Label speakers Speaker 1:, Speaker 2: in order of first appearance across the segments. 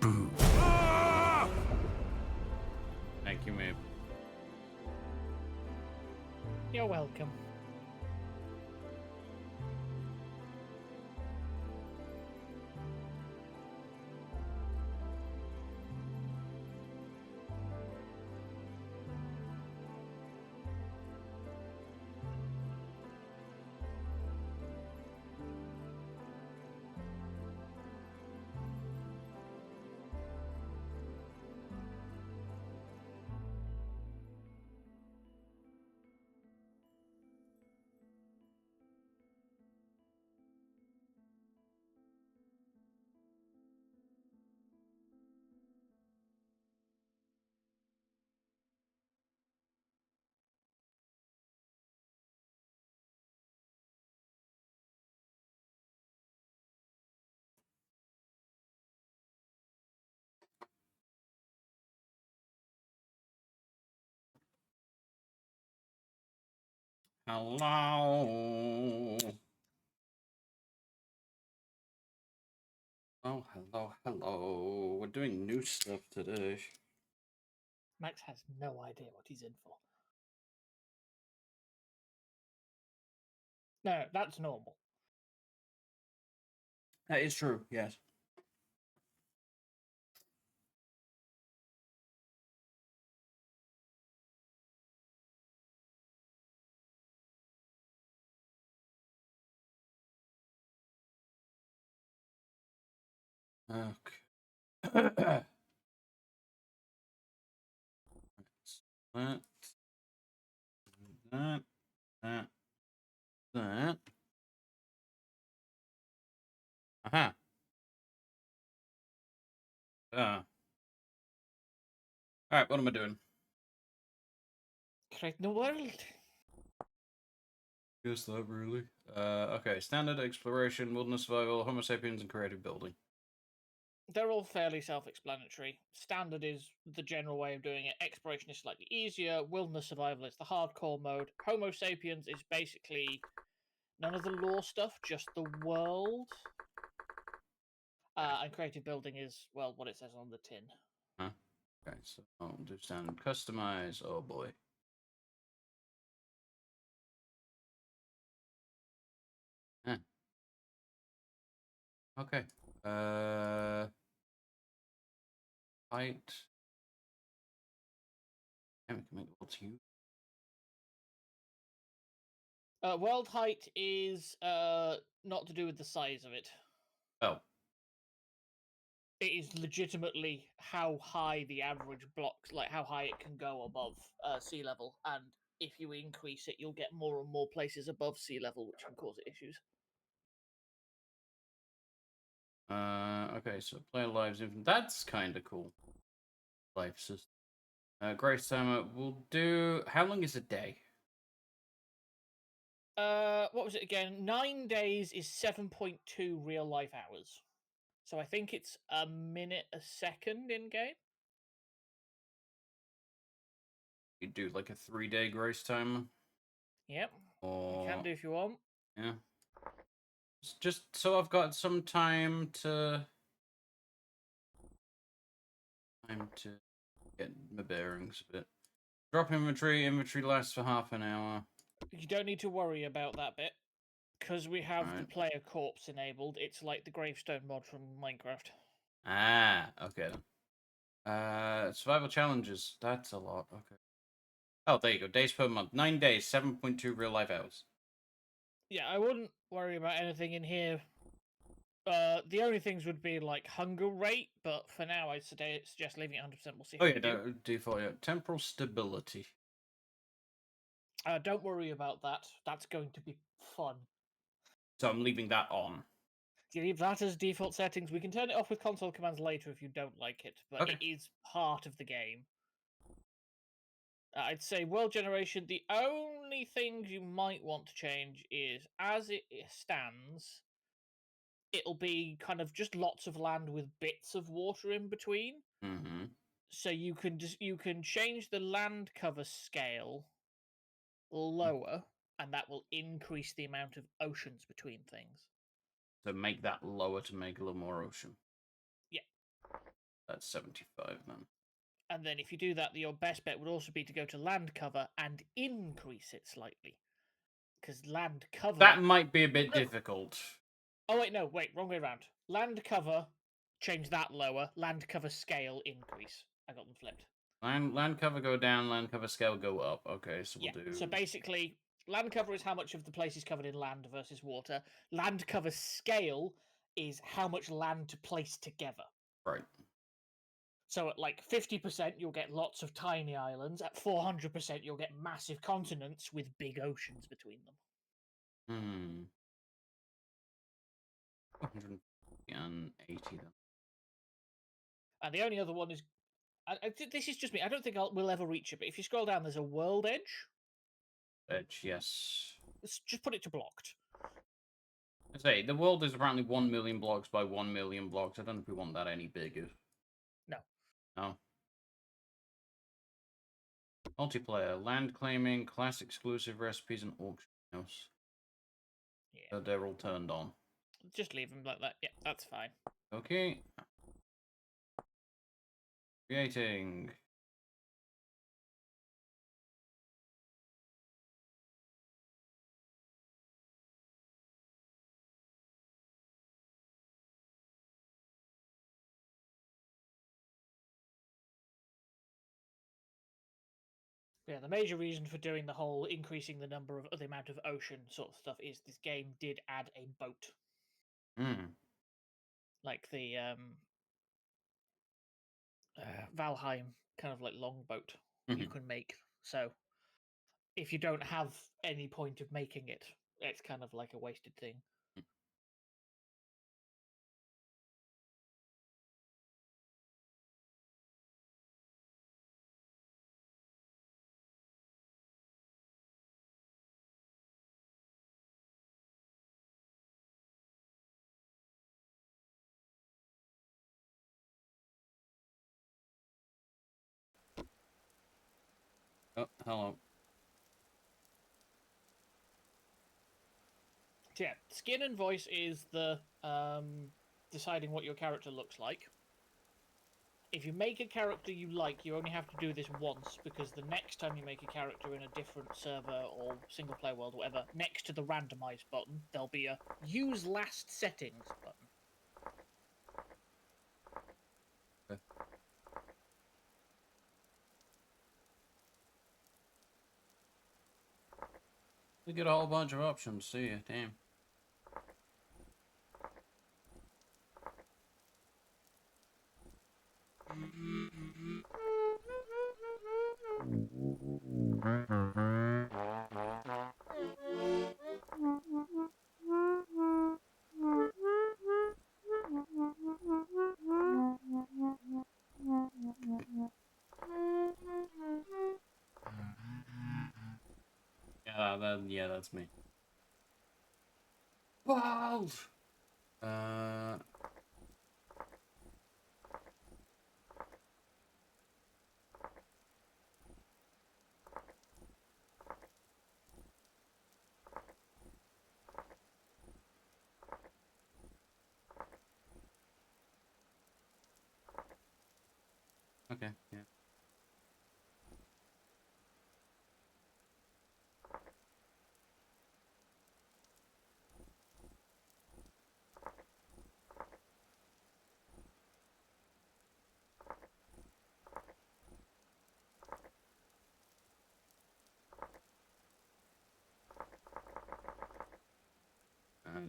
Speaker 1: Boo.
Speaker 2: Thank you, Mabe.
Speaker 3: You're welcome.
Speaker 2: Hello. Oh, hello. We're doing new stuff today.
Speaker 3: Max has no idea what he's in for. No, that's normal.
Speaker 2: That is true, yes. Okay. that, that, that, that. Aha. Alright, what am I doing?
Speaker 3: Creating the world.
Speaker 2: Guess that really. Okay, standard exploration, wilderness survival, Homo sapiens, and creative building.
Speaker 3: They're all fairly self-explanatory. Standard is the general way of doing it. Exploration is slightly easier. Wilderness survival is the hardcore mode. Homo sapiens is basically none of the lore stuff, just the world. And creative building is, well, what it says on the tin.
Speaker 2: Huh? Okay, so I'll do standard customize. Oh boy. Huh. Okay. Height. And we can make it to you.
Speaker 3: World height is not to do with the size of it.
Speaker 2: Oh.
Speaker 3: It is legitimately how high the average blocks, like how high it can go above sea level, and if you increase it, you'll get more and more places above sea level, which can cause issues.
Speaker 2: Okay, so player lives in that's kind of cool. Life system. Grace timer. We'll do. How long is a day?
Speaker 3: What was it again? 9 days is 7.2 real life hours. So I think it's a minute a second in game.
Speaker 2: You do like a 3-day grace timer.
Speaker 3: Yep.
Speaker 2: Or
Speaker 3: You can do if you want.
Speaker 2: yeah. Just so I've got some time to get my bearings a bit. Drop inventory. Inventory lasts for half an hour.
Speaker 3: You don't need to worry about that bit. Because we have the player corpse enabled, it's like the gravestone mod from Minecraft.
Speaker 2: Ah, okay. Survival challenges. That's a lot. Okay. Oh, there you go. Days per month. 9 days, 7.2 real life hours.
Speaker 3: Yeah, I wouldn't worry about anything in here. The only things would be like hunger rate, but for now I'd suggest leaving it 100%. We'll see how
Speaker 2: Oh yeah,
Speaker 3: we do.
Speaker 2: default. Yeah. Temporal stability.
Speaker 3: Don't worry about that. That's going to be fun.
Speaker 2: So I'm leaving that on.
Speaker 3: You leave that as default settings. We can turn it off with console commands later if you don't like it, but
Speaker 2: Okay.
Speaker 3: it is part of the game. I'd say world generation, the only things you might want to change is, as it stands, it'll be kind of just lots of land with bits of water in between.
Speaker 2: Mm-hmm.
Speaker 3: So you can change the land cover scale lower, and that will increase the amount of oceans between things.
Speaker 2: So make that lower to make a little more ocean.
Speaker 3: Yeah.
Speaker 2: That's 75 then.
Speaker 3: And then if you do that, your best bet would also be to go to land cover and increase it slightly. Because land cover...
Speaker 2: That might be a bit
Speaker 3: No.
Speaker 2: difficult.
Speaker 3: Oh, wait, no, wait, wrong way around. Land cover, change that lower. Land cover scale, increase. I got them flipped.
Speaker 2: Land cover go down, land cover scale go up. Okay, so we'll do...
Speaker 3: So basically, land cover is how much of the place is covered in land versus water. Land cover scale is how much land to place together.
Speaker 2: Right.
Speaker 3: So at like 50%, you'll get lots of tiny islands. At 400%, you'll get massive continents with big oceans between them.
Speaker 2: 180 then.
Speaker 3: And the only other one is... this is just me. I don't think we'll ever reach it, but if you scroll down, there's a world edge.
Speaker 2: Edge, yes.
Speaker 3: Let's just put it to blocked.
Speaker 2: I say, the world is apparently 1 million blocks by 1 million blocks. I don't know if we want that any bigger.
Speaker 3: No.
Speaker 2: No. Multiplayer, land claiming, class exclusive recipes, and auction house.
Speaker 3: Yeah.
Speaker 2: So they're all turned on.
Speaker 3: Just leave them like that. Yeah, that's fine.
Speaker 2: Okay. Creating.
Speaker 3: Yeah, the major reason for doing the whole increasing the number of the amount of ocean sort of stuff is this game did add a boat. Like the Valheim kind of like longboat you can make. So if you don't have any point of making it, it's kind of like a wasted thing.
Speaker 2: Oh, hello.
Speaker 3: So yeah, skin and voice is the deciding what your character looks like. If you make a character you like, you only have to do this once, because the next time you make a character in a different server or single player world or whatever, next to the randomize button, there'll be a use last settings button.
Speaker 2: Okay. We get a whole bunch of options, see ya, damn. Yeah, that's me. Wild! Okay, yeah.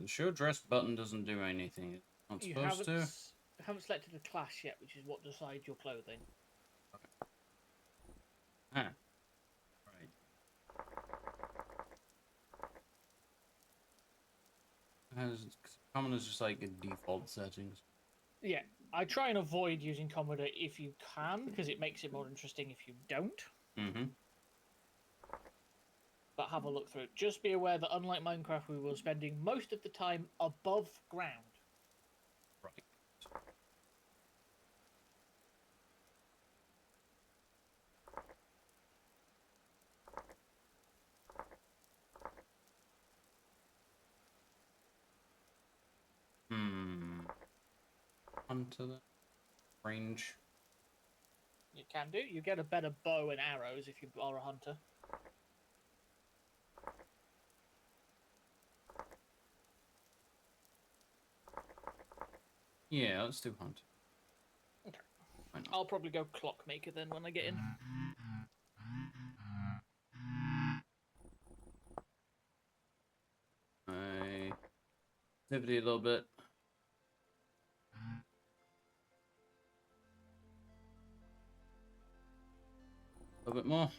Speaker 2: Show dress button doesn't do anything. It's not
Speaker 3: You
Speaker 2: supposed to.
Speaker 3: haven't selected a class yet, which is what decides your clothing.
Speaker 2: Ah. Right. Common is just like a default settings.
Speaker 3: Yeah, I try and avoid using Commodore if you can, because it makes it more interesting if you don't.
Speaker 2: Mm-hmm.
Speaker 3: But have a look through it. Just be aware that unlike Minecraft, we were spending most of the time above ground.
Speaker 2: Right. Onto that. range.
Speaker 3: You can do. You get a better bow and arrows if you are a hunter.
Speaker 2: Yeah, let's do hunt.
Speaker 3: Okay.
Speaker 2: Why not?
Speaker 3: I'll probably go clockmaker then when I get in.
Speaker 2: I activity a little bit. A little bit more.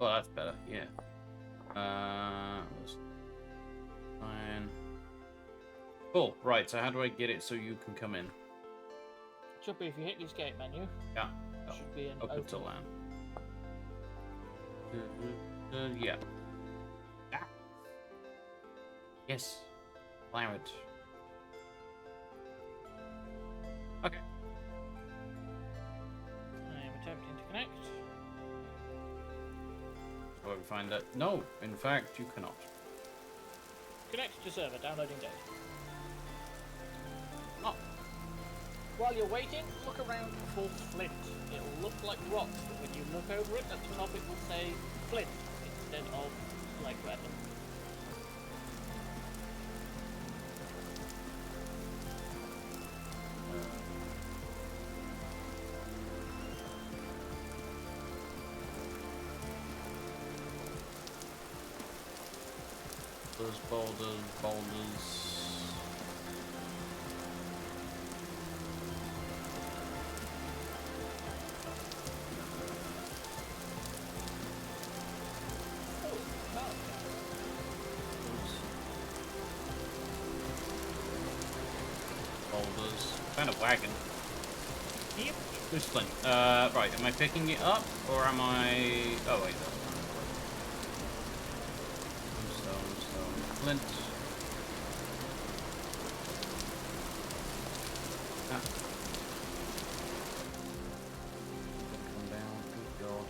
Speaker 2: Oh, that's better. Yeah. Let's fine. Cool. Right. So how do I get it so you can come in?
Speaker 3: Should be if you hit the escape menu.
Speaker 2: Yeah.
Speaker 3: It should be an
Speaker 2: Open to
Speaker 3: open.
Speaker 2: land. Yeah. Ah. Yes. Allow it. Okay.
Speaker 3: I am attempting to connect.
Speaker 2: Do I find that? No. In fact, you cannot.
Speaker 3: Connect to server, downloading data.
Speaker 2: Oh.
Speaker 3: While you're waiting, look around for flint. It'll look like rocks, but when you look over it, at the top it will say flint instead of like weapon.
Speaker 2: Boulders. Boulders. Kind of wagon.
Speaker 3: Yep.
Speaker 2: Who's flint? Right, am I picking it up, or am I... Oh, wait, that's not stone, flint. Ah. Come down, good god.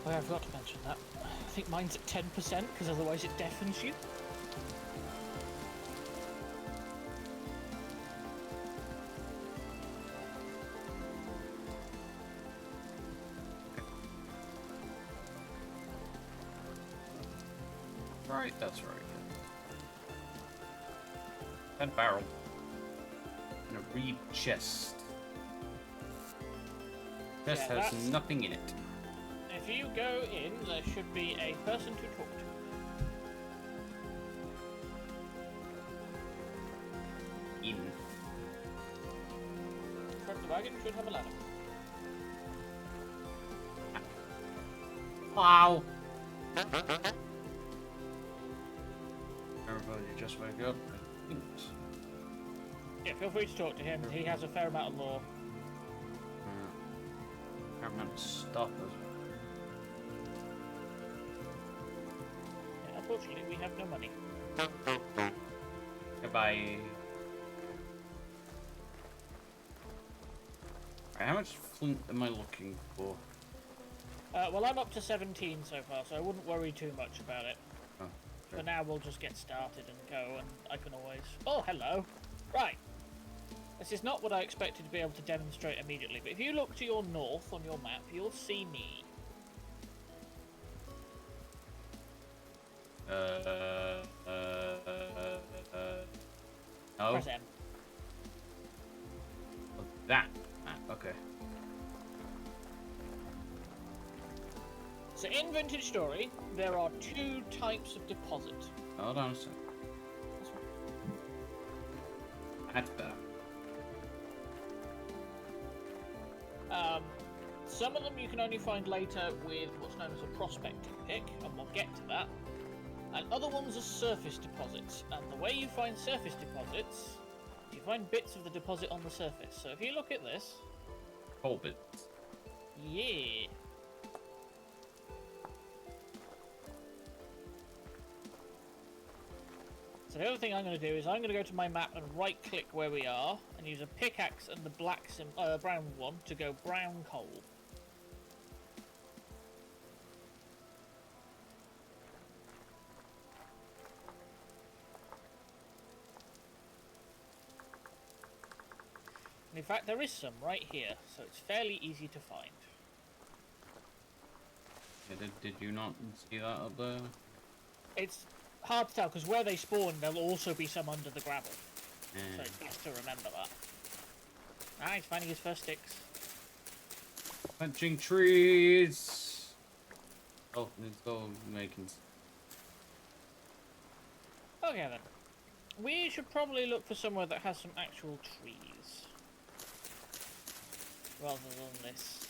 Speaker 3: Oh, I forgot to mention that. I think mine's at 10%, because otherwise it deafens you.
Speaker 2: Right, that's right. And barrel. And a reed chest. Chest
Speaker 3: Yeah,
Speaker 2: has
Speaker 3: that's-
Speaker 2: nothing in it.
Speaker 3: If you go in, there should be a person to talk to.
Speaker 2: In.
Speaker 3: In front of the wagon should have a ladder.
Speaker 2: Wow. Everybody just wake up.
Speaker 3: Yeah, feel free to talk to him. He has a fair amount of lore.
Speaker 2: Fair amount of stuff as well.
Speaker 3: Yeah, unfortunately, we have no money.
Speaker 2: Goodbye. Right, how much flint am I looking for?
Speaker 3: Well, I'm up to 17 so far, so I wouldn't worry too much about it.
Speaker 2: Oh,
Speaker 3: For now, we'll just get started and go, and I can always... Oh, hello! Right. This is not what I expected to be able to demonstrate immediately, but if you look to your north on your map, you'll see me.
Speaker 2: No.
Speaker 3: Press M.
Speaker 2: Oh, that. Ah, okay.
Speaker 3: So in Vintage Story, there are two types of deposit.
Speaker 2: Hold on a second. That's better.
Speaker 3: Some of them you can only find later with what's known as a prospecting pick, and we'll get to that. And other ones are surface deposits. And the way you find surface deposits is you find bits of the deposit on the surface. So if you look at this,
Speaker 2: Whole bit.
Speaker 3: yeah. So the other thing I'm going to do is I'm going to go to my map and right-click where we are, and use a pickaxe and the brown one to go brown coal. In fact, there is some right here, so it's fairly easy to find.
Speaker 2: Yeah, did you not see that up there?
Speaker 3: It's hard to tell, because where they spawn, there'll also be some under the gravel.
Speaker 2: Yeah.
Speaker 3: So it's best to remember that. Ah, he's finding his first sticks.
Speaker 2: Punching trees! Oh, it's all making...
Speaker 3: Okay then. We should probably look for somewhere that has some actual trees. Rather than this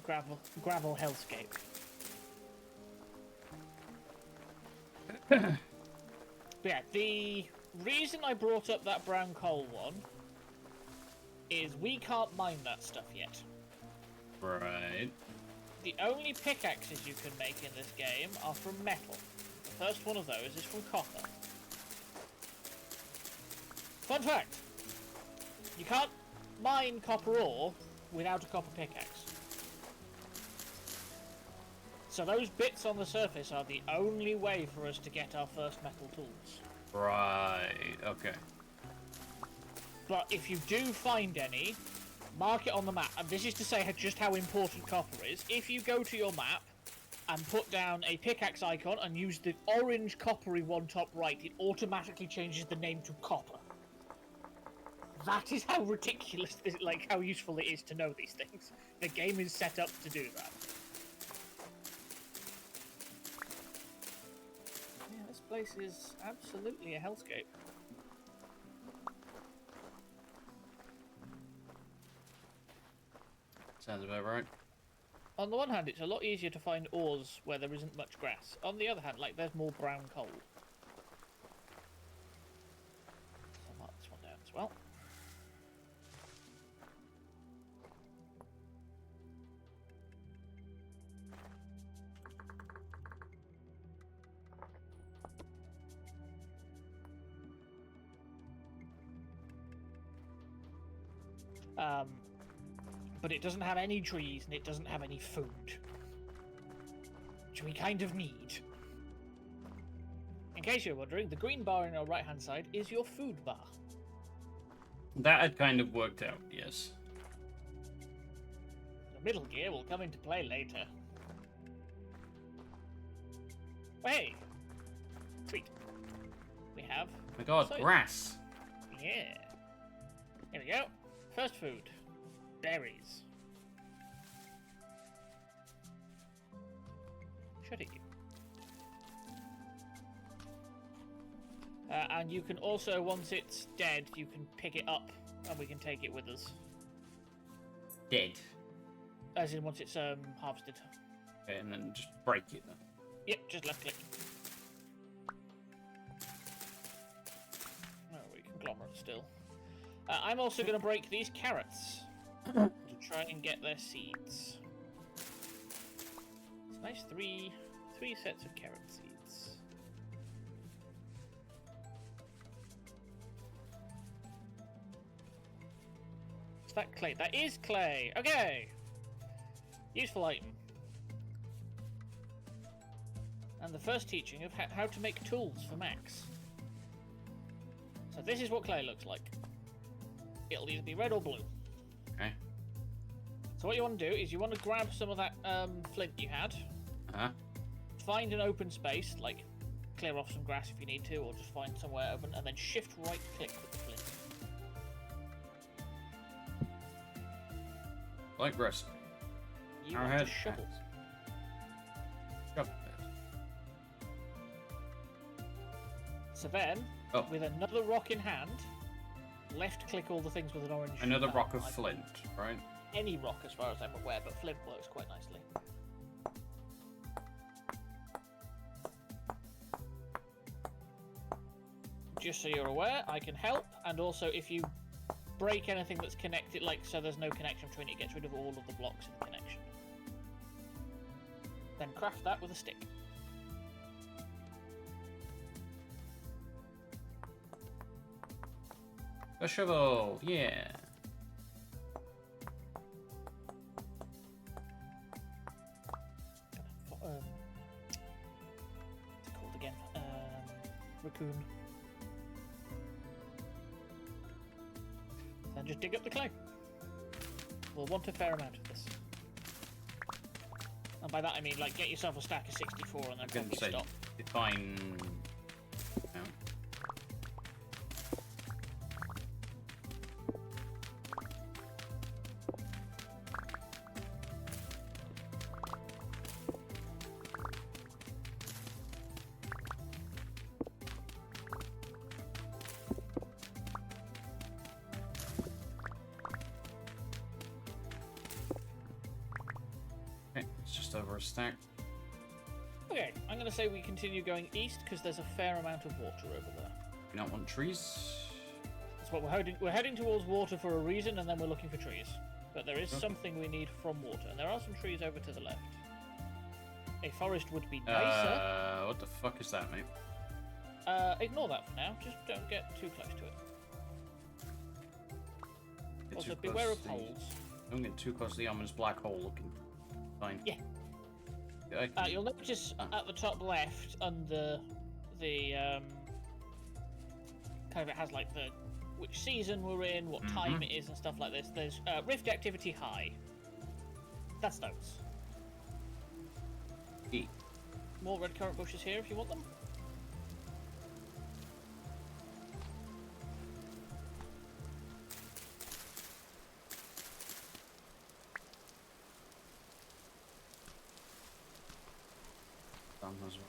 Speaker 3: gravel hellscape. But yeah, the reason I brought up that brown coal one is we can't mine that stuff yet.
Speaker 2: Right.
Speaker 3: The only pickaxes you can make in this game are from metal. The first one of those is from copper. Fun fact! You can't mine copper ore without a copper pickaxe. So those bits on the surface are the only way for us to get our first metal tools.
Speaker 2: Right, okay.
Speaker 3: But if you do find any, mark it on the map. And this is to say just how important copper is. If you go to your map and put down a pickaxe icon and use the orange coppery one top right, it automatically changes the name to copper. That is how ridiculous, like how useful it is to know these things. The game is set up to do that. Yeah, this place is absolutely a hellscape.
Speaker 2: Sounds about right.
Speaker 3: On the one hand, it's a lot easier to find ores where there isn't much grass. On the other hand, like, there's more brown coal. So I'll mark this one down as well. But it doesn't have any trees and it doesn't have any food. Which we kind of need. In case you're wondering, the green bar on your right hand side is your food bar.
Speaker 2: That had kind of worked out, yes.
Speaker 3: The middle gear will come into play later. Oh, hey! Sweet. We have...
Speaker 2: Oh my god,
Speaker 3: soil.
Speaker 2: grass!
Speaker 3: Yeah. Here we go. First food. Berries. Should it? And you can also, once it's dead, you can pick it up and we can take it with us.
Speaker 2: Dead.
Speaker 3: As in once it's harvested.
Speaker 2: Okay, and then just break it then.
Speaker 3: Yep, just left click. Oh, we conglomerate still. I'm also going to break these carrots to try and get their seeds. It's nice, three sets of carrot seeds. Is that clay? That is clay. Okay. Useful item. And the first teaching of how to make tools for Max. So this is what clay looks like. It'll either be red or blue.
Speaker 2: Okay.
Speaker 3: So what you want to do is you want to grab some of that flint you had.
Speaker 2: Uh-huh.
Speaker 3: Find an open space, like clear off some grass if you need to, or just find somewhere open, and then shift right click with the flint.
Speaker 2: Like recipe.
Speaker 3: You want to shovel.
Speaker 2: Shovel.
Speaker 3: So then, with another rock in hand, left click all the things with an orange.
Speaker 2: Another rock of flint, right?
Speaker 3: Any rock as far as I'm aware, but flint works quite nicely. Just so you're aware, I can help, and also if you break anything that's connected, like so there's no connection between it, it gets rid of all of the blocks in the connection. Then craft that with a stick.
Speaker 2: A shovel, yeah.
Speaker 3: What's it called again? Raccoon. Then And just dig up the clay. We'll want a fair amount of this. And by that I mean, like, get yourself a stack of 64 and then probably
Speaker 2: say,
Speaker 3: stop.
Speaker 2: Define... No. Okay, it's just over a stack.
Speaker 3: Okay, I'm going to say we continue going east because there's a fair amount of water over there.
Speaker 2: You don't want trees?
Speaker 3: That's what we're heading towards water for a reason, and then we're looking for trees. But there is something we need from water, and there are some trees over to the left. A forest would be nicer.
Speaker 2: What the fuck is that, mate?
Speaker 3: Ignore that for now. Just don't get too close to it.
Speaker 2: Get
Speaker 3: Also,
Speaker 2: too close
Speaker 3: beware
Speaker 2: to
Speaker 3: of
Speaker 2: the-
Speaker 3: holes.
Speaker 2: Don't get too close to the ominous black hole looking. Fine.
Speaker 3: Yeah. You'll notice at the top left, under the kind of, it has like the which season we're in, what time it is, and stuff like this. There's rift activity high. That's those.
Speaker 2: E.
Speaker 3: More red currant bushes here if you want them.
Speaker 2: Done as well.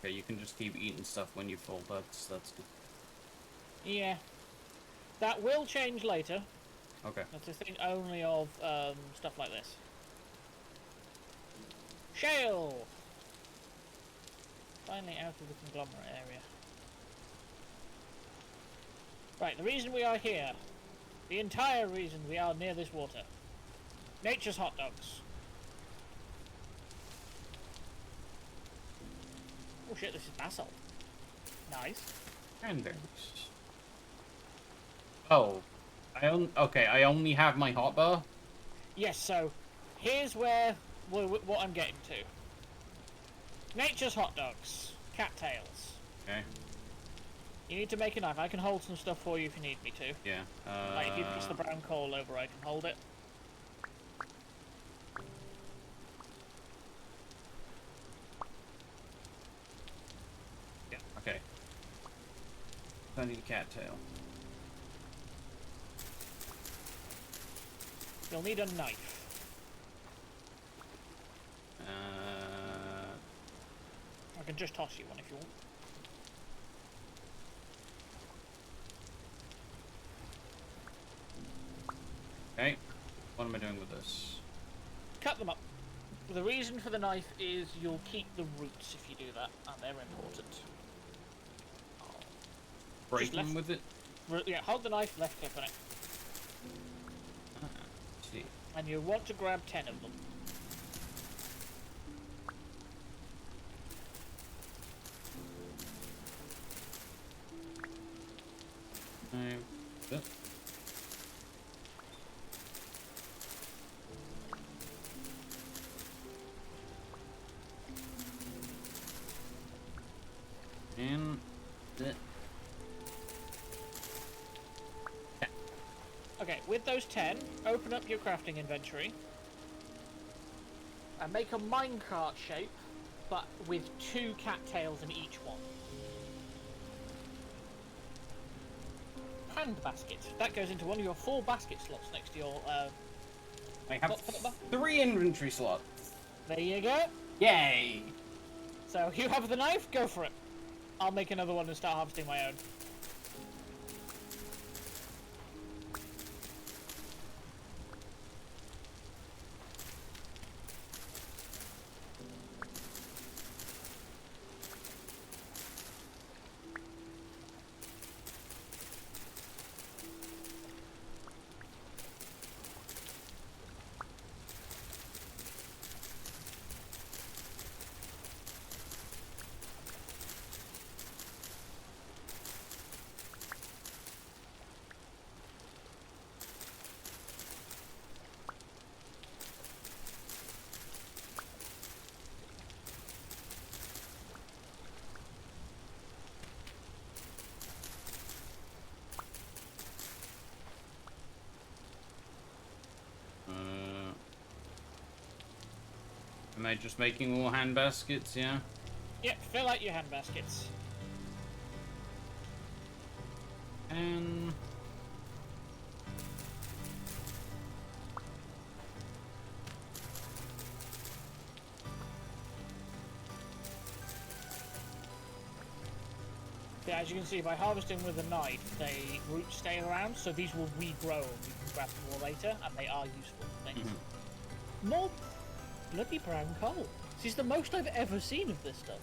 Speaker 2: Okay, you can just keep eating stuff when you fall. That's good.
Speaker 3: Yeah. That will change later.
Speaker 2: Okay.
Speaker 3: That's a thing only of stuff like this. Shale! Finally out of the conglomerate area. Right, the reason we are here, the entire reason we are near this water. Nature's hot dogs. Oh shit, this is basalt. Nice.
Speaker 2: Cranberries. Oh, I only have my hot bar.
Speaker 3: Yes, so here's where what I'm getting to. Nature's hot dogs, cattails.
Speaker 2: Okay.
Speaker 3: You need to make a knife. I can hold some stuff for you if you need me to.
Speaker 2: Yeah.
Speaker 3: Like if you pass the brown coal over, I can hold it.
Speaker 2: Yeah. Okay. I need a cattail.
Speaker 3: You'll need a knife. I can just toss you one if you want.
Speaker 2: Okay. What am I doing with this?
Speaker 3: Cut them up. The reason for the knife is you'll keep the roots if you do that, and they're important.
Speaker 2: Break
Speaker 3: left-
Speaker 2: them with it?
Speaker 3: Yeah, hold the knife, left click on it.
Speaker 2: See.
Speaker 3: And you want to grab 10 of them.
Speaker 2: Yep. And that.
Speaker 3: Okay, with those 10, open up your crafting inventory. And make a minecart shape, but with 2 cattails in each one. Hand basket. That goes into one of your 4 basket slots next to your
Speaker 2: I have
Speaker 3: What bar?
Speaker 2: 3 inventory slots.
Speaker 3: There you go.
Speaker 2: Yay!
Speaker 3: So you have the knife, go for it. I'll make another one and start harvesting my own.
Speaker 2: Am I just making more hand baskets? Yeah.
Speaker 3: Yep, fill out your hand baskets.
Speaker 2: And
Speaker 3: Yeah, as you can see, by harvesting with a knife, the roots stay around, so these will regrow and we can grab them more later, and they are useful things. More bloody brown coal. This is the most I've ever seen of this stuff.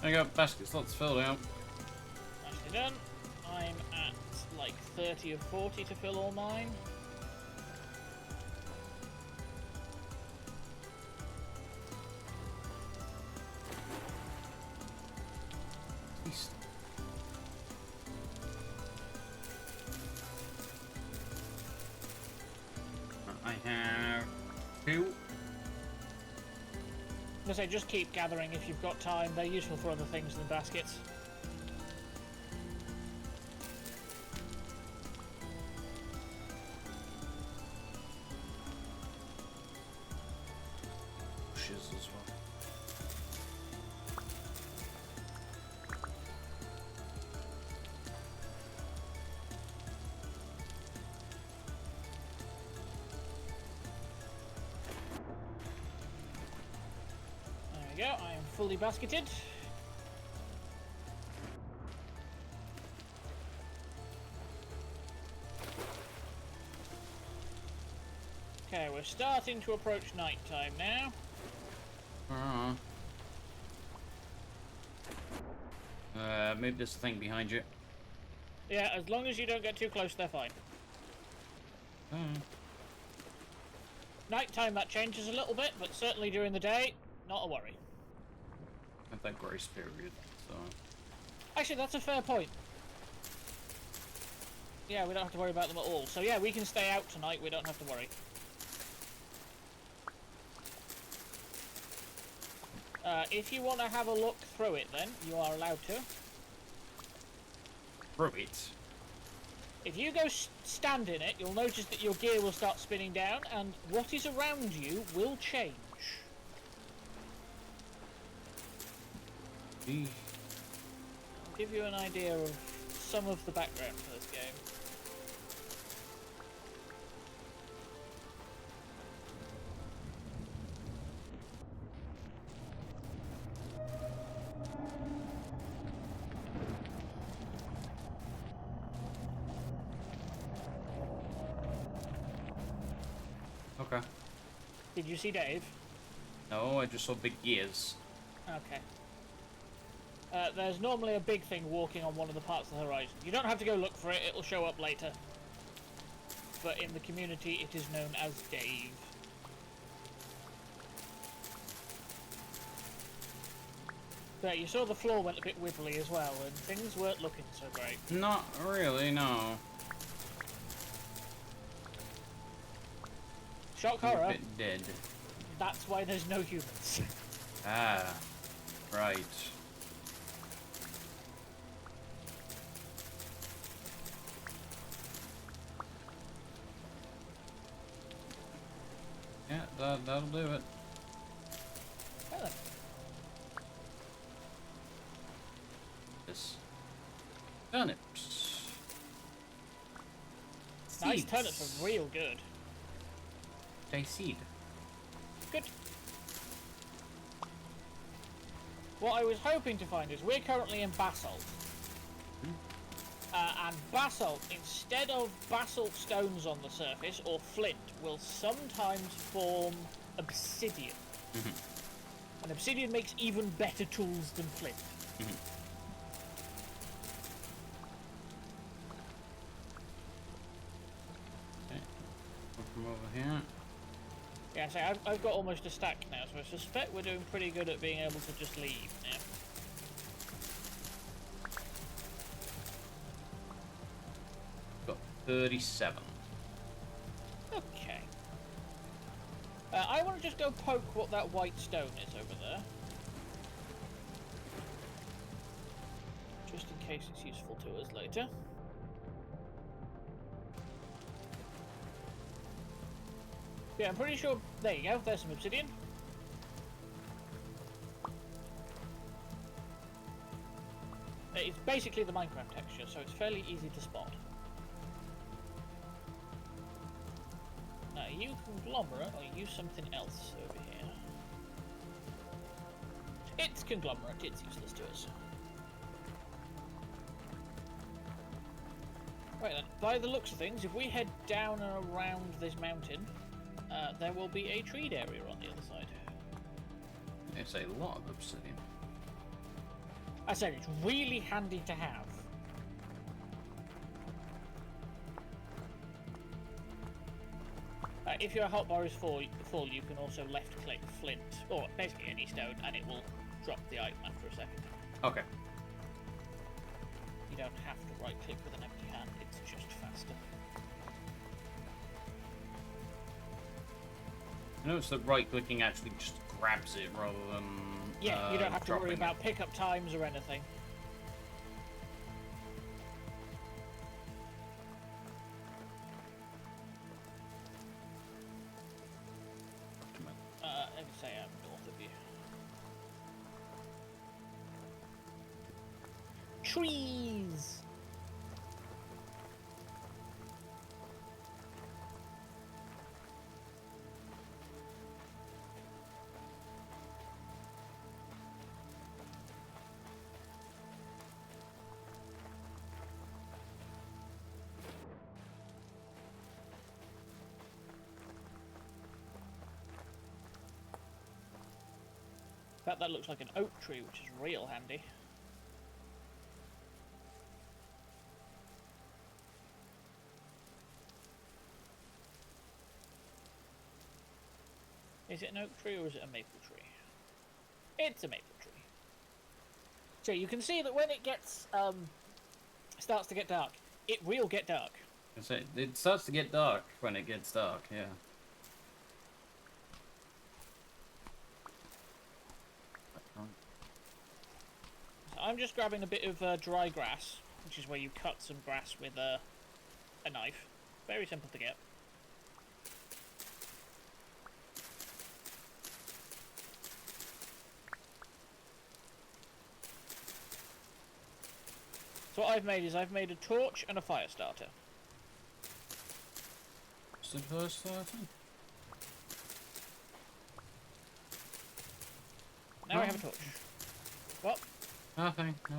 Speaker 2: I got basket slots filled out.
Speaker 3: Nicely done. I'm at like 30 of 40 to fill all mine.
Speaker 2: I have 2.
Speaker 3: I say, just keep gathering if you've got time. They're useful for other things than baskets.
Speaker 2: Bushes as well.
Speaker 3: There we go, I am fully basketed. Okay, we're starting to approach night time now.
Speaker 2: Maybe there's a thing behind you.
Speaker 3: Yeah, as long as you don't get too close, they're fine. Nighttime, that changes a little bit, but certainly during the day, not a worry.
Speaker 2: At that grace period, so.
Speaker 3: Actually, that's a fair point. Yeah, we don't have to worry about them at all. So yeah, we can stay out tonight, we don't have to worry. If you want to have a look through it then, you are allowed to.
Speaker 2: Through it?
Speaker 3: If you go stand in it, you'll notice that your gear will start spinning down, and what is around you will change. I'll give you an idea of some of the background for this game.
Speaker 2: Okay.
Speaker 3: Did you see Dave?
Speaker 2: No, I just saw big gears.
Speaker 3: Okay. There's normally a big thing walking on one of the parts of the horizon. You don't have to go look for it, it'll show up later. But in the community, it is known as Dave. But you saw the floor went a bit wibbly as well, and things weren't looking so great.
Speaker 2: Not really, no.
Speaker 3: Shock
Speaker 2: I'm
Speaker 3: horror.
Speaker 2: a bit dead.
Speaker 3: That's why there's no humans.
Speaker 2: Ah, right. Yeah, that'll do it.
Speaker 3: Oh,
Speaker 2: Yes. Turnips.
Speaker 3: nice
Speaker 2: Seeds.
Speaker 3: turnips are real good.
Speaker 2: They seed.
Speaker 3: Good. What I was hoping to find is we're currently in basalt. And basalt, instead of basalt stones on the surface, or flint, will sometimes form obsidian. And obsidian makes even better tools than flint.
Speaker 2: Okay. from over here.
Speaker 3: Yeah, so I've got almost a stack now, so I suspect we're doing pretty good at being able to just leave now.
Speaker 2: Got 37.
Speaker 3: Okay. I want to just go poke what that white stone is over there. Just in case it's useful to us later. Yeah, I'm pretty sure... There you go, there's some obsidian. It's basically the Minecraft texture, so it's fairly easy to spot. Now, are you conglomerate, or are you something else over here? It's conglomerate, it's useless to us. Right then, by the looks of things, if we head down and around this mountain, there will be a treed area on the other side.
Speaker 2: It's a lot of obsidian.
Speaker 3: I said it's really handy to have. If your hotbar is full, you can also left-click flint, or basically any stone, and it will drop the item after a second.
Speaker 2: Okay.
Speaker 3: You don't have to right-click with an empty hand, it's just faster.
Speaker 2: I notice that right-clicking actually just grabs it rather than
Speaker 3: Yeah, you don't have to worry
Speaker 2: dropping
Speaker 3: about
Speaker 2: it.
Speaker 3: pickup times or anything. Let me say I'm north of you. Trees! In fact, that looks like an oak tree, which is real handy. Is it an oak tree or is it a maple tree? It's a maple tree. So you can see that when it gets starts to get dark, it will get dark.
Speaker 2: It starts to get dark when it gets dark, yeah.
Speaker 3: So I'm just grabbing a bit of dry grass, which is where you cut some grass with a knife. Very simple to get. So what I've made is I've made a torch and a fire starter.
Speaker 2: What's the first starting?
Speaker 3: Now I have a torch. What?
Speaker 2: Nothing. No,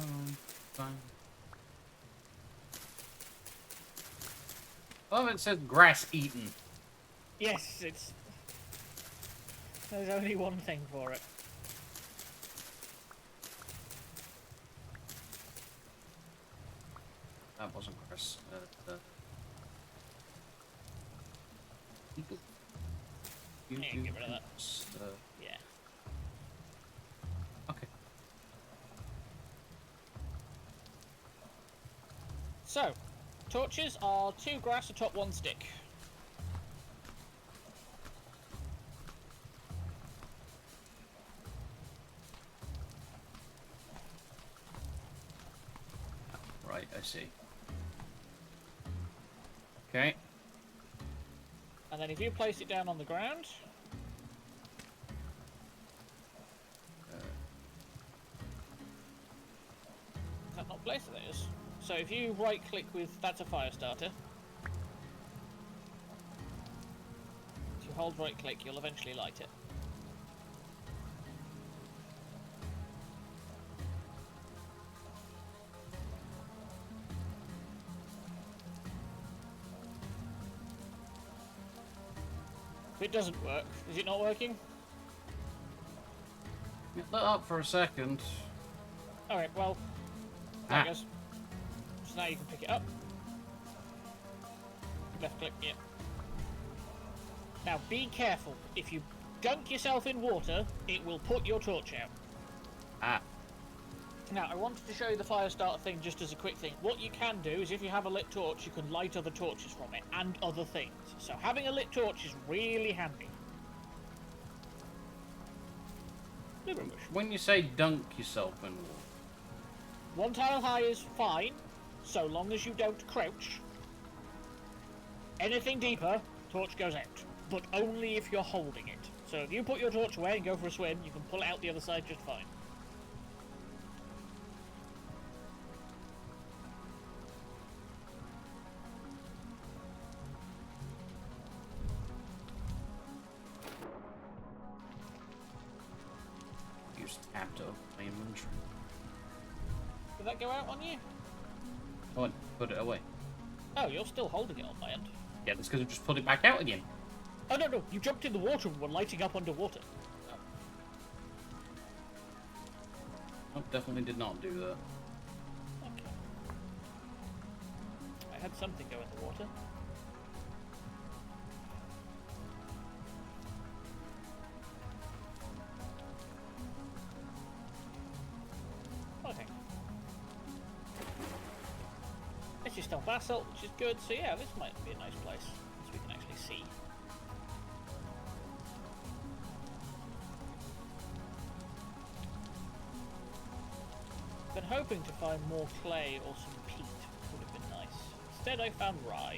Speaker 2: fine. Oh, it says grass eaten.
Speaker 3: Yes, it's... There's only one thing for it.
Speaker 2: That wasn't grass. People.
Speaker 3: Yeah, get rid of that. Yeah.
Speaker 2: Okay.
Speaker 3: So, torches are 2 grass atop 1 stick.
Speaker 2: Right, I see. Okay.
Speaker 3: And then if you place it down on the ground... Is that not placed? There it is. So if you right click with... That's a fire starter. If you hold right click, you'll eventually light it. If it doesn't work, is it not working?
Speaker 2: It lit up for a second.
Speaker 3: Alright, well, there it goes. So now you can pick it up. Left click, yeah. Now, be careful. If you dunk yourself in water, it will put your torch out.
Speaker 2: Ah.
Speaker 3: Now, I wanted to show you the fire starter thing just as a quick thing. What you can do is if you have a lit torch, you can light other torches from it and other things. So having a lit torch is really handy.
Speaker 2: When you say dunk yourself in water...
Speaker 3: 1 tile high is fine, so long as you don't crouch. Anything deeper, torch goes out. But only if you're holding it. So if you put your torch away and go for a swim, you can pull it out the other side just fine.
Speaker 2: Use tab to open my inventory.
Speaker 3: Did that go out on you?
Speaker 2: Oh, put it away.
Speaker 3: Oh, you're still holding it on my end.
Speaker 2: Yeah, that's because I just put it back out again.
Speaker 3: Oh, no, you jumped in the water and were lighting up underwater.
Speaker 2: Oh, definitely did not do that.
Speaker 3: Okay. I had something go in the water. Okay. This is still basalt, which is good, so yeah, this might be a nice place, so we can actually see. Been hoping to find more clay or some peat, would have been nice. Instead I found rye.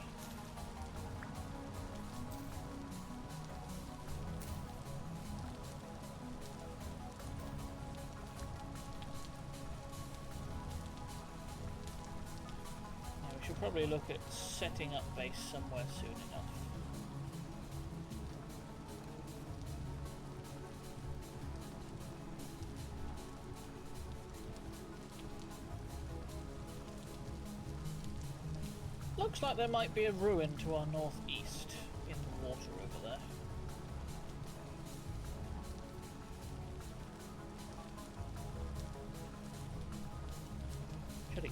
Speaker 3: Now we should probably look at setting up base somewhere soon enough. Looks like there might be a ruin to our northeast in the water over there. Should he?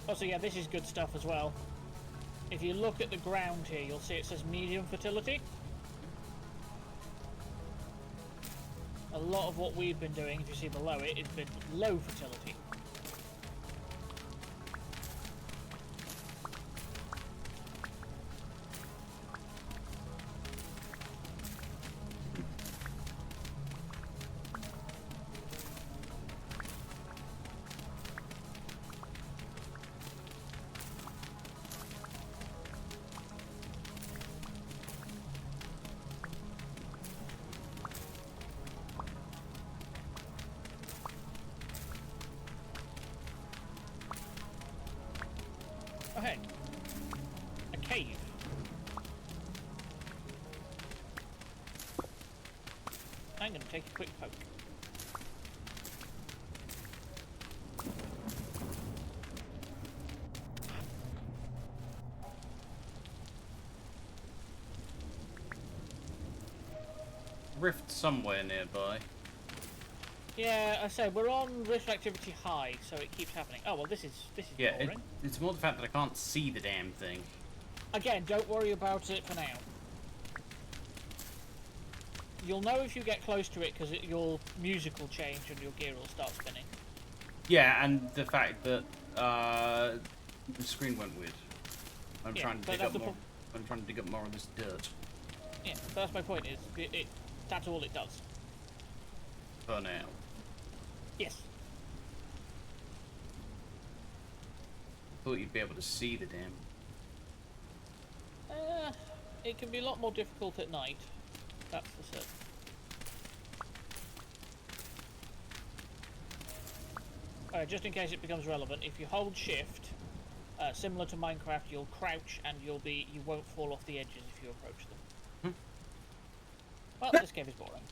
Speaker 3: Oh, so yeah, this is good stuff as well. If you look at the ground here, you'll see it says medium fertility. A lot of what we've been doing, if you see below it, has been low fertility. Oh hey, a cave. I'm going to take a quick poke.
Speaker 2: Rift somewhere nearby.
Speaker 3: Yeah, I said we're on rift activity high, so it keeps happening. Oh well, this is
Speaker 2: Yeah,
Speaker 3: boring.
Speaker 2: it's more the fact that I can't see the damn thing.
Speaker 3: Again, don't worry about it for now. You'll know if you get close to it because your music will change and your gear will start spinning.
Speaker 2: Yeah, and the fact that the screen went weird. I'm trying to dig up more. I'm trying to dig up more of this dirt.
Speaker 3: Yeah, that's my point. Is that's all it does.
Speaker 2: For now.
Speaker 3: Yes.
Speaker 2: Thought you'd be able to see the damn.
Speaker 3: It can be a lot more difficult at night. That's for certain. Alright, just in case it becomes relevant, if you hold shift, similar to Minecraft, you'll crouch and you won't fall off the edges if you approach them. Well, this game is boring.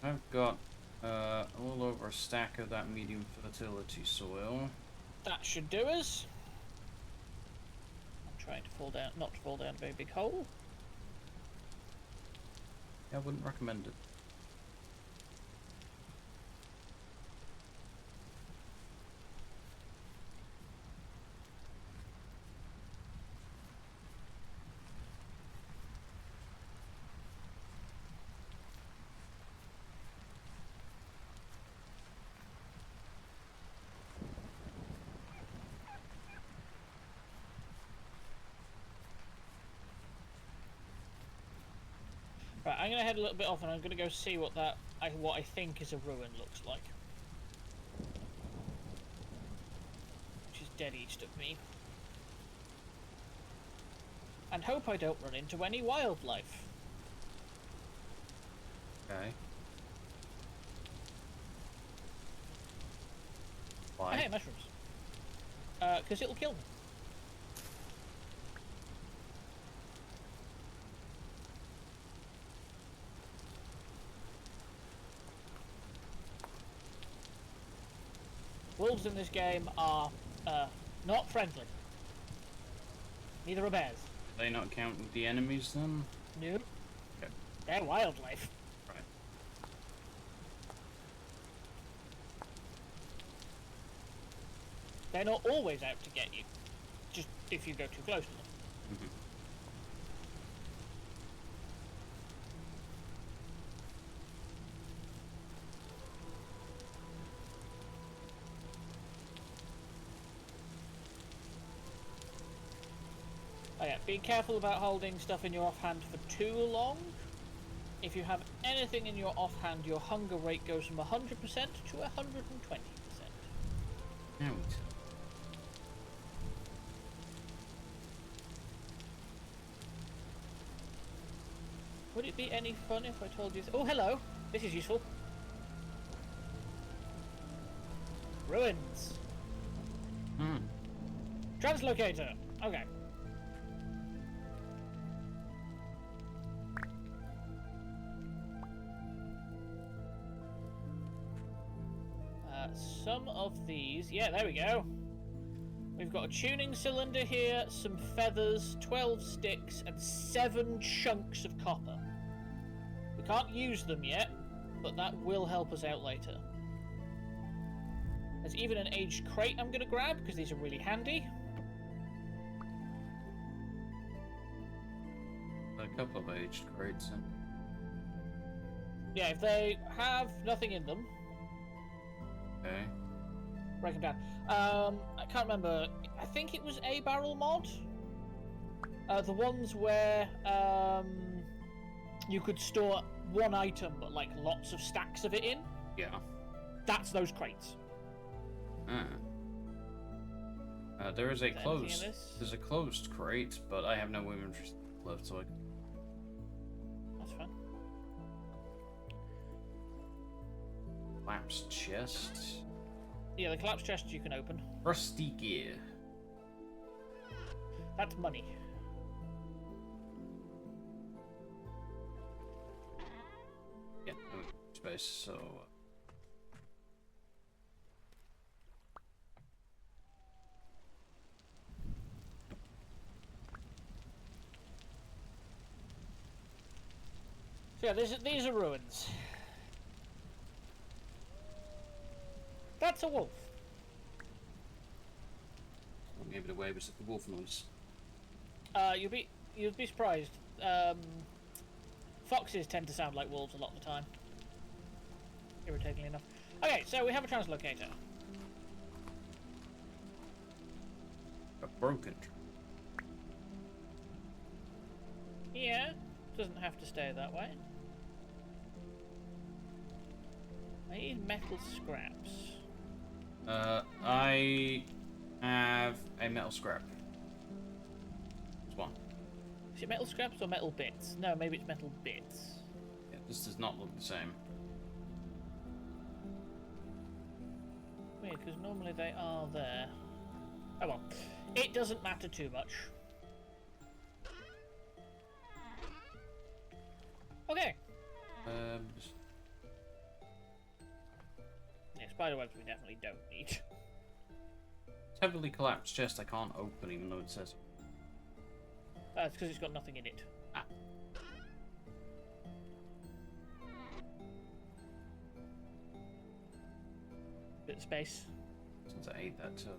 Speaker 2: I've got all over a stack of that medium fertility soil.
Speaker 3: That should do us. I'm trying to fall down, not to fall down a very big hole.
Speaker 2: Yeah, I wouldn't recommend it.
Speaker 3: Right, I'm gonna head a little bit off, and I'm gonna go see what I think is a ruin looks like. Which is dead east of me. And hope I don't run into any wildlife.
Speaker 2: Okay.
Speaker 3: Oh,
Speaker 2: Why?
Speaker 3: hey, mushrooms. Because it'll kill me. Wolves in this game are not friendly. Neither are bears.
Speaker 2: Do they not count the enemies then?
Speaker 3: Nope.
Speaker 2: Okay.
Speaker 3: They're wildlife.
Speaker 2: Right.
Speaker 3: They're not always out to get you. Just if you go too close to them.
Speaker 2: Mm-hmm.
Speaker 3: Oh yeah, be careful about holding stuff in your offhand for too long. If you have anything in your offhand, your hunger rate goes from 100% to 120%.
Speaker 2: Out.
Speaker 3: Would it be any fun if I told you... Oh, hello! This is useful. Ruins.
Speaker 2: Hmm.
Speaker 3: Translocator. Okay. Some of these... Yeah, there we go. We've got a tuning cylinder here, some feathers, 12 sticks, and 7 chunks of copper. We can't use them yet, but that will help us out later. There's even an aged crate I'm going to grab, because these are really handy.
Speaker 2: A couple of aged crates.
Speaker 3: Yeah, if they have nothing in them,
Speaker 2: Okay.
Speaker 3: break them down. I can't remember. I think it was a barrel mod. The ones where you could store one item, but like lots of stacks of it in.
Speaker 2: Yeah.
Speaker 3: That's those crates.
Speaker 2: Ah. There is a
Speaker 3: Is there anything in
Speaker 2: closed.
Speaker 3: this?
Speaker 2: There's a closed crate, but I have no inventory left, so I.
Speaker 3: That's fine.
Speaker 2: Collapsed chest.
Speaker 3: Yeah, the collapsed chest you can open.
Speaker 2: Rusty gear.
Speaker 3: That's money.
Speaker 2: Yeah, no space, so.
Speaker 3: So yeah, these are ruins. That's a wolf.
Speaker 2: Maybe the way was the wolf noise.
Speaker 3: You'd be surprised. Foxes tend to sound like wolves a lot of the time. Irritatingly enough. Okay, so we have a translocator.
Speaker 2: A broken.
Speaker 3: Yeah, doesn't have to stay that way. I need metal scraps.
Speaker 2: I have a metal scrap. It's one.
Speaker 3: Is it metal scraps or metal bits? No, maybe it's metal bits.
Speaker 2: Yeah, this does not look the same.
Speaker 3: Weird, because normally they are there. Oh well. It doesn't matter too much. Okay. Yeah, spider webs we definitely don't need.
Speaker 2: It's heavily collapsed chest I can't open even though it says.
Speaker 3: It's because it's got nothing in it.
Speaker 2: Ah.
Speaker 3: Bit of space.
Speaker 2: Since I ate that too.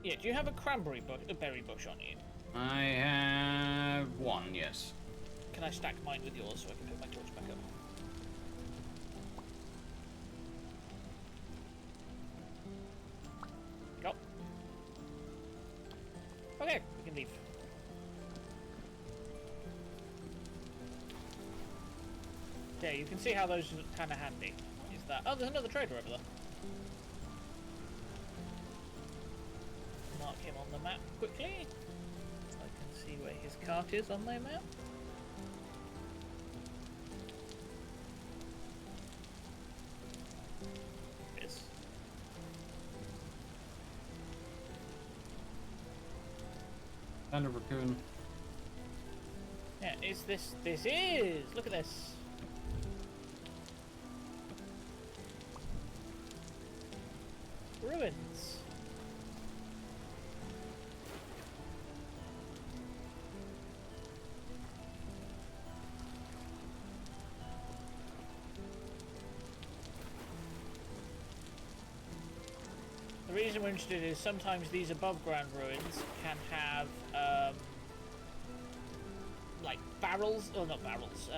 Speaker 3: Yeah, do you have a cranberry berry bush on you?
Speaker 2: I have one, yes.
Speaker 3: Can I stack mine with yours so I can pick my torch back up? Go. Okay, we can leave. Yeah, you can see how those are kind of handy. Is that? Oh, there's another trader over there. Mark him on the map quickly, so I can see where his cart is on their map. Yes.
Speaker 2: And a raccoon.
Speaker 3: Yeah, is this? This is! Look at this! Ruins. The reason we're interested is sometimes these above ground ruins can have like barrels, or not barrels,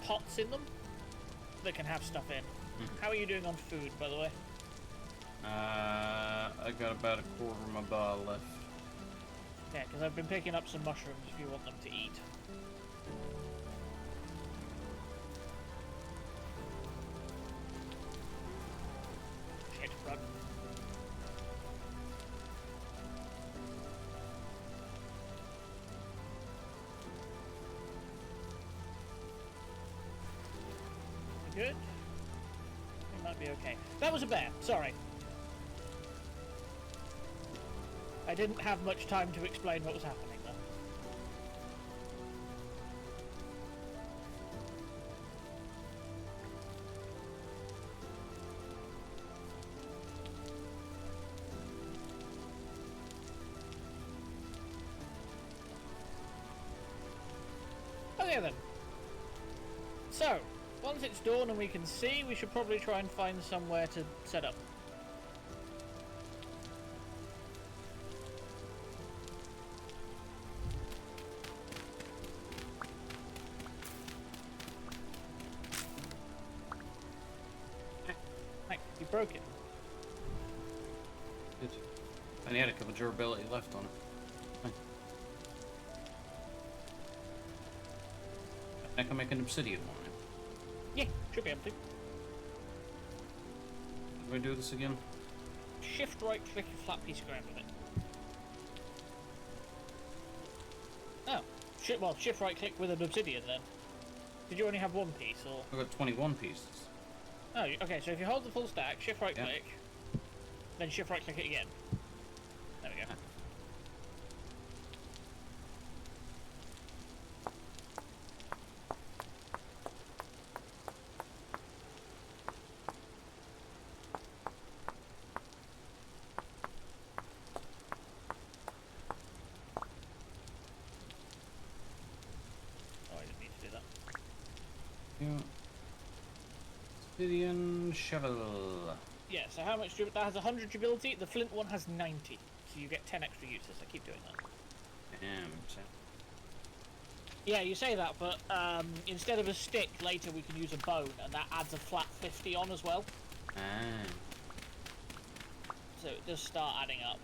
Speaker 3: pots in them that can have stuff in. How are you doing on food, by the way?
Speaker 2: I got about a quarter of my bar left.
Speaker 3: Yeah, because I've been picking up some mushrooms if you want them to eat. Shit, run. You good? It might be okay. That was a bear, sorry. I didn't have much time to explain what was happening there. Okay then. So, once it's dawn and we can see, we should probably try and find somewhere to set up. You broke it.
Speaker 2: Good. And he had a couple of durability left on it. Fine. I can make an obsidian one.
Speaker 3: Yeah, should be able to.
Speaker 2: Do we do this again?
Speaker 3: Shift right click a flat piece of ground with it. Oh, well, shift right click with an obsidian then. Did you only have one piece or?
Speaker 2: I've got 21 pieces.
Speaker 3: Oh, okay. So if you hold the full stack, shift right click, then shift right click it again. There we go. Oh, I didn't need to do that.
Speaker 2: Yeah. Obsidian shovel.
Speaker 3: Yeah, so how much that has 100 durability, the flint one has 90. So you get 10 extra uses. I keep doing that.
Speaker 2: Damn.
Speaker 3: Yeah, you say that, but instead of a stick, later we can use a bone, and that adds a flat 50 on as well.
Speaker 2: Ah.
Speaker 3: So it does start adding up.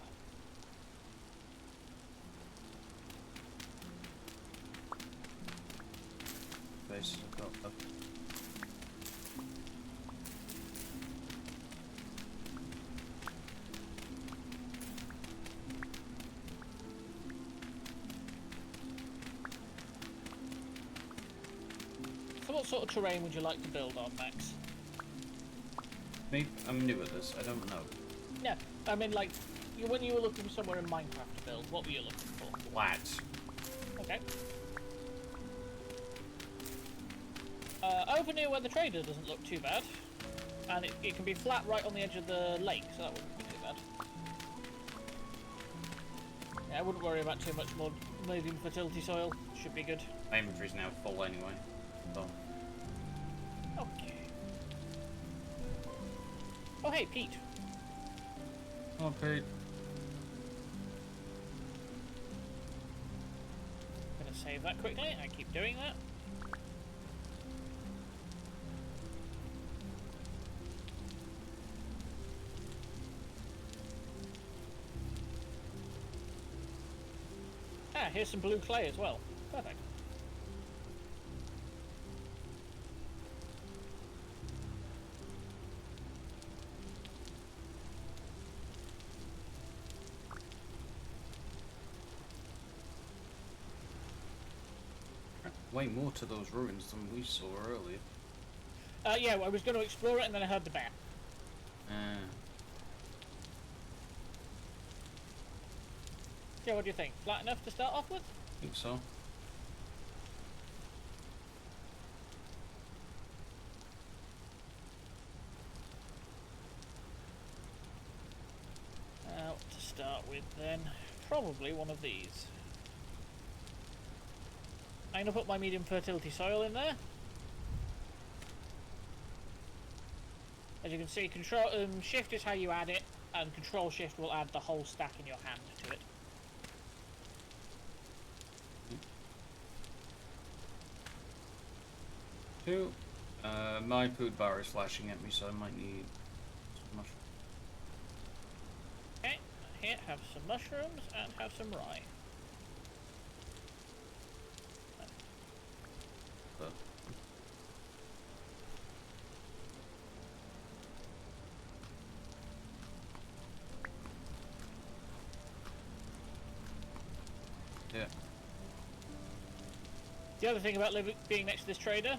Speaker 2: Base I've got up.
Speaker 3: So what sort of terrain would you like to build on, Max?
Speaker 2: Me? I'm new at this. I don't know.
Speaker 3: Yeah, I mean, like, when you were looking somewhere in Minecraft to build, what were you looking for?
Speaker 2: Flat.
Speaker 3: Okay. Over near where the trader doesn't look too bad. And it can be flat right on the edge of the lake, so that wouldn't be too bad. Yeah, I wouldn't worry about too much more moving fertility soil. Should be good.
Speaker 2: My inventory's now full anyway. So.
Speaker 3: Okay. Oh, hey, Pete.
Speaker 2: Oh, Pete.
Speaker 3: Gonna save that quickly. I keep doing that. Ah, here's some blue clay as well. Perfect.
Speaker 2: way more to those ruins than we saw earlier.
Speaker 3: Yeah, well, I was going to explore it and then I heard the bear. Yeah, what do you think? Flat enough to start off with?
Speaker 2: I think so.
Speaker 3: What to start with then? Probably one of these. I'm going to put my medium fertility soil in there. As you can see, shift is how you add it, and control shift will add the whole stack in your hand to it.
Speaker 2: Two. My food bar is flashing at me, so I might need some mushrooms.
Speaker 3: Okay, here, have some mushrooms and have some rye.
Speaker 2: But yeah.
Speaker 3: The other thing about being next to this trader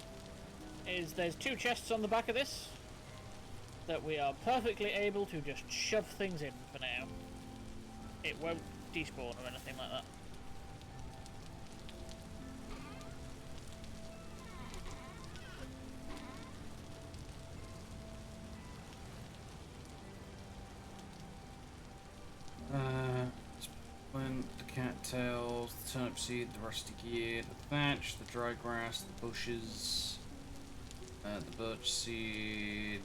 Speaker 3: is there's 2 chests on the back of this that we are perfectly able to just shove things in for now. It won't despawn or anything like that.
Speaker 2: When the cattails, the turnip seed, the rusty gear, the thatch, the dry grass, the bushes, the birch seed.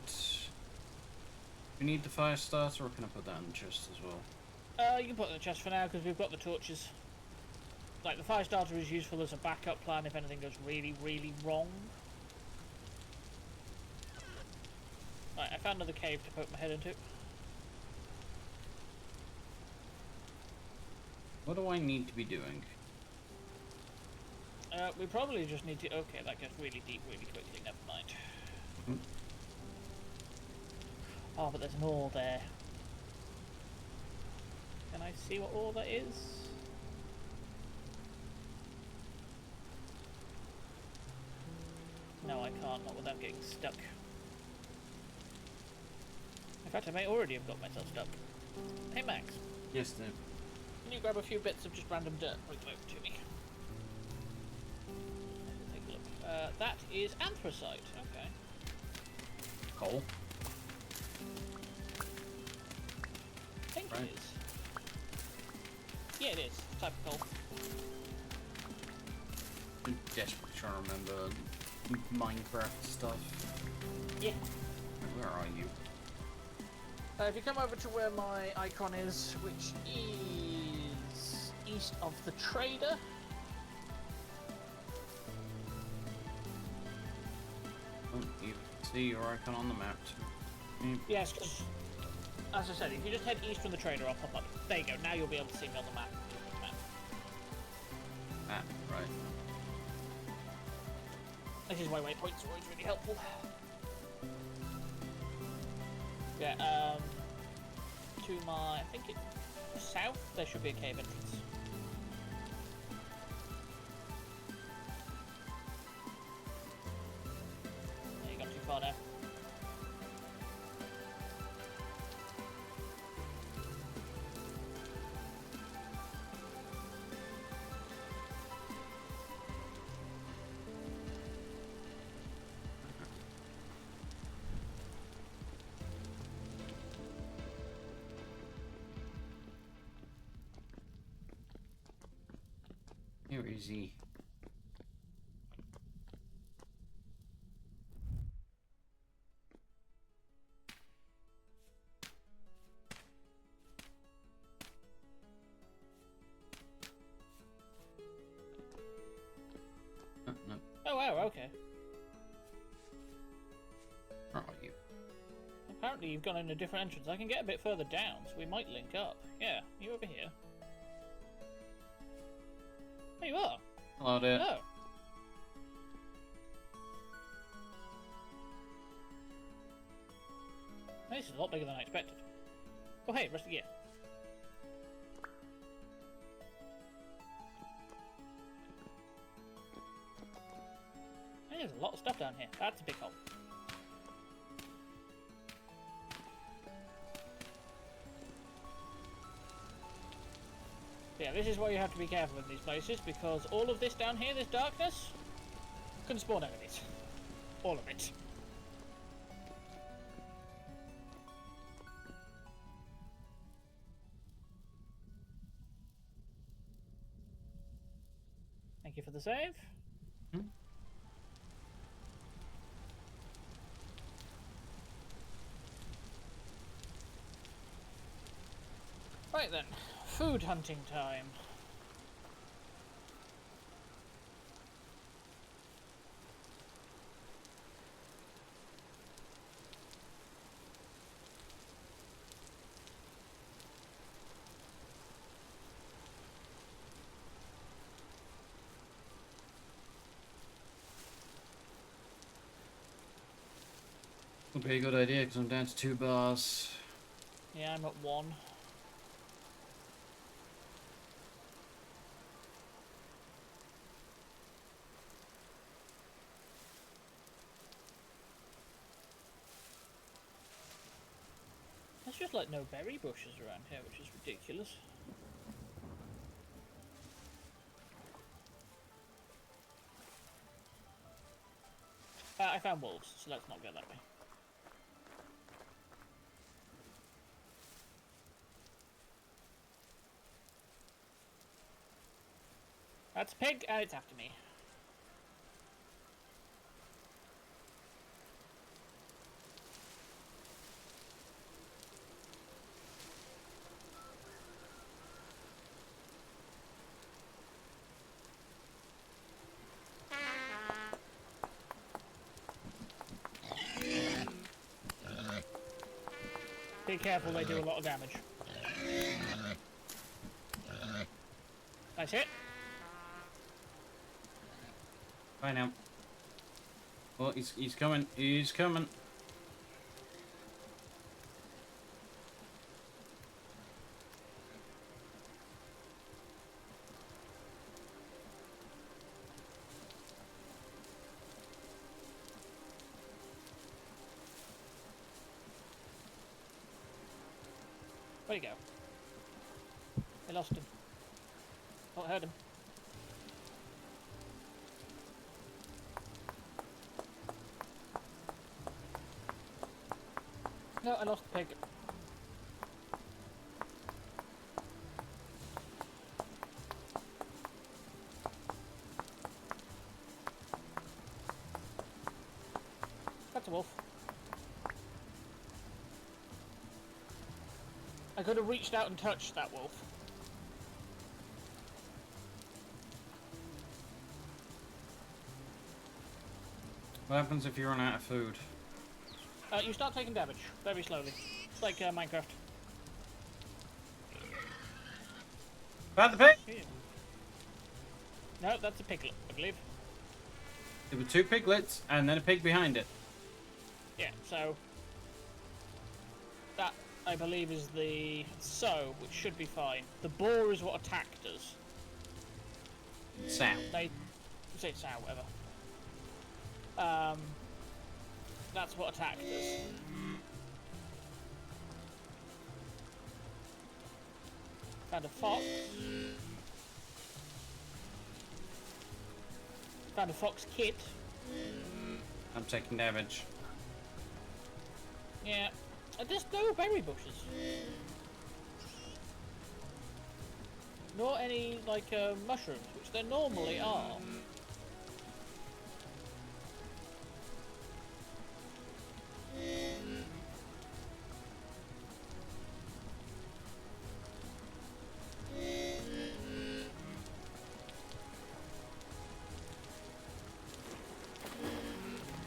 Speaker 2: We need the fire starter, or can I put that in the chest as well?
Speaker 3: You can put it in the chest for now because we've got the torches. Like, the fire starter is useful as a backup plan if anything goes really, really wrong. Right, I found another cave to poke my head into.
Speaker 2: What do I need to be doing?
Speaker 3: We probably just need to... Okay, that gets really deep really quickly, never mind.
Speaker 2: Hmm.
Speaker 3: Oh, but there's an ore there. Can I see what ore that is? No, I can't, not without getting stuck. In fact, I may already have got myself stuck. Hey, Max.
Speaker 2: Yes, Dave.
Speaker 3: Can you grab a few bits of just random dirt? Bring them over to me. Take a look. That is anthracite. Okay.
Speaker 2: Coal.
Speaker 3: I think
Speaker 2: Right.
Speaker 3: it is. Yeah, it is. Type of coal.
Speaker 2: I'm desperately trying to remember Minecraft stuff.
Speaker 3: Yeah.
Speaker 2: Where are you?
Speaker 3: If you come over to where my icon is, which is east of the trader.
Speaker 2: Oh, you can see your icon on the map.
Speaker 3: Yes, because, as I said, if you just head east from the trader, I'll pop up. There you go, now you'll be able to see me on the map.
Speaker 2: Ah, right.
Speaker 3: This is why waypoints are always really helpful. Yeah, to my, I think it's south, there should be a cave entrance. Yeah, you got too far now.
Speaker 2: Here is he. No.
Speaker 3: Oh wow, okay.
Speaker 2: Where are you?
Speaker 3: Apparently you've gone in a different entrance. I can get a bit further down, so we might link up. Yeah, you over here. There you are.
Speaker 2: Hello there.
Speaker 3: Oh. This is a lot bigger than I expected. Oh hey, rest of gear. There's a lot of stuff down here. That's a big hole. Yeah, this is why you have to be careful in these places, because all of this down here, this darkness, can spawn enemies. All of it. Thank you for the save.
Speaker 2: Hmm?
Speaker 3: Right then, food hunting time.
Speaker 2: Would be a good idea because I'm down to 2 bars.
Speaker 3: Yeah, I'm at 1. There's just like no berry bushes around here, which is ridiculous. I found wolves, so let's not go that way. That's a pig, and it's after me. Be careful, they do a lot of damage. Nice hit.
Speaker 2: Bye now. Oh, he's coming. He's coming.
Speaker 3: Where'd he go? I lost him. Oh, I heard him. No, I lost the pig. That's a wolf. I could have reached out and touched that wolf.
Speaker 2: What happens if you run out of food?
Speaker 3: You start taking damage very slowly. It's like Minecraft.
Speaker 2: About the pig?
Speaker 3: Yeah. No, that's a piglet, I believe.
Speaker 2: There were 2 piglets and then a pig behind it.
Speaker 3: Yeah, so that I believe is the sow, which should be fine. The boar is what attacked us.
Speaker 2: Sow.
Speaker 3: They say sow, whatever. That's what attacked us. Found a fox. Found a fox kid.
Speaker 2: I'm taking damage.
Speaker 3: Yeah. There's no berry bushes. Nor any, like, mushrooms, which there normally are.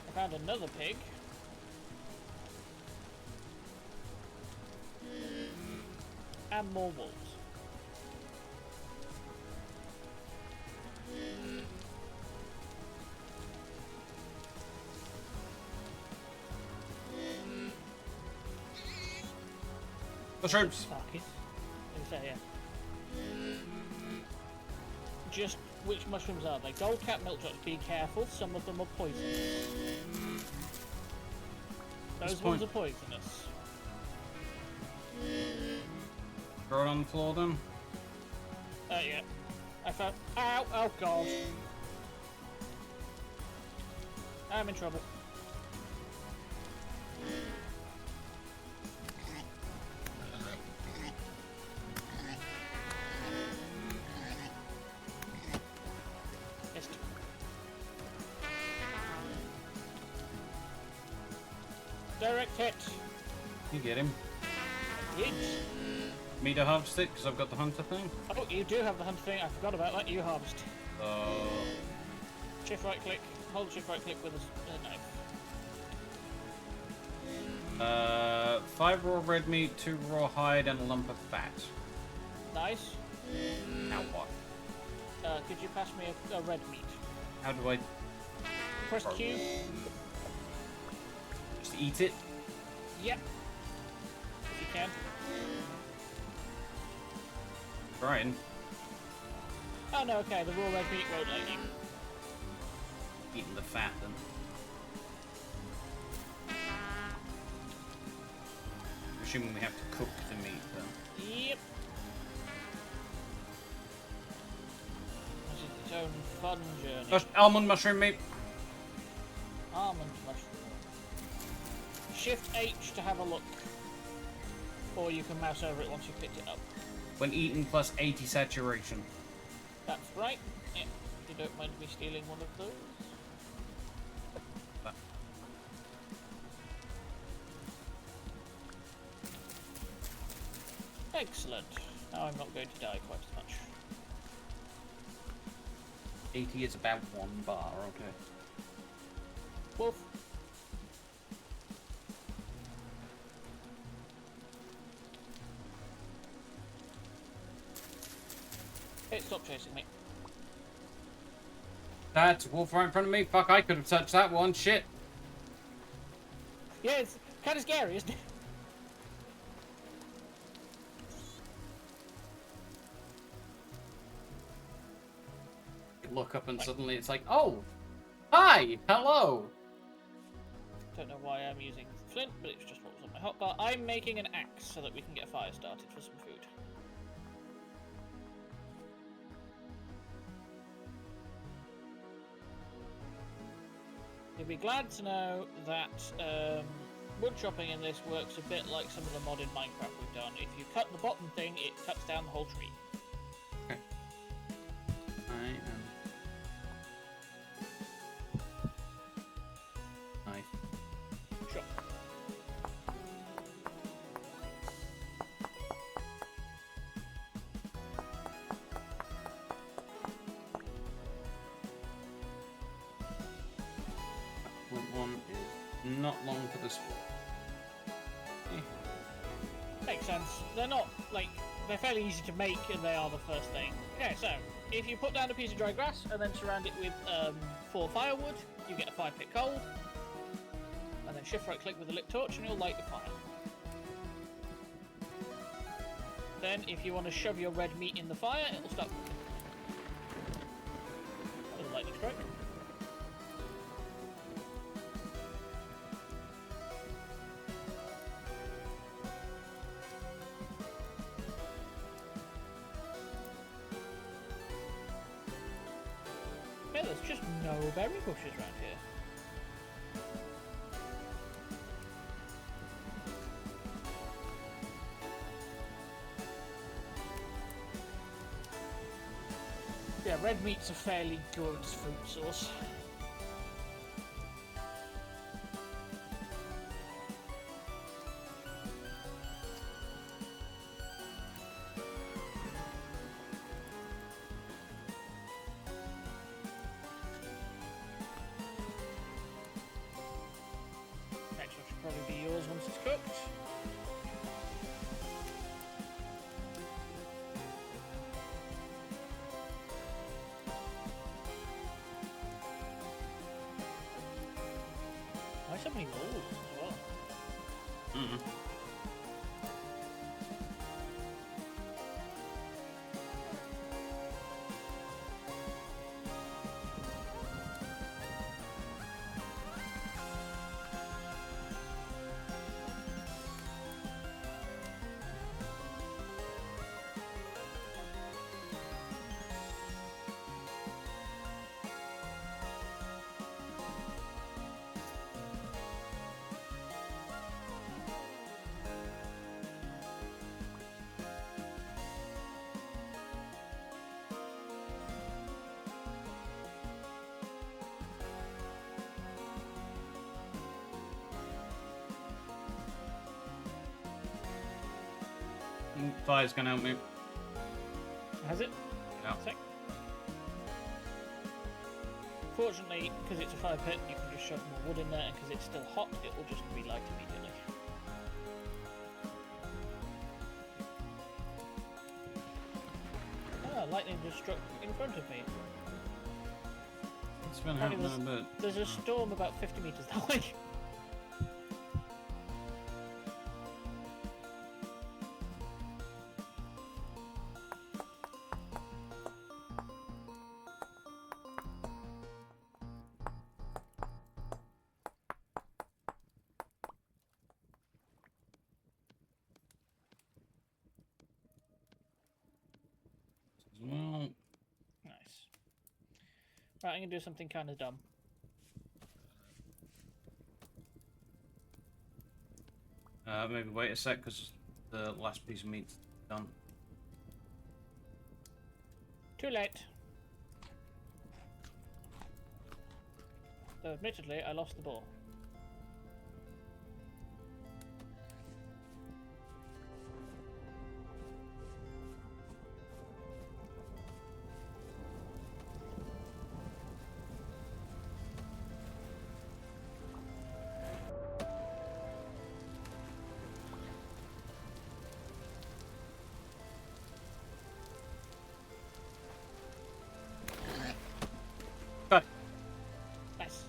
Speaker 3: I found another pig. And more wolves.
Speaker 2: Mushrooms!
Speaker 3: Fuck it. Like I say, yeah. Just Which mushrooms are they? Gold cap milk drops. Be careful, some of them are poisonous. Those ones are poisonous.
Speaker 2: Throw it on the floor then.
Speaker 3: Yeah. I found. Ow! Oh god. I'm in trouble. Missed. Direct hit.
Speaker 2: You get him.
Speaker 3: Hit.
Speaker 2: Me to harvest it because I've got the hunter thing.
Speaker 3: Oh, you do have the hunter thing. I forgot about that. You harvest. Shift right click. Hold shift right click with a knife.
Speaker 2: 5 raw red meat, 2 raw hide, and a lump of fat.
Speaker 3: Nice.
Speaker 2: Now what?
Speaker 3: Could you pass me a red meat?
Speaker 2: How do I
Speaker 3: Press Q.
Speaker 2: just eat it?
Speaker 3: Yep. If you can.
Speaker 2: Brian,
Speaker 3: Oh no, okay, the raw red meat won't let you.
Speaker 2: eating the fat then. Assuming we have to cook the meat then.
Speaker 3: Yep. This is its own fun journey.
Speaker 2: Just almond mushroom meat.
Speaker 3: Almond mushroom. Shift H to have a look. Or you can mouse over it once you've picked it up.
Speaker 2: When eaten plus 80 saturation.
Speaker 3: That's right. Yeah. If you don't mind me stealing one of those. Excellent. Now I'm not going to die quite as much.
Speaker 2: 80 is about 1 bar, okay.
Speaker 3: Wolf. Hey, stop chasing me.
Speaker 2: That's a wolf right in front of me. Fuck, I could have touched that one. Shit.
Speaker 3: Yeah, it's kind of scary, isn't it?
Speaker 2: Look up and suddenly it's like, oh, hi, hello.
Speaker 3: Don't know why I'm using flint, but it's just what was on my hotbar. I'm making an axe so that we can get a fire started for some food. You'll be glad to know that wood chopping in this works a bit like some of the mod in Minecraft we've done. If you cut the bottom thing, it cuts down the whole tree.
Speaker 2: Okay. I am. Knife.
Speaker 3: Sure.
Speaker 2: One is not long for this one.
Speaker 3: Makes sense. They're not, like, they're fairly easy to make and they are the first thing. Okay, so, if you put down a piece of dry grass and then surround it with 4 firewood, you get a 5-pit coal. And then shift right click with a lit torch and you'll light your fire. Then, if you want to shove your red meat in the fire, it'll start cooking. With a lightning strike. Yeah, there's just no berry bushes around here. Yeah, red meat's a fairly good fruit source. Next one should probably be yours once it's cooked. Why so many wolves as well?
Speaker 2: Mm-hmm. Fire's gonna help me.
Speaker 3: Has it?
Speaker 2: Yeah.
Speaker 3: Sec. Fortunately, because it's a fire pit, you can just shove more wood in there, and because it's still hot, it will just relight immediately. Ah, lightning just struck in front of me.
Speaker 2: It's been happening a bit.
Speaker 3: There's a storm about 50 meters that way.
Speaker 2: Well,
Speaker 3: Nice. Right, I'm gonna do something kind of dumb.
Speaker 2: maybe wait a sec because the last piece of meat's done.
Speaker 3: Too late. Though admittedly, I lost the ball.
Speaker 2: Cut.
Speaker 3: Nice.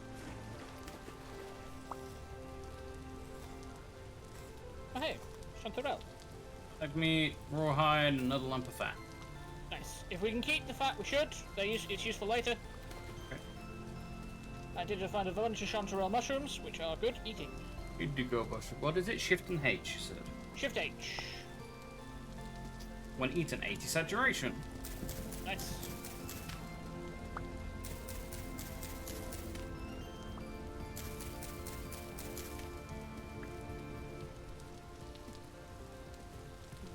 Speaker 3: Oh hey, chanterelle.
Speaker 2: Leg meat, rawhide, and another lump of fat.
Speaker 3: Nice. If we can keep the fat, we should. It's useful later.
Speaker 2: Okay.
Speaker 3: I did find a bunch of chanterelle mushrooms, which are good eating.
Speaker 2: Indigo mushroom. What is it? Shift and H, you said.
Speaker 3: Shift H.
Speaker 2: When eaten, 80 saturation.
Speaker 3: Nice.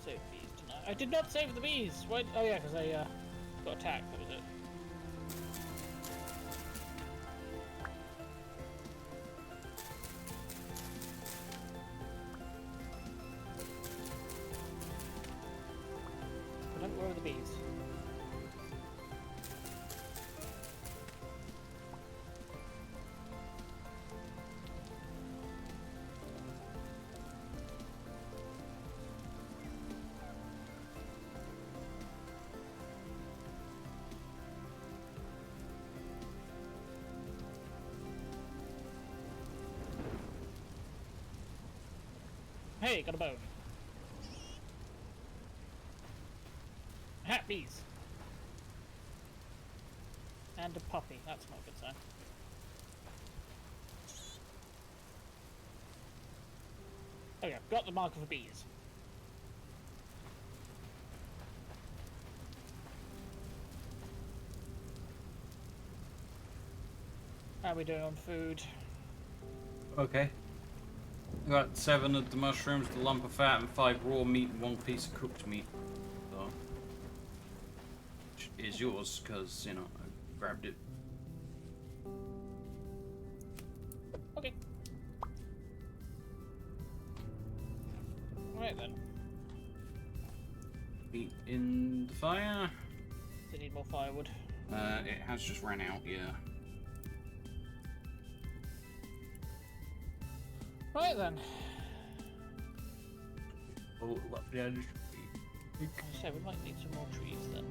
Speaker 3: Save the bees tonight. I did not save the bees. Why? Oh yeah, because I got attacked. That was it. Where are the bees? Hey, got a bone. Hat bees. And a puppy. That's not a good sign. There we go. Got the marker for bees. How are we doing on food?
Speaker 2: Okay. I got 7 of the mushrooms, the lump of fat, and 5 raw meat, and 1 piece of cooked meat. So, which is yours, because, you know, I grabbed it.
Speaker 3: Okay. Right then.
Speaker 2: Meat in the fire.
Speaker 3: They need more firewood.
Speaker 2: It has just ran out, yeah.
Speaker 3: Right then.
Speaker 2: Oh, yeah,
Speaker 3: As I say, we might need some more trees then.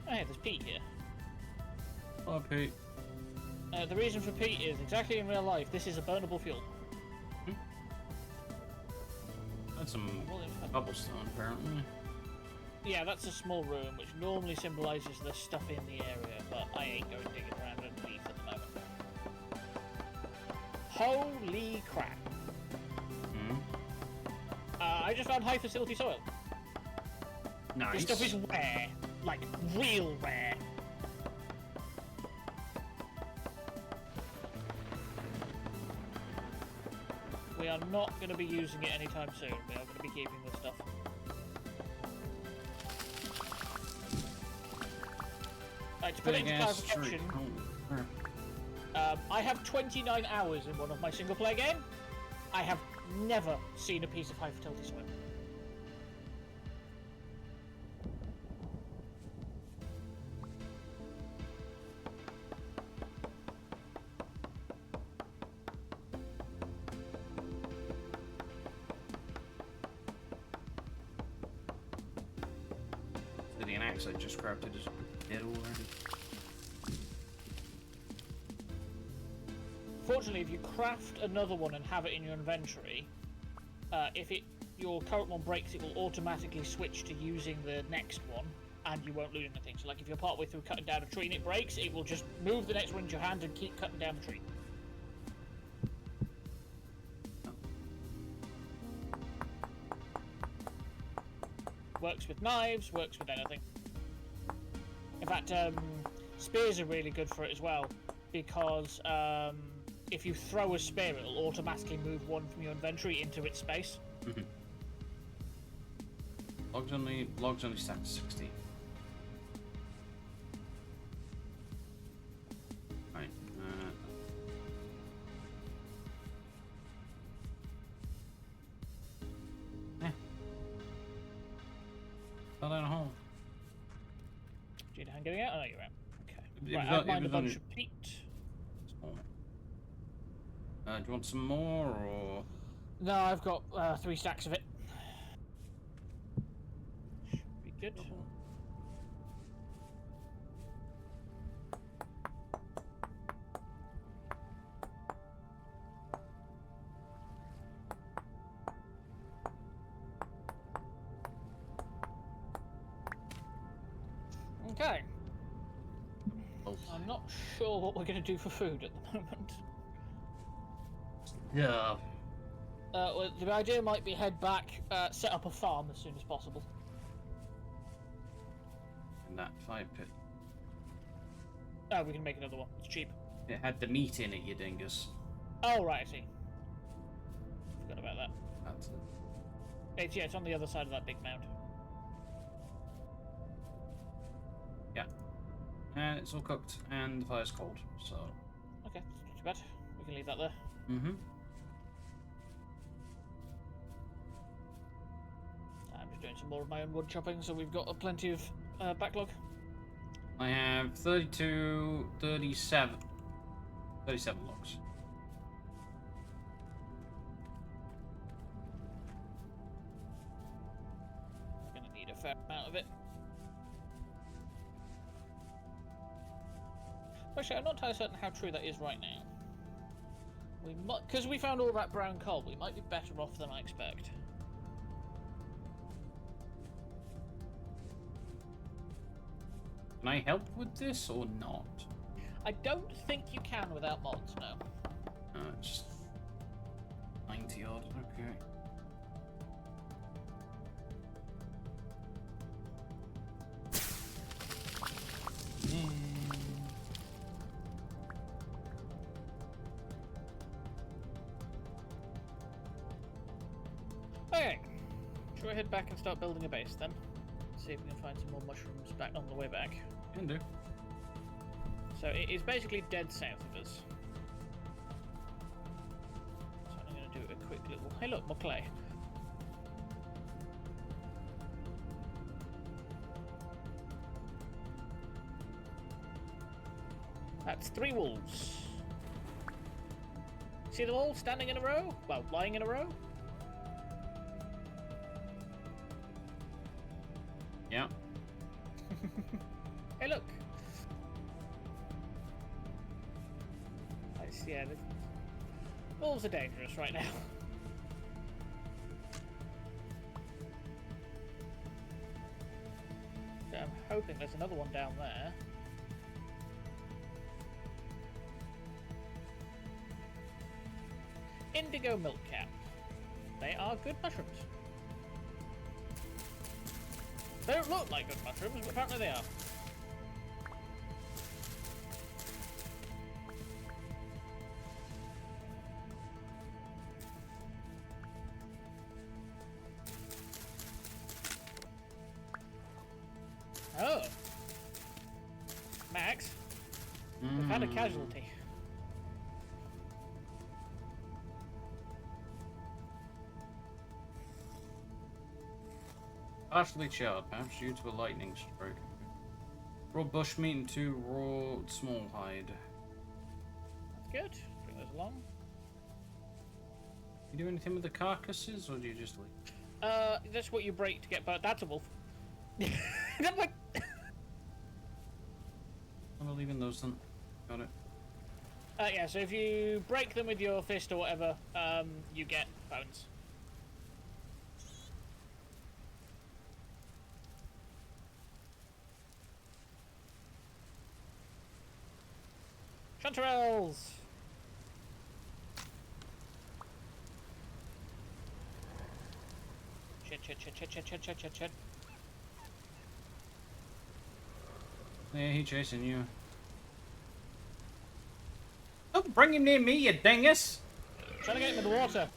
Speaker 3: Oh, hey, there's peat here.
Speaker 2: oh, Pete.
Speaker 3: The reason for peat is exactly in real life. This is a burnable fuel.
Speaker 2: That's some
Speaker 3: Well, in fact-
Speaker 2: cobblestone, apparently.
Speaker 3: Yeah, that's a small room, which normally symbolises the stuff in the area, but I ain't going digging around underneath at the moment. Holy crap! I just found high facility soil.
Speaker 2: Nice.
Speaker 3: This stuff is rare, like real rare. We are not going to be using it anytime soon. We are going to be keeping this stuff. Right, to put it into clarification, I have 29 hours in one of my single player game. I have never seen a piece of high fertility soil.
Speaker 2: axe I just crafted is dead already.
Speaker 3: Fortunately, if you craft another one and have it in your inventory, if your current one breaks, it will automatically switch to using the next one, and you won't lose anything. So, like, if you're partway through cutting down a tree and it breaks, it will just move the next one into your hand and keep cutting down the tree. Works with knives, works with anything. In fact, spears are really good for it as well, because if you throw a spear, it'll automatically move one from your inventory into its space.
Speaker 2: Mm-hmm. Logs only stack to 60. Right. Fell down a hole.
Speaker 3: Do you need a hand getting out? Oh, no, you're out. Okay.
Speaker 2: It
Speaker 3: Right,
Speaker 2: was
Speaker 3: I'd mind a
Speaker 2: on-
Speaker 3: bunch of peat.
Speaker 2: Do you want some more, or...?
Speaker 3: No, I've got 3 stacks of it. Should be good. Okay.
Speaker 2: Oh.
Speaker 3: I'm not sure what we're going to do for food at the moment.
Speaker 2: Yeah.
Speaker 3: Well, the idea might be head back, set up a farm as soon as possible.
Speaker 2: In that fire pit.
Speaker 3: Oh, we can make another one. It's cheap.
Speaker 2: It had the meat in it, you dingus.
Speaker 3: Oh, right, I see. Forgot about that.
Speaker 2: That's it.
Speaker 3: It's on the other side of that big mound.
Speaker 2: Yeah. And it's all cooked, and the fire's cold, so...
Speaker 3: Okay, not too bad. We can leave that there.
Speaker 2: Mm-hmm.
Speaker 3: I'm just doing some more of my own wood chopping, so we've got plenty of backlog.
Speaker 2: I have 37 logs.
Speaker 3: We're going to need a fair amount of it. Actually, I'm not entirely certain how true that is right now. We might, because we found all that brown coal, we might be better off than I expect.
Speaker 2: Can I help with this or not?
Speaker 3: I don't think you can without mods, no.
Speaker 2: It's 90 odd, okay.
Speaker 3: Okay. Should we head back and start building a base then? See if we can find some more mushrooms back on the way back.
Speaker 2: Can do.
Speaker 3: So it is basically dead south of us. So I'm going to do a quick little... Hey look, more clay. That's 3 wolves. See them all standing in a row? Well, lying in a row?
Speaker 2: Yeah.
Speaker 3: Hey, look. Yeah, the wolves are dangerous right now. So I'm hoping there's another one down there. Indigo milk cap. They are good mushrooms. They don't look like good mushrooms, but apparently they are. Oh. Max, we've had a casualty.
Speaker 2: Partially charred, perhaps due to a lightning stroke. Raw bushmeat and 2 raw small hide.
Speaker 3: That's good. Bring those along.
Speaker 2: You do anything with the carcasses, or do you just leave?
Speaker 3: That's what you break to get burnt. That's a wolf.
Speaker 2: I'm leaving those then. Got it.
Speaker 3: Yeah, so if you break them with your fist or whatever, you get bones. Chanterelles! Shit.
Speaker 2: Yeah, he chasing you. Don't bring him near me, you dingus!
Speaker 3: Trying to get him in the water.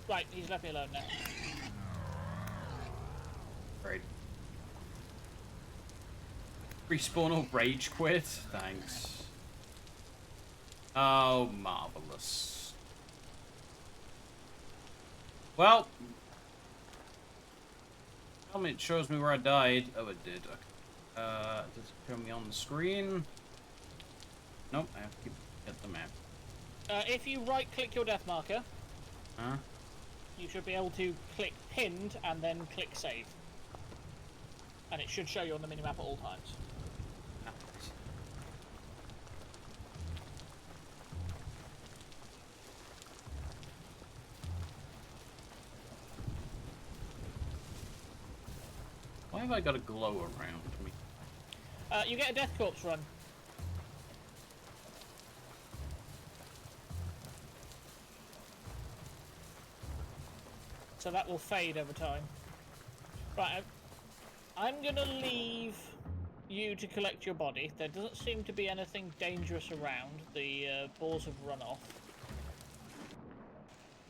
Speaker 3: Right, he's left me alone now.
Speaker 2: Great. Respawn or rage quit? Thanks. Oh, marvelous. Well, tell me, it shows me where I died. Oh, it did. Okay. Does it show me on the screen? Nope, I have to get the map.
Speaker 3: If you right-click your death marker,
Speaker 2: Huh?
Speaker 3: you should be able to click pinned and then click save. And it should show you on the minimap at all times.
Speaker 2: Why have I got a glow around me?
Speaker 3: You get a death corpse run. So that will fade over time. Right, I'm gonna leave you to collect your body. There doesn't seem to be anything dangerous around. The balls have run off.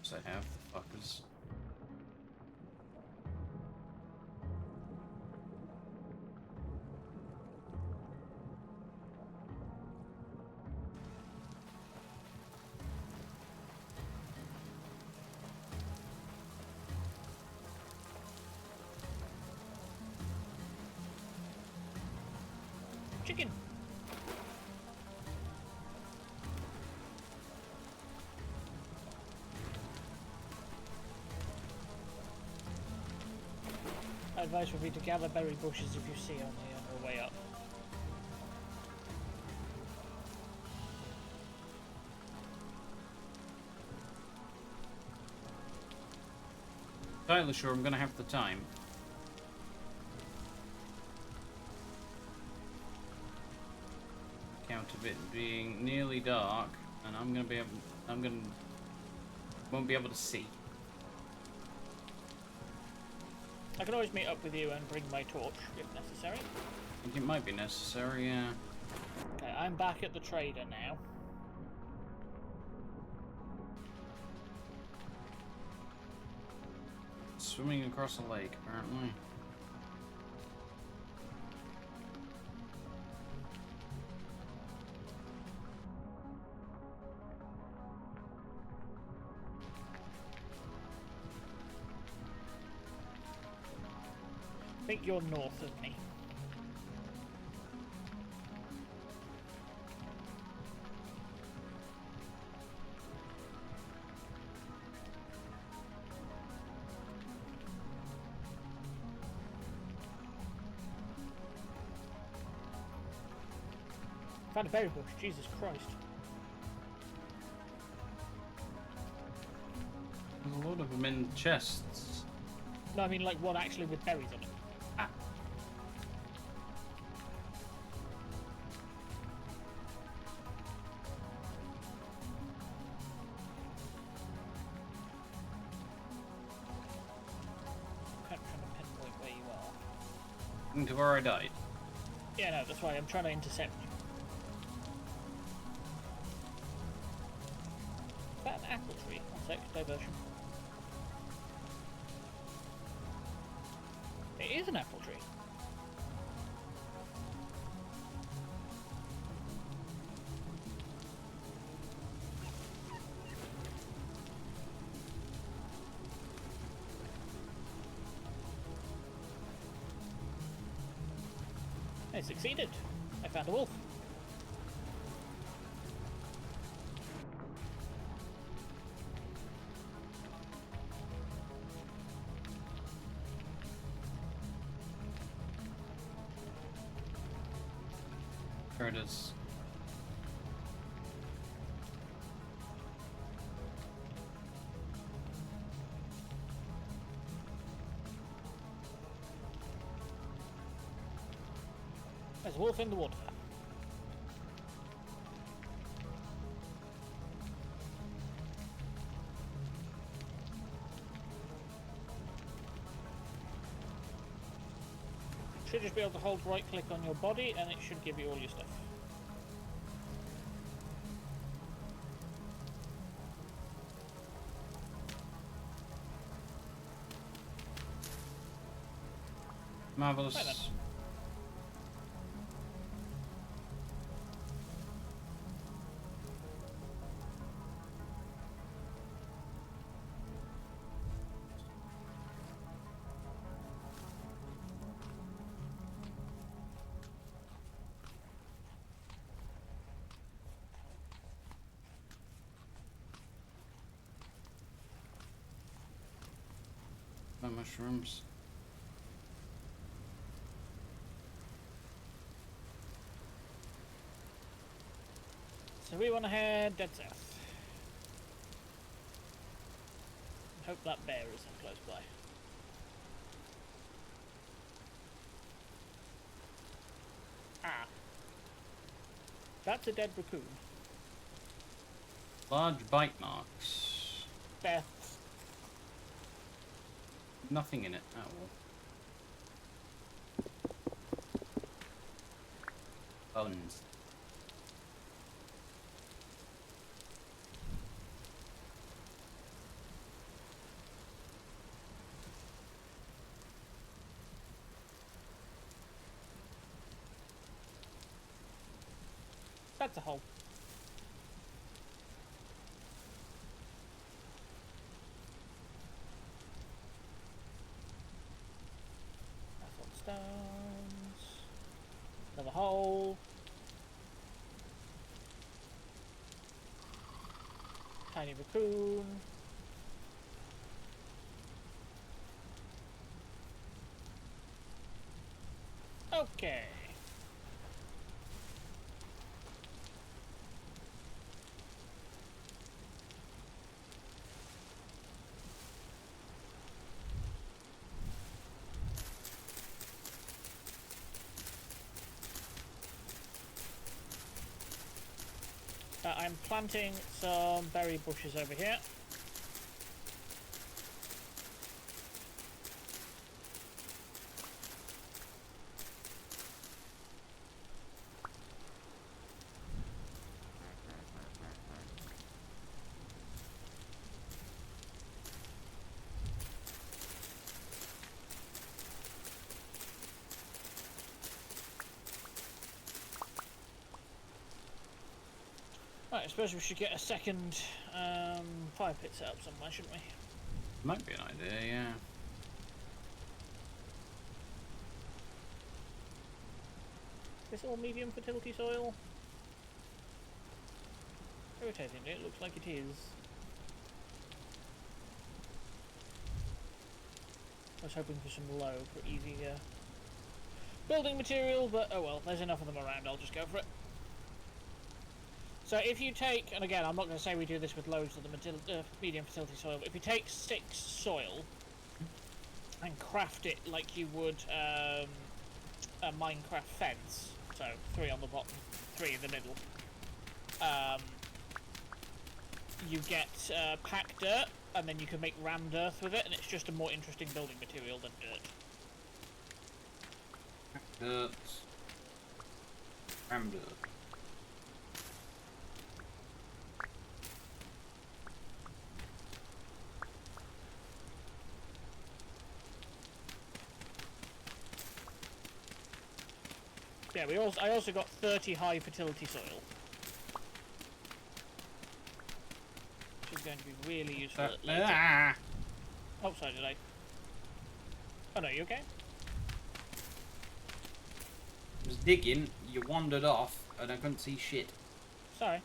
Speaker 2: Yes, I have, the fuckers.
Speaker 3: Chicken! Advice would be to gather berry bushes if you see on the way up.
Speaker 2: Entirely sure I'm gonna have the time. Count of it being nearly dark, and won't be able to see.
Speaker 3: I can always meet up with you and bring my torch if necessary.
Speaker 2: I think it might be necessary, yeah.
Speaker 3: Okay, I'm back at the trader now.
Speaker 2: Swimming across a lake, apparently.
Speaker 3: I think you're north of me. Found a berry bush, Jesus Christ.
Speaker 2: There's a lot of them in chests.
Speaker 3: No, I mean like one actually with berries on it.
Speaker 2: Ah.
Speaker 3: I'm trying to pinpoint where you are.
Speaker 2: Into where I died.
Speaker 3: Yeah, no, that's why I'm trying to intercept you. Is that an apple tree? One sec, diversion. It is an apple tree. I succeeded. I found a wolf.
Speaker 2: There it is.
Speaker 3: There's a wolf in the water. Should just be able to hold right click on your body and it should give you all your stuff.
Speaker 2: Marvelous.
Speaker 3: Right then.
Speaker 2: No mushrooms.
Speaker 3: So we want to head dead south. Hope that bear isn't close by. Ah. That's a dead raccoon.
Speaker 2: Large bite marks.
Speaker 3: Bear.
Speaker 2: Nothing in it at all. Bones.
Speaker 3: That's a hole. That's on stones. Another hole. Tiny raccoon. Okay. I'm planting some berry bushes over here. Right, I suppose we should get a second fire pit set up somewhere, shouldn't we?
Speaker 2: Might be an idea, yeah.
Speaker 3: Is this all medium fertility soil? Irritatingly, it looks like it is. I was hoping for some low for easier building material, but oh well, there's enough of them around, I'll just go for it. So if you take, and again, I'm not going to say we do this with loads of the medium fertility soil, but if you take 6 soil and craft it like you would a Minecraft fence, so 3 on the bottom, 3 in the middle, you get packed dirt, and then you can make rammed earth with it, and it's just a more interesting building material than dirt.
Speaker 2: Dirt. Rammed dirt.
Speaker 3: Yeah, I also got 30 high fertility soil, which is going to be really useful later. Oh, sorry, did I? Oh no, you okay?
Speaker 2: I was digging, you wandered off, and I couldn't see shit.
Speaker 3: Sorry.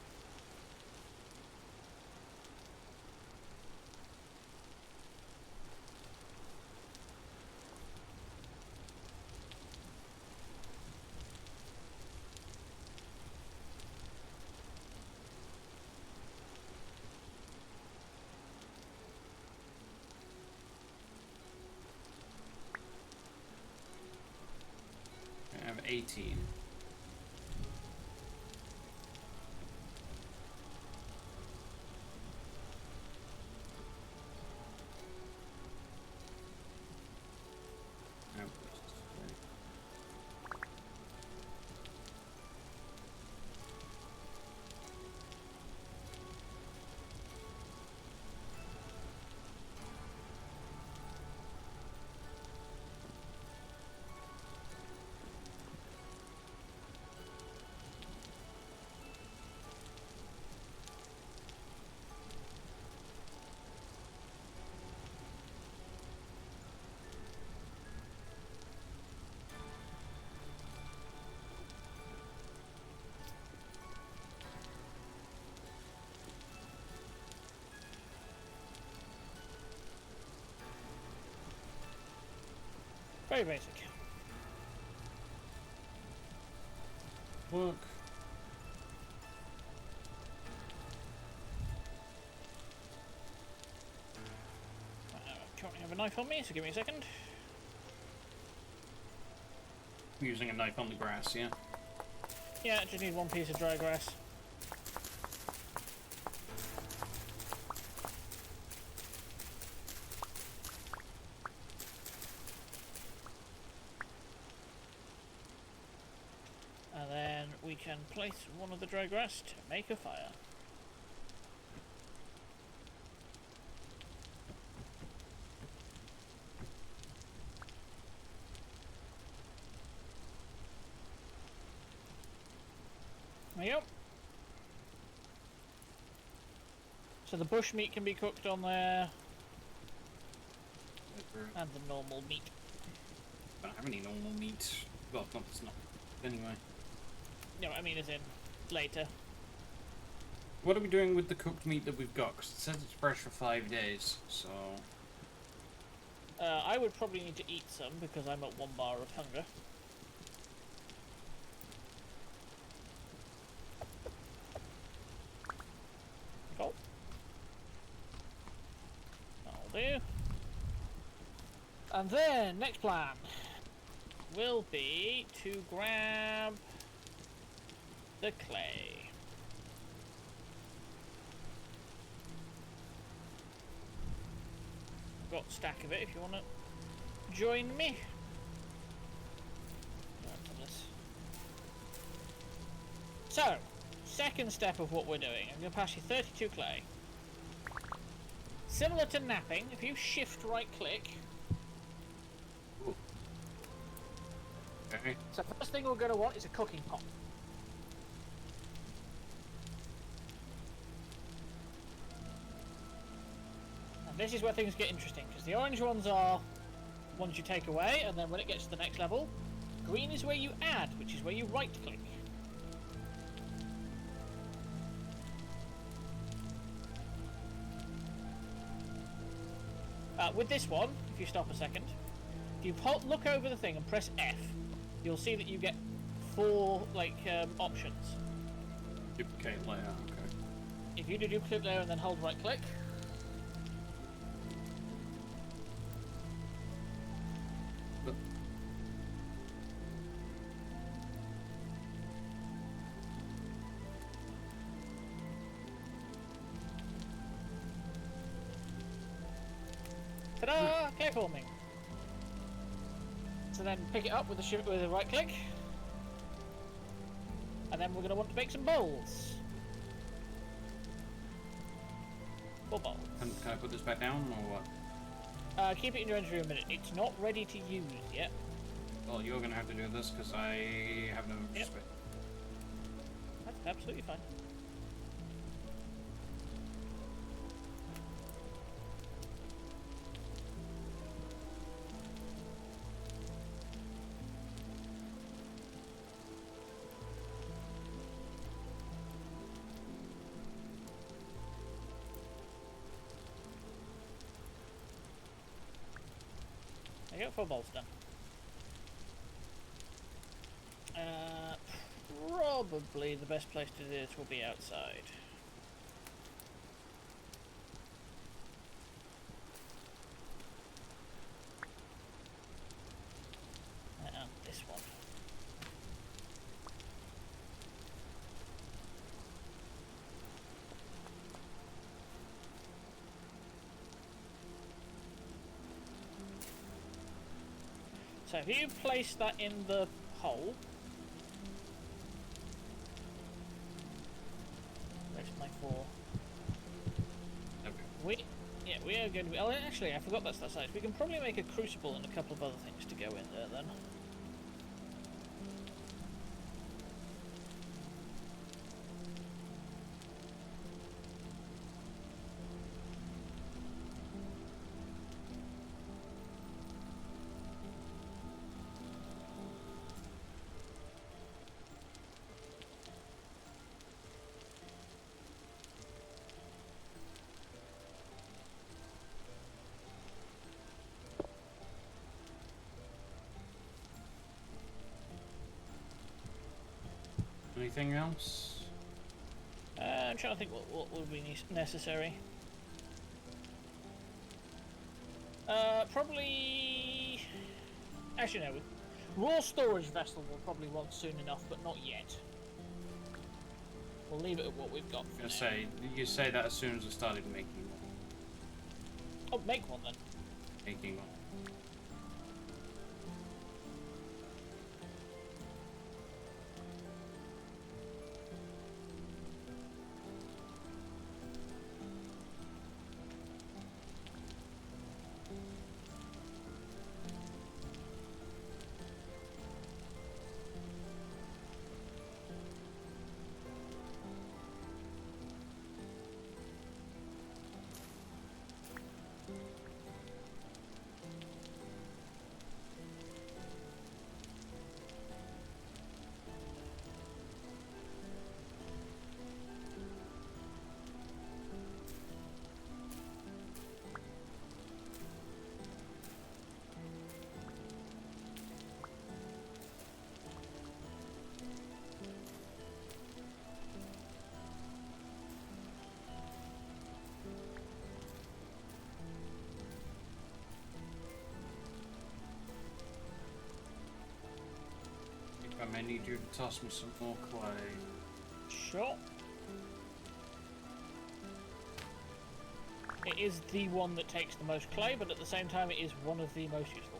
Speaker 2: 18.
Speaker 3: Very basic.
Speaker 2: Work.
Speaker 3: I currently have a knife on me, so give me a second.
Speaker 2: I'm using a knife on the grass, yeah?
Speaker 3: Yeah, just need one piece of dry grass. And then we can place one of the dry grass to make a fire. There you go. So the bush meat can be cooked on there, and the normal meat.
Speaker 2: I don't have any normal meat. Well, not, it's not. Anyway.
Speaker 3: No, I mean as in later.
Speaker 2: What are we doing with the cooked meat that we've got? Because it says it's fresh for 5 days, so...
Speaker 3: I would probably need to eat some because I'm at 1 bar of hunger. Go. That'll do. And then, next plan will be to grab the clay. I've got a stack of it if you want to join me. So, second step of what we're doing, I'm going to pass you 32 clay. Similar to napping, if you shift right click.
Speaker 2: Ooh. Okay.
Speaker 3: So first thing we're going to want is a cooking pot. And this is where things get interesting, because the orange ones are ones you take away, and then when it gets to the next level, green is where you add, which is where you right click. With this one, if you stop a second, if you look over the thing and press F, you'll see that you get 4 options.
Speaker 2: Duplicate layer, okay.
Speaker 3: If you do duplicate layer and then hold right click, ta-da! Clay forming. So then pick it up with a right click, and then we're going to want to make some bowls. 4 bowls.
Speaker 2: Can I put this back down, or what?
Speaker 3: Keep it in your inventory a minute. It's not ready to use yet.
Speaker 2: Well, you're going to have to do this, because I have no space.
Speaker 3: That's absolutely fine. There you go, 4 bowls done. Probably the best place to do this will be outside. And this one. So if you place that in the hole, where's my 4?
Speaker 2: Okay.
Speaker 3: We are going to be. Oh, actually, I forgot that's that size. We can probably make a crucible and a couple of other things to go in there then.
Speaker 2: Anything else?
Speaker 3: I'm trying to think what would be necessary. Probably. Actually, no. Raw storage vessel we'll probably want soon enough, but not yet. We'll leave it at what we've got for now.
Speaker 2: You say that as soon as I started making one.
Speaker 3: Oh, make one then.
Speaker 2: Making one. I may need you to toss me some more clay.
Speaker 3: Sure. It is the one that takes the most clay, but at the same time it is one of the most useful.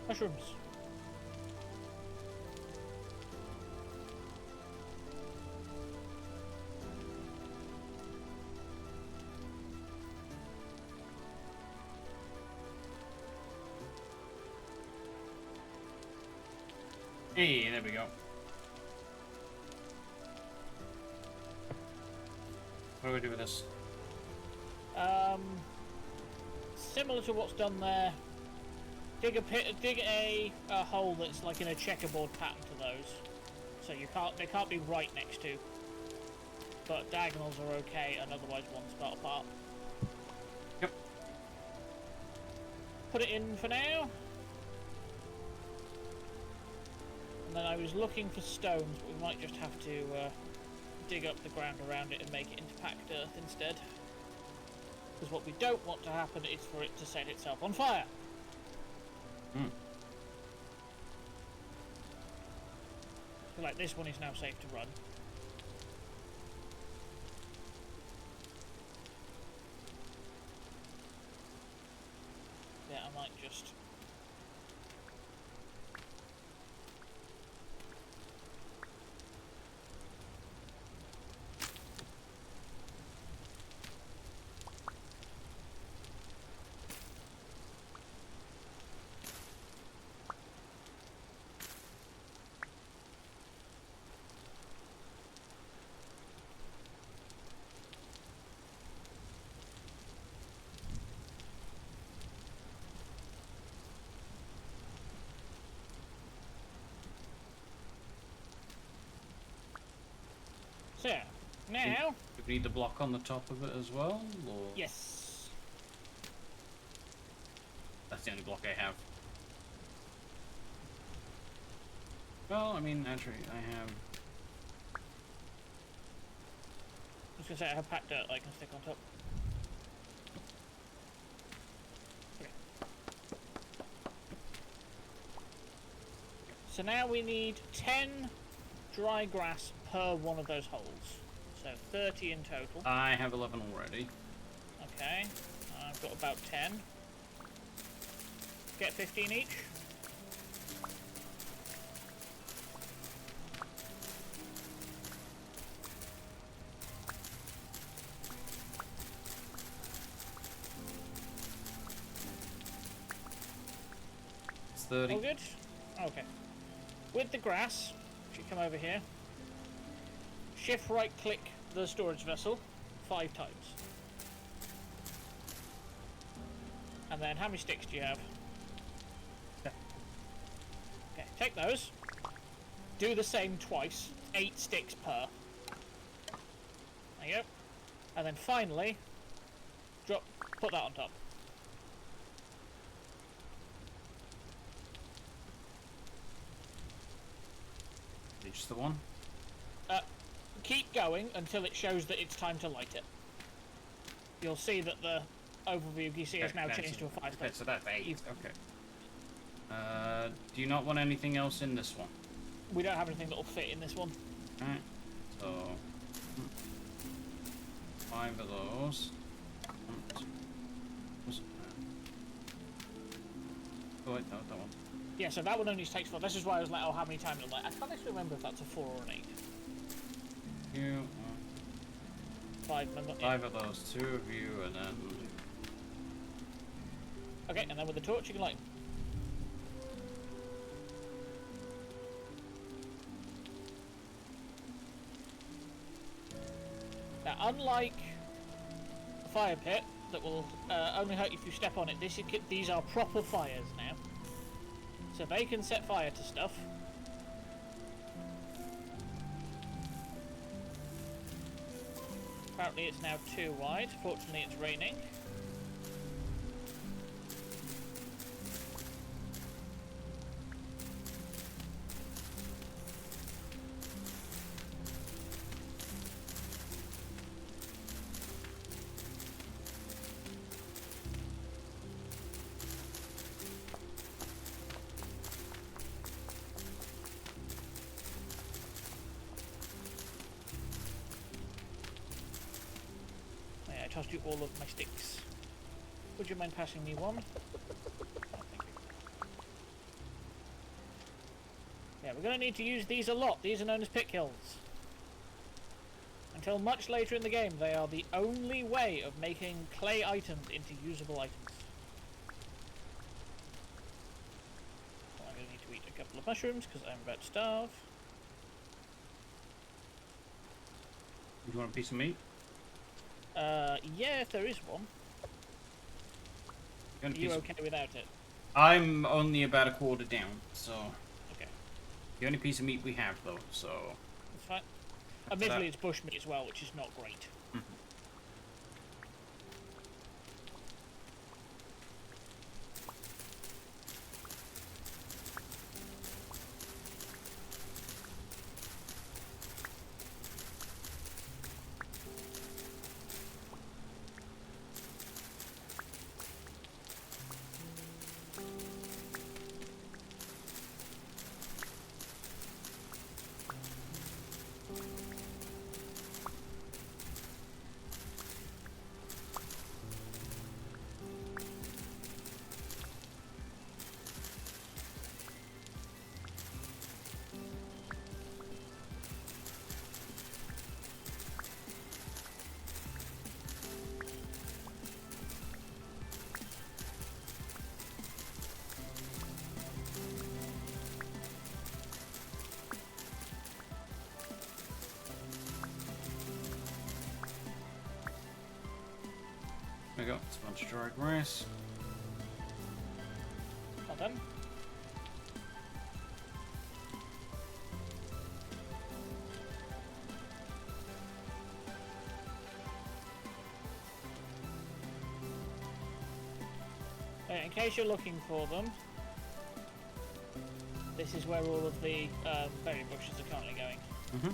Speaker 3: Mushrooms.
Speaker 2: Hey, there we go. What do we do with this?
Speaker 3: Similar to what's done there. Dig a hole that's like in a checkerboard pattern to those, so they can't be right next to, but diagonals are okay, and otherwise one spot apart.
Speaker 2: Yep.
Speaker 3: Put it in for now. And then I was looking for stones, but we might just have to dig up the ground around it and make it into packed earth instead. Because what we don't want to happen is for it to set itself on fire.
Speaker 2: Hmm.
Speaker 3: Like this one is now safe to run. Yeah, I might just... So, now...
Speaker 2: Do we need the block on the top of it as well? Or...
Speaker 3: Yes.
Speaker 2: That's the only block I have. Well, I mean, actually, I have...
Speaker 3: I was going to say, I have packed dirt that I can stick on top. Okay. So now we need 10 dry grass per one of those holes. So 30 in total.
Speaker 2: I have 11 already.
Speaker 3: Okay. I've got about 10. Get 15 each.
Speaker 2: It's 30.
Speaker 3: All good? Okay. With the grass, if you come over here, shift right click the storage vessel 5 times. And then how many sticks do you have? Okay, take those. Do the same twice. 8 sticks per. There you go. And then finally, put that on top.
Speaker 2: Just the one?
Speaker 3: Keep going until it shows that it's time to light it. You'll see that the overview you see has now changed to a 5 star.
Speaker 2: Okay, so that's 8. Okay. Do you not want anything else in this one?
Speaker 3: We don't have anything that will fit in this one.
Speaker 2: Alright. So 5 of those. Oh wait, no, that one.
Speaker 3: Yeah, so that one only takes 4. This is why I was like, oh, how many times? I can't actually remember if that's a 4 or an 8.
Speaker 2: You.
Speaker 3: 5, remember?
Speaker 2: 5 of those, 2 of you, and then.
Speaker 3: Okay, and then with the torch you can light. Now, unlike a fire pit that will only hurt you if you step on it, these are proper fires now. So they can set fire to stuff. Apparently it's now too wide. Fortunately it's raining. I tossed you all of my sticks. Would you mind passing me one? Oh, thank you. Yeah, we're going to need to use these a lot. These are known as pit kills. Until much later in the game, they are the only way of making clay items into usable items. Well, I'm going to need to eat a couple of mushrooms because I'm about to starve.
Speaker 2: Do you want a piece of meat?
Speaker 3: Yeah, if there is one. Are you okay without it?
Speaker 2: I'm only about a quarter down, so...
Speaker 3: Okay.
Speaker 2: The only piece of meat we have, though, so...
Speaker 3: That's fine. Admittedly, it's bushmeat as well, which is not great.
Speaker 2: There we go, it's a bunch of dry grass.
Speaker 3: Well done. In case you're looking for them, this is where all of the berry bushes are currently going.
Speaker 2: Mm-hmm.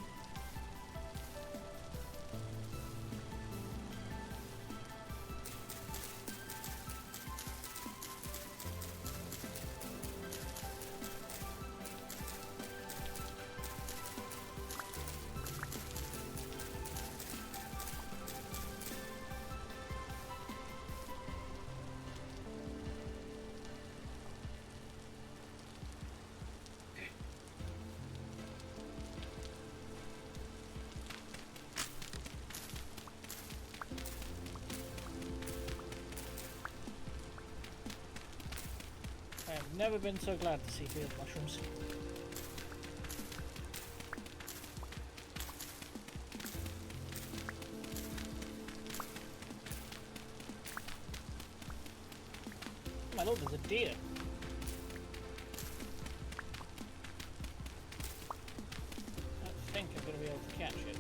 Speaker 3: I have never been so glad to see field mushrooms. Oh my lord, there's a deer. I think I'm going to be able to catch it.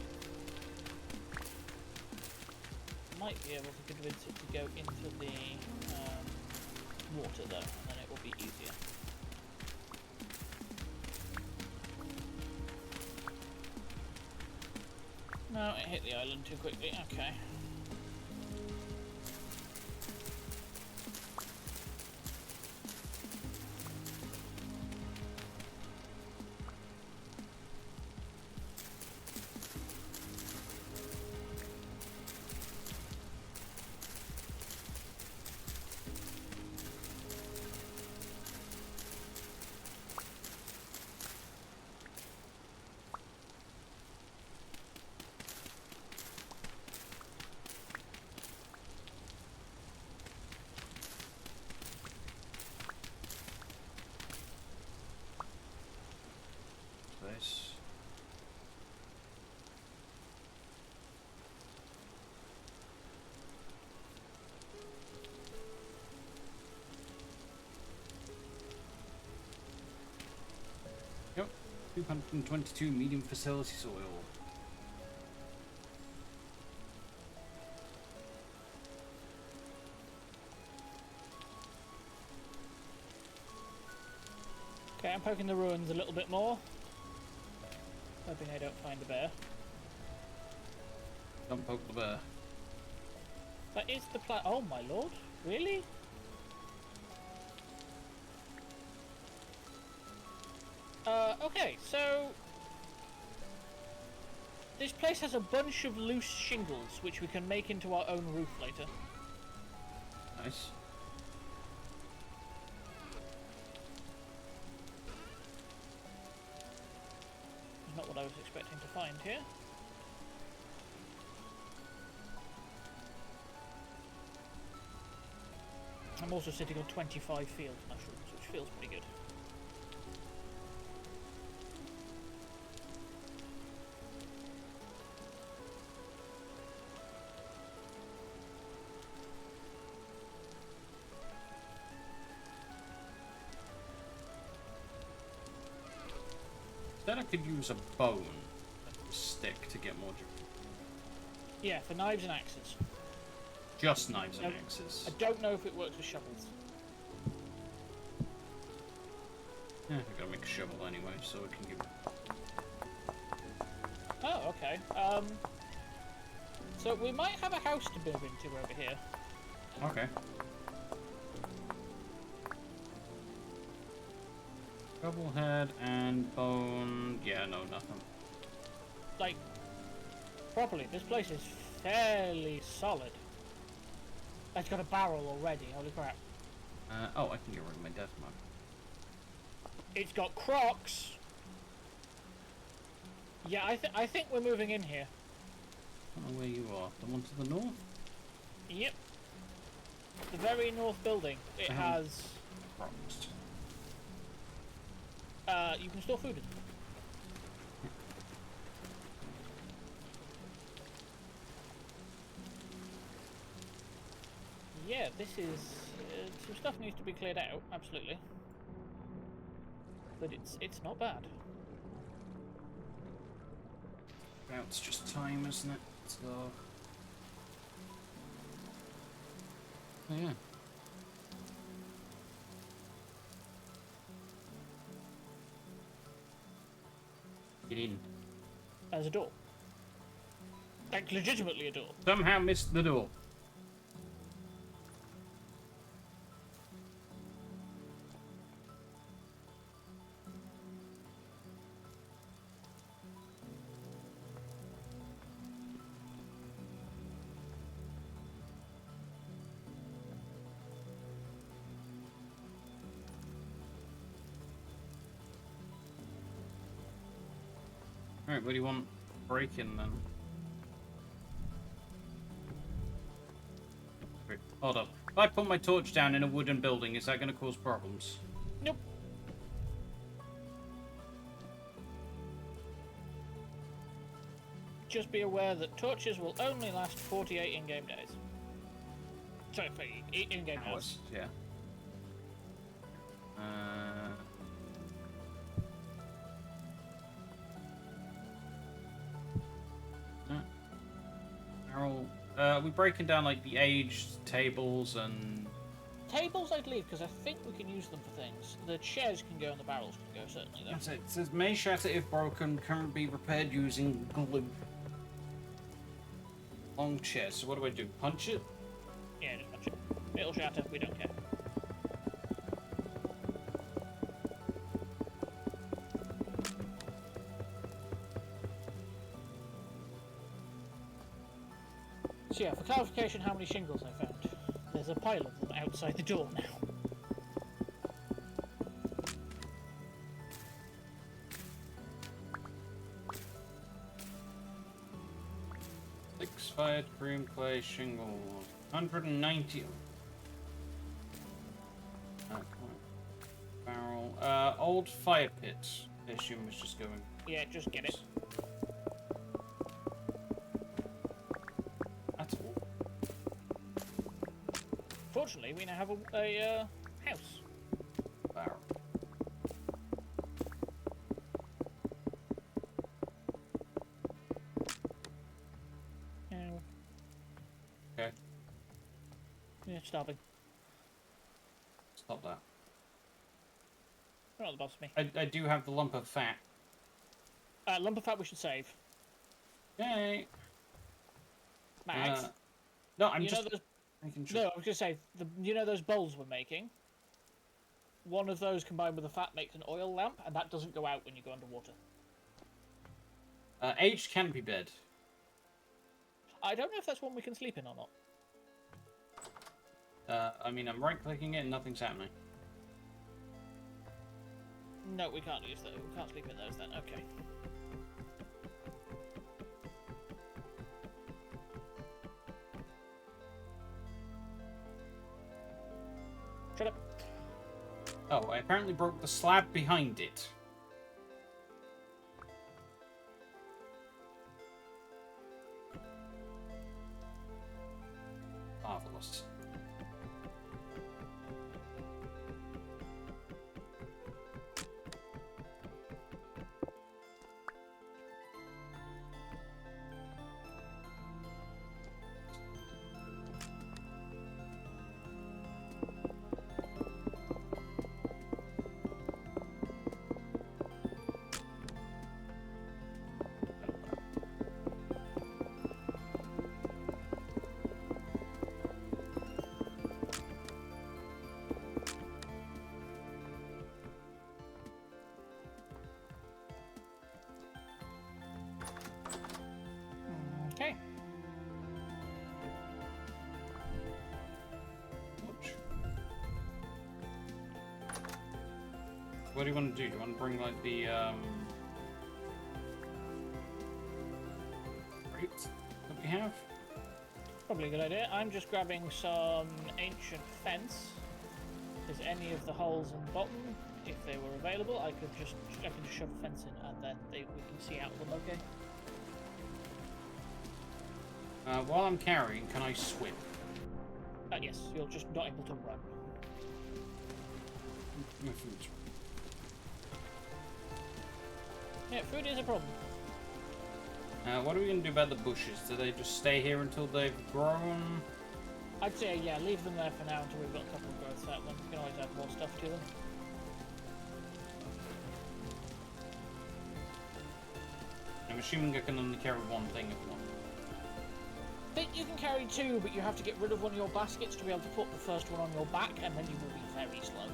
Speaker 3: Might be able to convince it to go into the water though, and then it will be easier. No, it hit the island too quickly. Okay.
Speaker 2: Nice. Yep, 222 medium facility soil.
Speaker 3: Okay, I'm poking the ruins a little bit more. Hoping I don't find a bear.
Speaker 2: Don't poke the bear.
Speaker 3: That is the plan. Oh my lord, really? Okay, so this place has a bunch of loose shingles which we can make into our own roof later.
Speaker 2: Nice.
Speaker 3: Not what I was expecting to find here. I'm also sitting on 25 field mushrooms, which feels pretty good.
Speaker 2: Then I could use a bone, a stick, to get more.
Speaker 3: Yeah, for knives and axes.
Speaker 2: Just knives and axes.
Speaker 3: I don't know if it works with shovels.
Speaker 2: Yeah, I gotta make a shovel anyway, so it can give.
Speaker 3: Oh, okay. So we might have a house to move into over here.
Speaker 2: Okay. Shovel head and bone. Yeah, no, nothing.
Speaker 3: Like, properly, this place is fairly solid. It's got a barrel already, holy crap.
Speaker 2: Oh, I can get rid of my death mug.
Speaker 3: It's got crocs! Yeah, I think we're moving in here.
Speaker 2: I don't know where you are. The one to the north?
Speaker 3: Yep. The very north building. It has...
Speaker 2: Rocks.
Speaker 3: You can store food in. Yeah, this is... some stuff needs to be cleared out, absolutely. But it's not bad.
Speaker 2: Well, it's just time, isn't it? So... Oh, yeah. Get in.
Speaker 3: There's a door. Like, legitimately a door.
Speaker 2: Somehow missed the door. Alright, what do you want breaking then? Wait, hold up. If I put my torch down in a wooden building, is that going to cause problems?
Speaker 3: Nope. Just be aware that torches will only last 48 in-game days. Sorry, in-game hours.
Speaker 2: Yeah. We're breaking down like the aged tables and
Speaker 3: Tables I'd leave because I think we can use them for things. The chairs can go and the barrels can go, certainly though.
Speaker 2: that's it. It says may shatter if broken, can be repaired using glue. Long chair. So what do I do? Punch it?
Speaker 3: Yeah, just punch it. It'll shatter, we don't care. So yeah, for clarification, how many shingles I found. There's a pile of them outside the door now.
Speaker 2: Six fired cream clay shingles. 190. Barrel. Old fire pit. I assume it's just going.
Speaker 3: Yeah, just get it.
Speaker 2: That's all.
Speaker 3: Fortunately, we now have a house.
Speaker 2: Barrel. Okay.
Speaker 3: Yeah, starving.
Speaker 2: Stop that.
Speaker 3: You're not the boss of me.
Speaker 2: I do have the lump of fat.
Speaker 3: Lump of fat we should save.
Speaker 2: Yay!
Speaker 3: Max,
Speaker 2: No, I'm
Speaker 3: you
Speaker 2: just
Speaker 3: know those,
Speaker 2: making sure.
Speaker 3: no, I was going to say, you know those bowls we're making? One of those combined with the fat makes an oil lamp, and that doesn't go out when you go underwater.
Speaker 2: Aged canopy bed.
Speaker 3: I don't know if that's one we can sleep in or not.
Speaker 2: I mean, I'm right-clicking it and nothing's happening.
Speaker 3: No, we can't use those. We can't sleep in those then. Okay. Shut up.
Speaker 2: Oh, I apparently broke the slab behind it. Marvelous.
Speaker 3: Okay.
Speaker 2: What do you want to do? Do you want to bring like the crates that we have?
Speaker 3: Probably a good idea. I'm just grabbing some ancient fence. If there's any of the holes in the bottom, if they were available, I can just shove a fence in, and then we can see out of them. Okay.
Speaker 2: While I'm carrying, can I swim?
Speaker 3: Yes, you're just not able to run.
Speaker 2: My food's
Speaker 3: Yeah, food is a problem.
Speaker 2: what are we going to do about the bushes? Do they just stay here until they've grown?
Speaker 3: I'd say, yeah, leave them there for now until we've got a couple of growths out of them. We can always add more stuff to them.
Speaker 2: assuming I can only carry one thing at once.
Speaker 3: I think you can carry two, but you have to get rid of one of your baskets to be able to put the first one on your back, and then you will be very slow.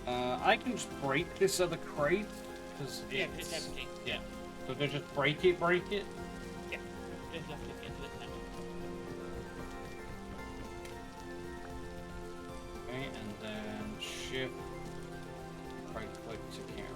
Speaker 2: I can just break this other crate, because
Speaker 3: it's empty.
Speaker 2: Yeah. So they just break it?
Speaker 3: Yeah. Just left click into it now.
Speaker 2: Okay, and then shift, right click to carry.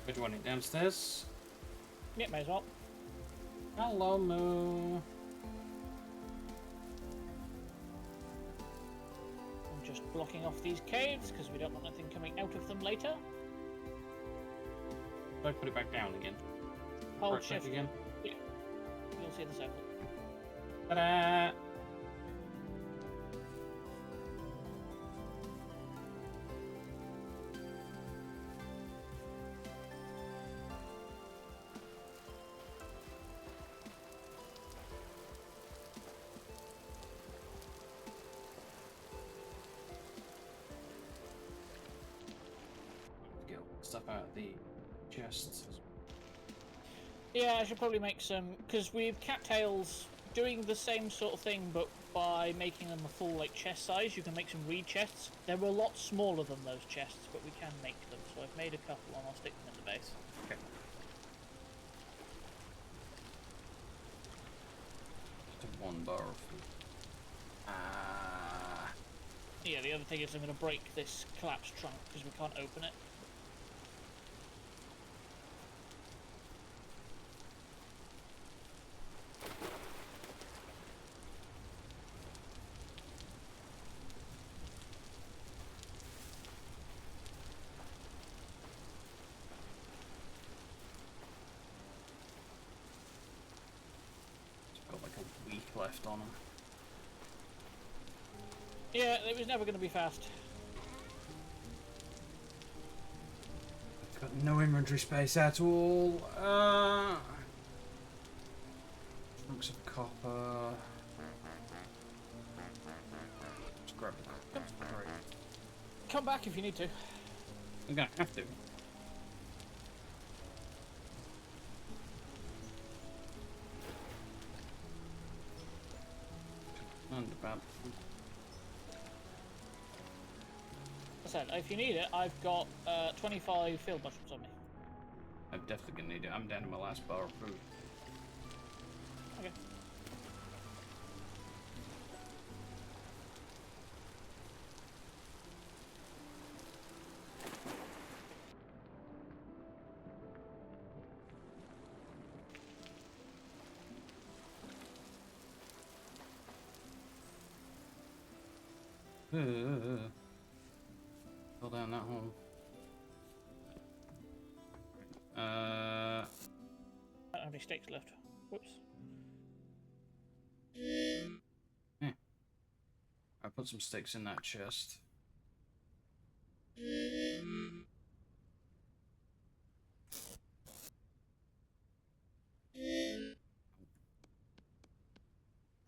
Speaker 2: Where do you want it? Downstairs?
Speaker 3: Yeah, may as well.
Speaker 2: Hello, Moo.
Speaker 3: I'm just blocking off these caves because we don't want anything coming out of them later.
Speaker 2: Do I put it back down again?
Speaker 3: Hold
Speaker 2: Right click
Speaker 3: shift
Speaker 2: again.
Speaker 3: Yeah. You'll see the circle.
Speaker 2: Ta-da! Get all the stuff out of the chests.
Speaker 3: Yeah, I should probably make some, because with cattails doing the same sort of thing, but by making them a full like chest size, you can make some reed chests. They're a lot smaller than those chests, but we can make them. So I've made a couple, and I'll stick them in the base.
Speaker 2: Okay. Just one bar of food.
Speaker 3: Yeah, the other thing is I'm going to break this collapsed trunk because we can't open it.
Speaker 2: Got like a week left on them.
Speaker 3: Yeah, it was never going to be fast.
Speaker 2: Got no inventory space at all. Chunks of copper. Just grab the copper.
Speaker 3: Come back if you need to.
Speaker 2: I'm gonna have to. And about.
Speaker 3: I said, if you need it, I've got 25 field mushrooms on me.
Speaker 2: I'm definitely gonna need it. I'm down to my last bar of food.
Speaker 3: Okay.
Speaker 2: Fall down that hole.
Speaker 3: I don't have any sticks left. Whoops.
Speaker 2: Yeah. I put some sticks in that chest.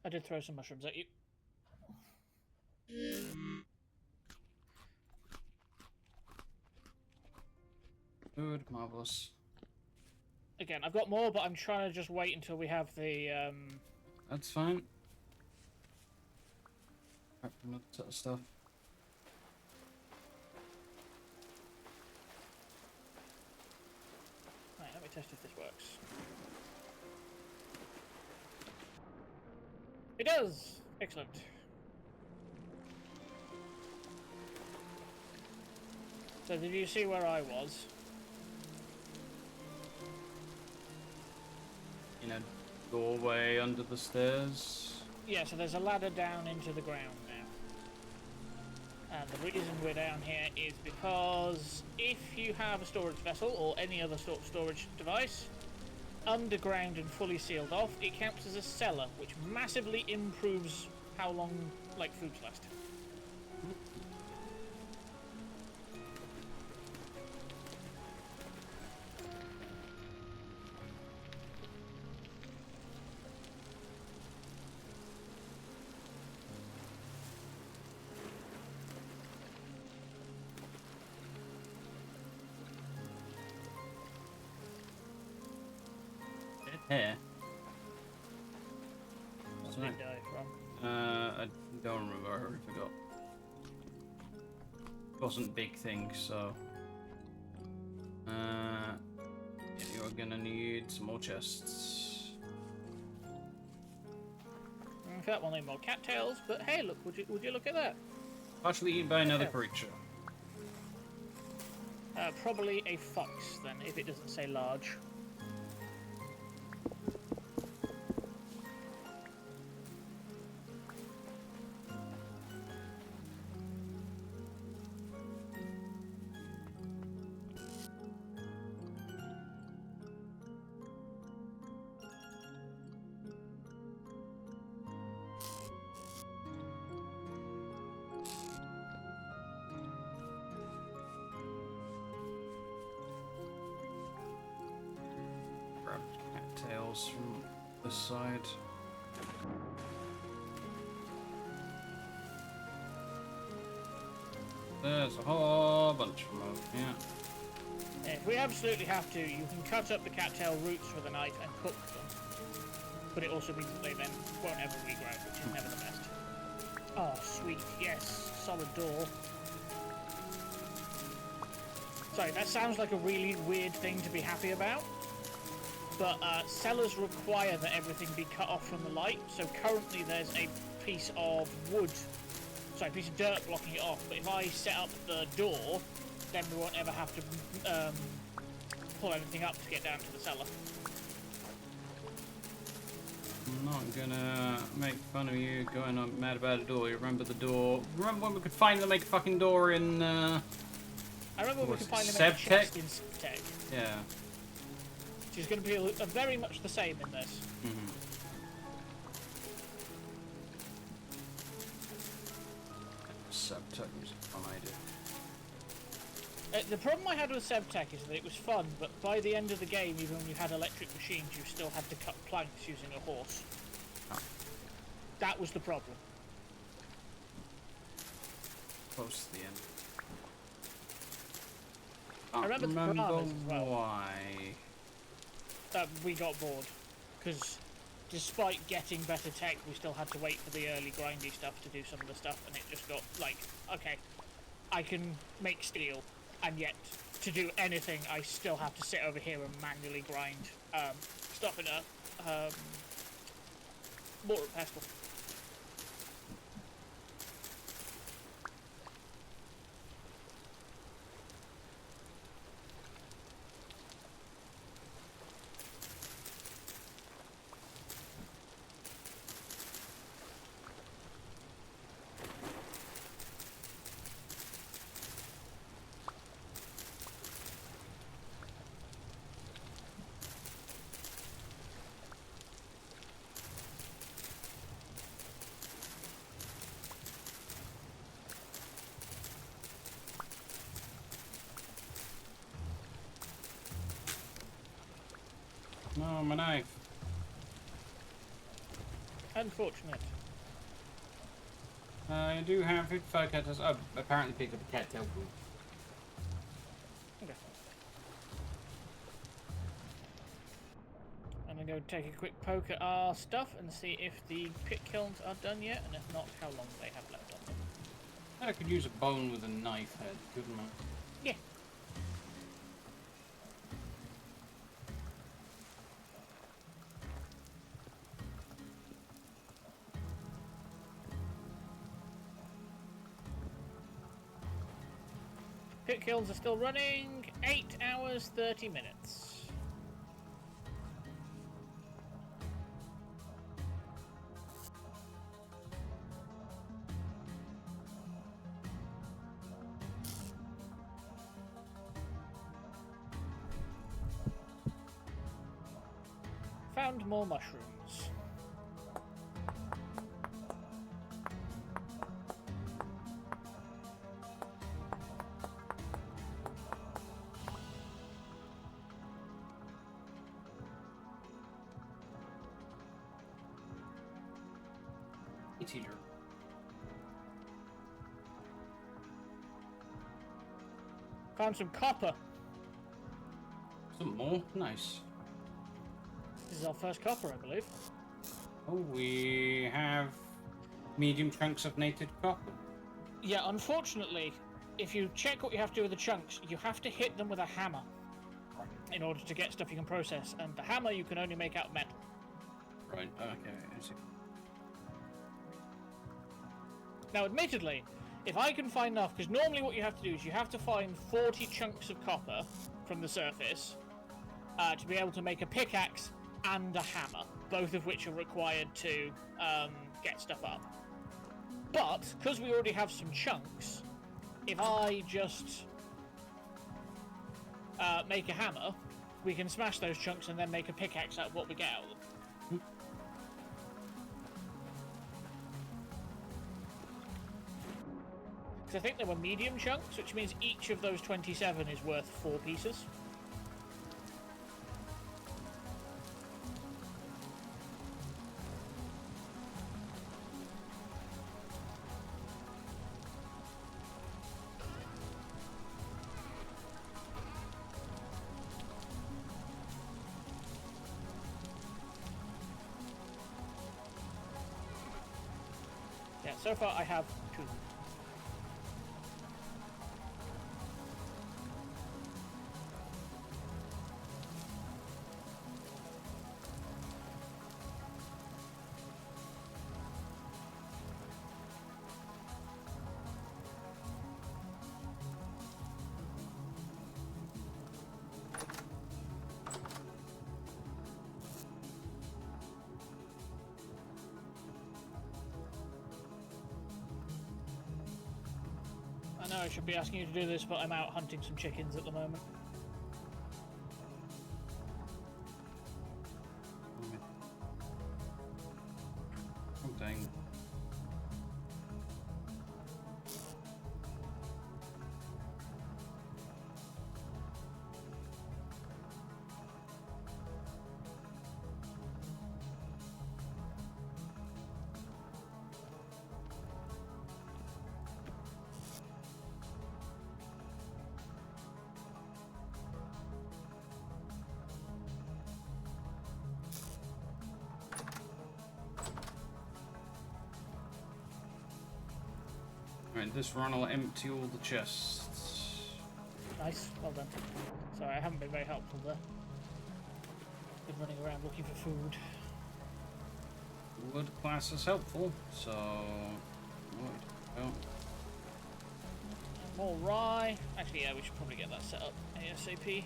Speaker 3: I did throw some mushrooms at you.
Speaker 2: Good, marvelous.
Speaker 3: Again, I've got more, but I'm trying to just wait until we have the
Speaker 2: That's fine. Back from another set of stuff.
Speaker 3: Right, let me test if this works. It does! Excellent. So did you see where I was?
Speaker 2: in a doorway under the stairs.
Speaker 3: Yeah, so there's a ladder down into the ground now. And the reason we're down here is because if you have a storage vessel or any other sort of storage device, underground and fully sealed off, it counts as a cellar, which massively improves how long, like, foods last.
Speaker 2: Here.
Speaker 3: What did it die from?
Speaker 2: I don't remember. I already forgot. It wasn't big things, so. Yeah, you're gonna need some more chests.
Speaker 3: In fact, we'll need more cattails, but hey, look, would you look at that?
Speaker 2: Partially eaten by another creature.
Speaker 3: Probably a fox, then, if it doesn't say large.
Speaker 2: Grab cattails from this side. There's a whole bunch of them over here.
Speaker 3: If we absolutely have to, you can cut up the cattail roots with a knife and cook them. But it also means that they then won't ever regrow, which is never the best. Oh, sweet, yes, solid door. Sorry, that sounds like a really weird thing to be happy about. But cellars require that everything be cut off from the light, so currently there's a piece of wood, sorry, a piece of dirt blocking it off, but if I set up the door, then we won't ever have to pull anything up to get down to the cellar.
Speaker 2: I'm not gonna make fun of you going on mad about a door. You remember the door? Remember when we could finally make a fucking door in,
Speaker 3: I remember when we could finally make a chest in Sevtech.
Speaker 2: Yeah.
Speaker 3: Which is going to be very much the same in this.
Speaker 2: Mm-hmm. Sevtech was a fun idea.
Speaker 3: The problem I had with Sevtech is that it was fun, but by the end of the game, even when you had electric machines, you still had to cut planks using a horse.
Speaker 2: Oh.
Speaker 3: That was the problem.
Speaker 2: Close to the end.
Speaker 3: I remember the piranhas as well.
Speaker 2: Why?
Speaker 3: We got bored, because despite getting better tech, we still had to wait for the early grindy stuff to do some of the stuff, and it just got like, okay, I can make steel, and yet to do anything, I still have to sit over here and manually grind stuff in a mortar and pestle.
Speaker 2: No, my knife.
Speaker 3: Unfortunate.
Speaker 2: I do have 55 cattails. Oh, apparently picked up a cattail root.
Speaker 3: Okay. I'm gonna go take a quick poke at our stuff and see if the pit kilns are done yet, and if not, how long they have left on them.
Speaker 2: I could use a bone with a knife head, couldn't I?
Speaker 3: Yeah. Pit kilns are still running. 8 hours, 30 minutes. Found more mushrooms.
Speaker 2: Teacher.
Speaker 3: Found some copper.
Speaker 2: Some more? Nice.
Speaker 3: This is our first copper, I believe.
Speaker 2: Oh, we have medium chunks of native copper.
Speaker 3: Yeah, unfortunately, if you check what you have to do with the chunks, you have to hit them with a hammer in order to get stuff you can process, and the hammer you can only make out of metal.
Speaker 2: Right, okay. I see.
Speaker 3: Now, admittedly, if I can find enough, because normally what you have to do is you have to find 40 chunks of copper from the surface to be able to make a pickaxe and a hammer, both of which are required to get stuff up. But, because we already have some chunks, if I just make a hammer, we can smash those chunks and then make a pickaxe out of what we get out of them. Because I think they were medium chunks, which means each of those 27 is worth 4 pieces. Yeah, so far I have 2. I know I should be asking you to do this, but I'm out hunting some chickens at the moment.
Speaker 2: Oh, dang. Right, this run will empty all the chests.
Speaker 3: Nice, well done. Sorry, I haven't been very helpful there. Been running around looking for food.
Speaker 2: Wood class is helpful, so... Wood. Oh.
Speaker 3: More rye. Actually, yeah, we should probably get that set up ASAP.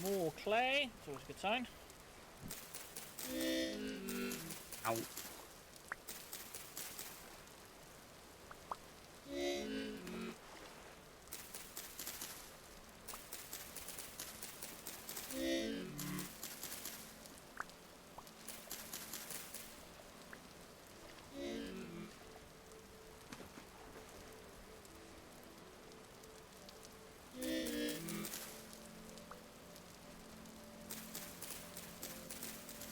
Speaker 3: More clay. It's always a good sign.
Speaker 2: Ow.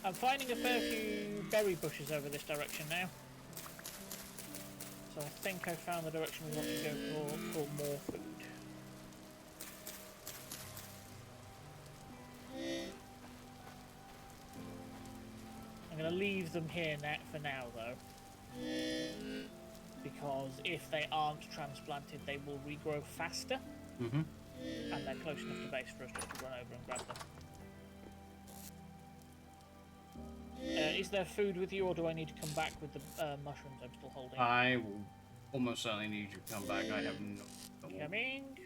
Speaker 3: I'm finding a fair few berry bushes over this direction now. So I think I found the direction we want to go for more food. I'm going to leave them here for now though. Because if they aren't transplanted, they will regrow faster.
Speaker 2: Mm-hmm.
Speaker 3: And they're close enough to base for us just to run over and grab them. Is there food with you, or do I need to come back with the mushrooms I'm still holding?
Speaker 2: I will almost certainly need you to come back. I have no...
Speaker 3: Coming.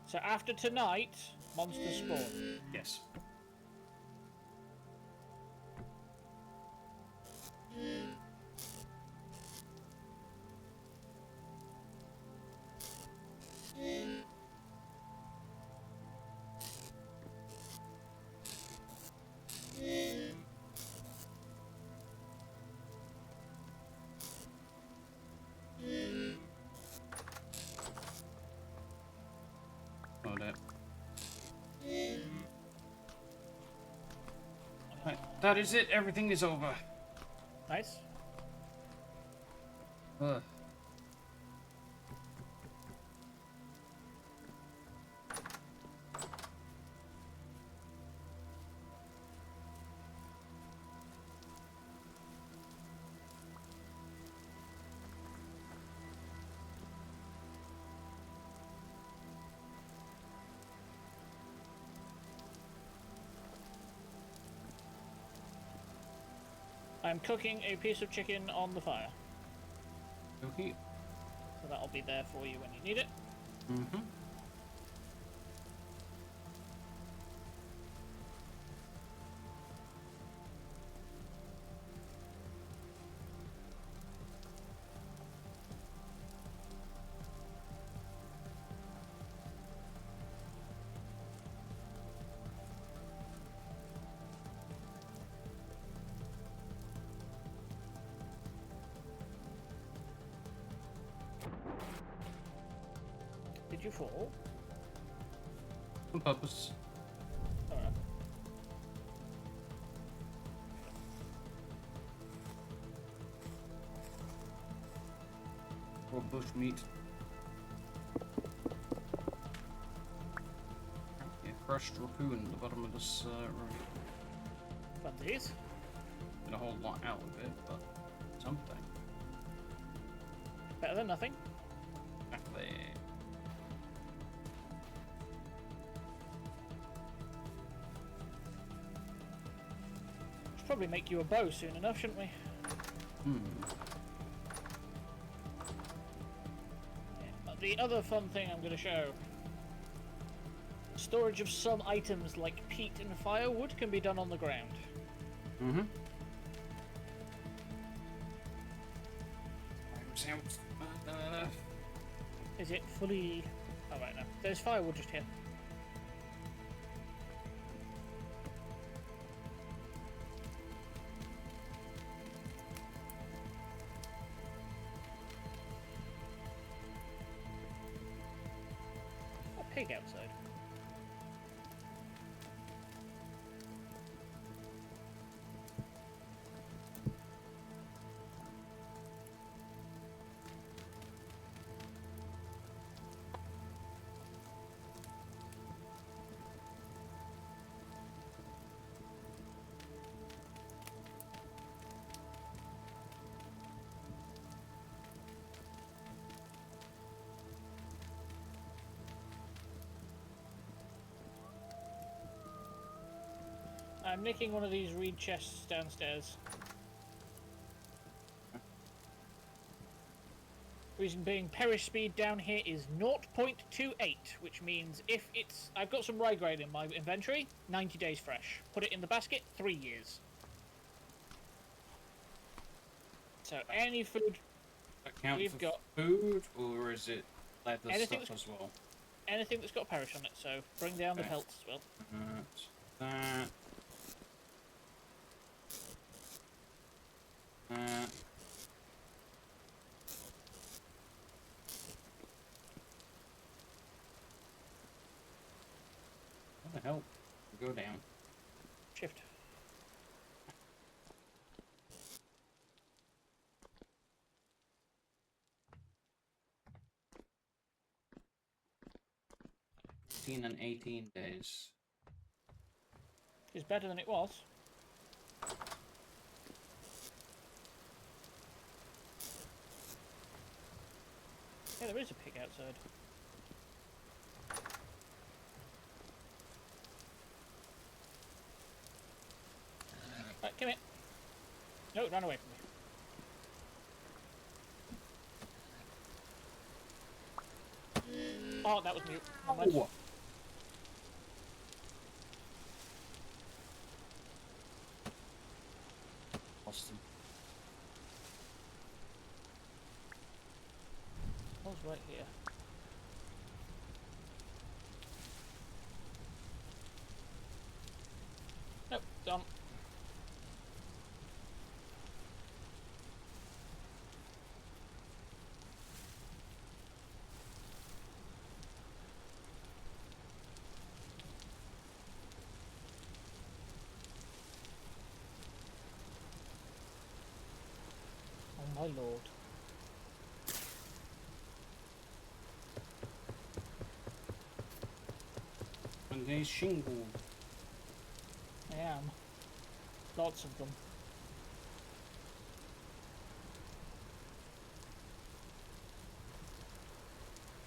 Speaker 3: So after tonight, monsters spawn.
Speaker 2: Yes. Oh, that. Right, that is it. Everything is over.
Speaker 3: Nice.
Speaker 2: Ugh.
Speaker 3: I'm cooking a piece of chicken on the fire.
Speaker 2: Okay.
Speaker 3: So that'll be there for you when you need it.
Speaker 2: Mm-hmm.
Speaker 3: Did you fall?
Speaker 2: On purpose.
Speaker 3: Alright.
Speaker 2: Or bush meat. Yeah, crushed raccoon at the bottom of this room.
Speaker 3: But these?
Speaker 2: Get a whole lot out of it, but something.
Speaker 3: Better than nothing.
Speaker 2: Exactly.
Speaker 3: Should probably make you a bow soon enough, shouldn't we?
Speaker 2: Hmm.
Speaker 3: Yeah. The other fun thing I'm going to show. Storage of some items like peat and firewood can be done on the ground.
Speaker 2: Mm-hmm.
Speaker 3: Is it fully... Oh, right, no. There's firewood just here. A pig outside. I'm nicking one of these reed chests downstairs. Reason being, perish speed down here is 0.28, which means if it's... I've got some rye grain in my inventory, 90 days fresh. Put it in the basket, 3 years. So any food
Speaker 2: Account
Speaker 3: we've
Speaker 2: for
Speaker 3: got...
Speaker 2: food, or is it leather
Speaker 3: Anything
Speaker 2: stuff as well?
Speaker 3: Anything that's got perish on it, so bring down the
Speaker 2: Okay.
Speaker 3: pelts as well.
Speaker 2: That. What the hell? Go down.
Speaker 3: Shift.
Speaker 2: 16 and 18 days.
Speaker 3: It's better than it was. Yeah, there is a pig outside. Right, come here. No, run away from me. Oh, that was mute.
Speaker 2: Oh. Lost him.
Speaker 3: I was right here. Nope, done. Oh my lord.
Speaker 2: And there's shingle.
Speaker 3: I am. Lots of them.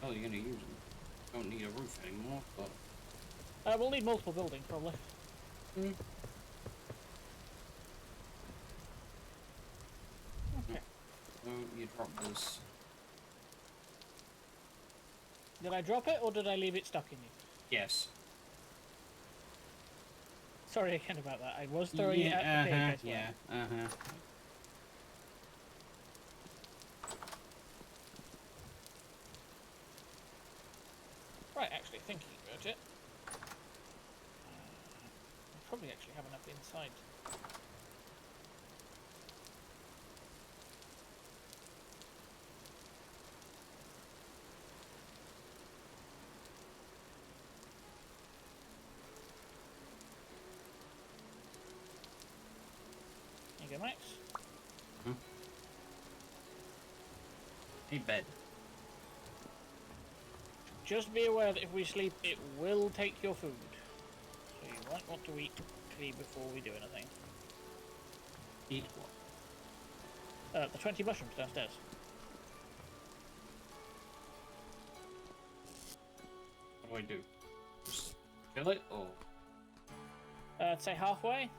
Speaker 2: Oh, you're gonna use them. Don't need a roof anymore, but...
Speaker 3: We'll need multiple buildings, probably.
Speaker 2: Mm.
Speaker 3: Okay.
Speaker 2: So you drop this.
Speaker 3: Did I drop it, or did I leave it stuck in you?
Speaker 2: Yes.
Speaker 3: Sorry again about that. I was throwing it at the pig, I swear.
Speaker 2: Yeah,
Speaker 3: Right, actually, thinking about it. I probably actually have enough inside. There you go, Max.
Speaker 2: Hey, bed.
Speaker 3: Just be aware that if we sleep, it will take your food. So you might want to eat quickly before we do anything.
Speaker 2: Eat what?
Speaker 3: The 20 mushrooms downstairs.
Speaker 2: What do? Just kill it, or...?
Speaker 3: I'd say halfway.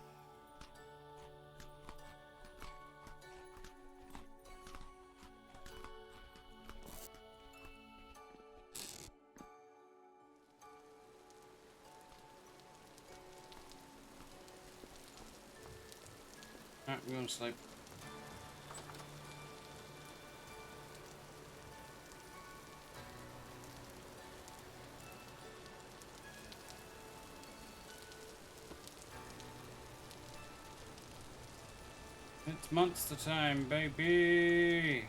Speaker 2: Alright, we're gonna sleep. It's monster time, baby!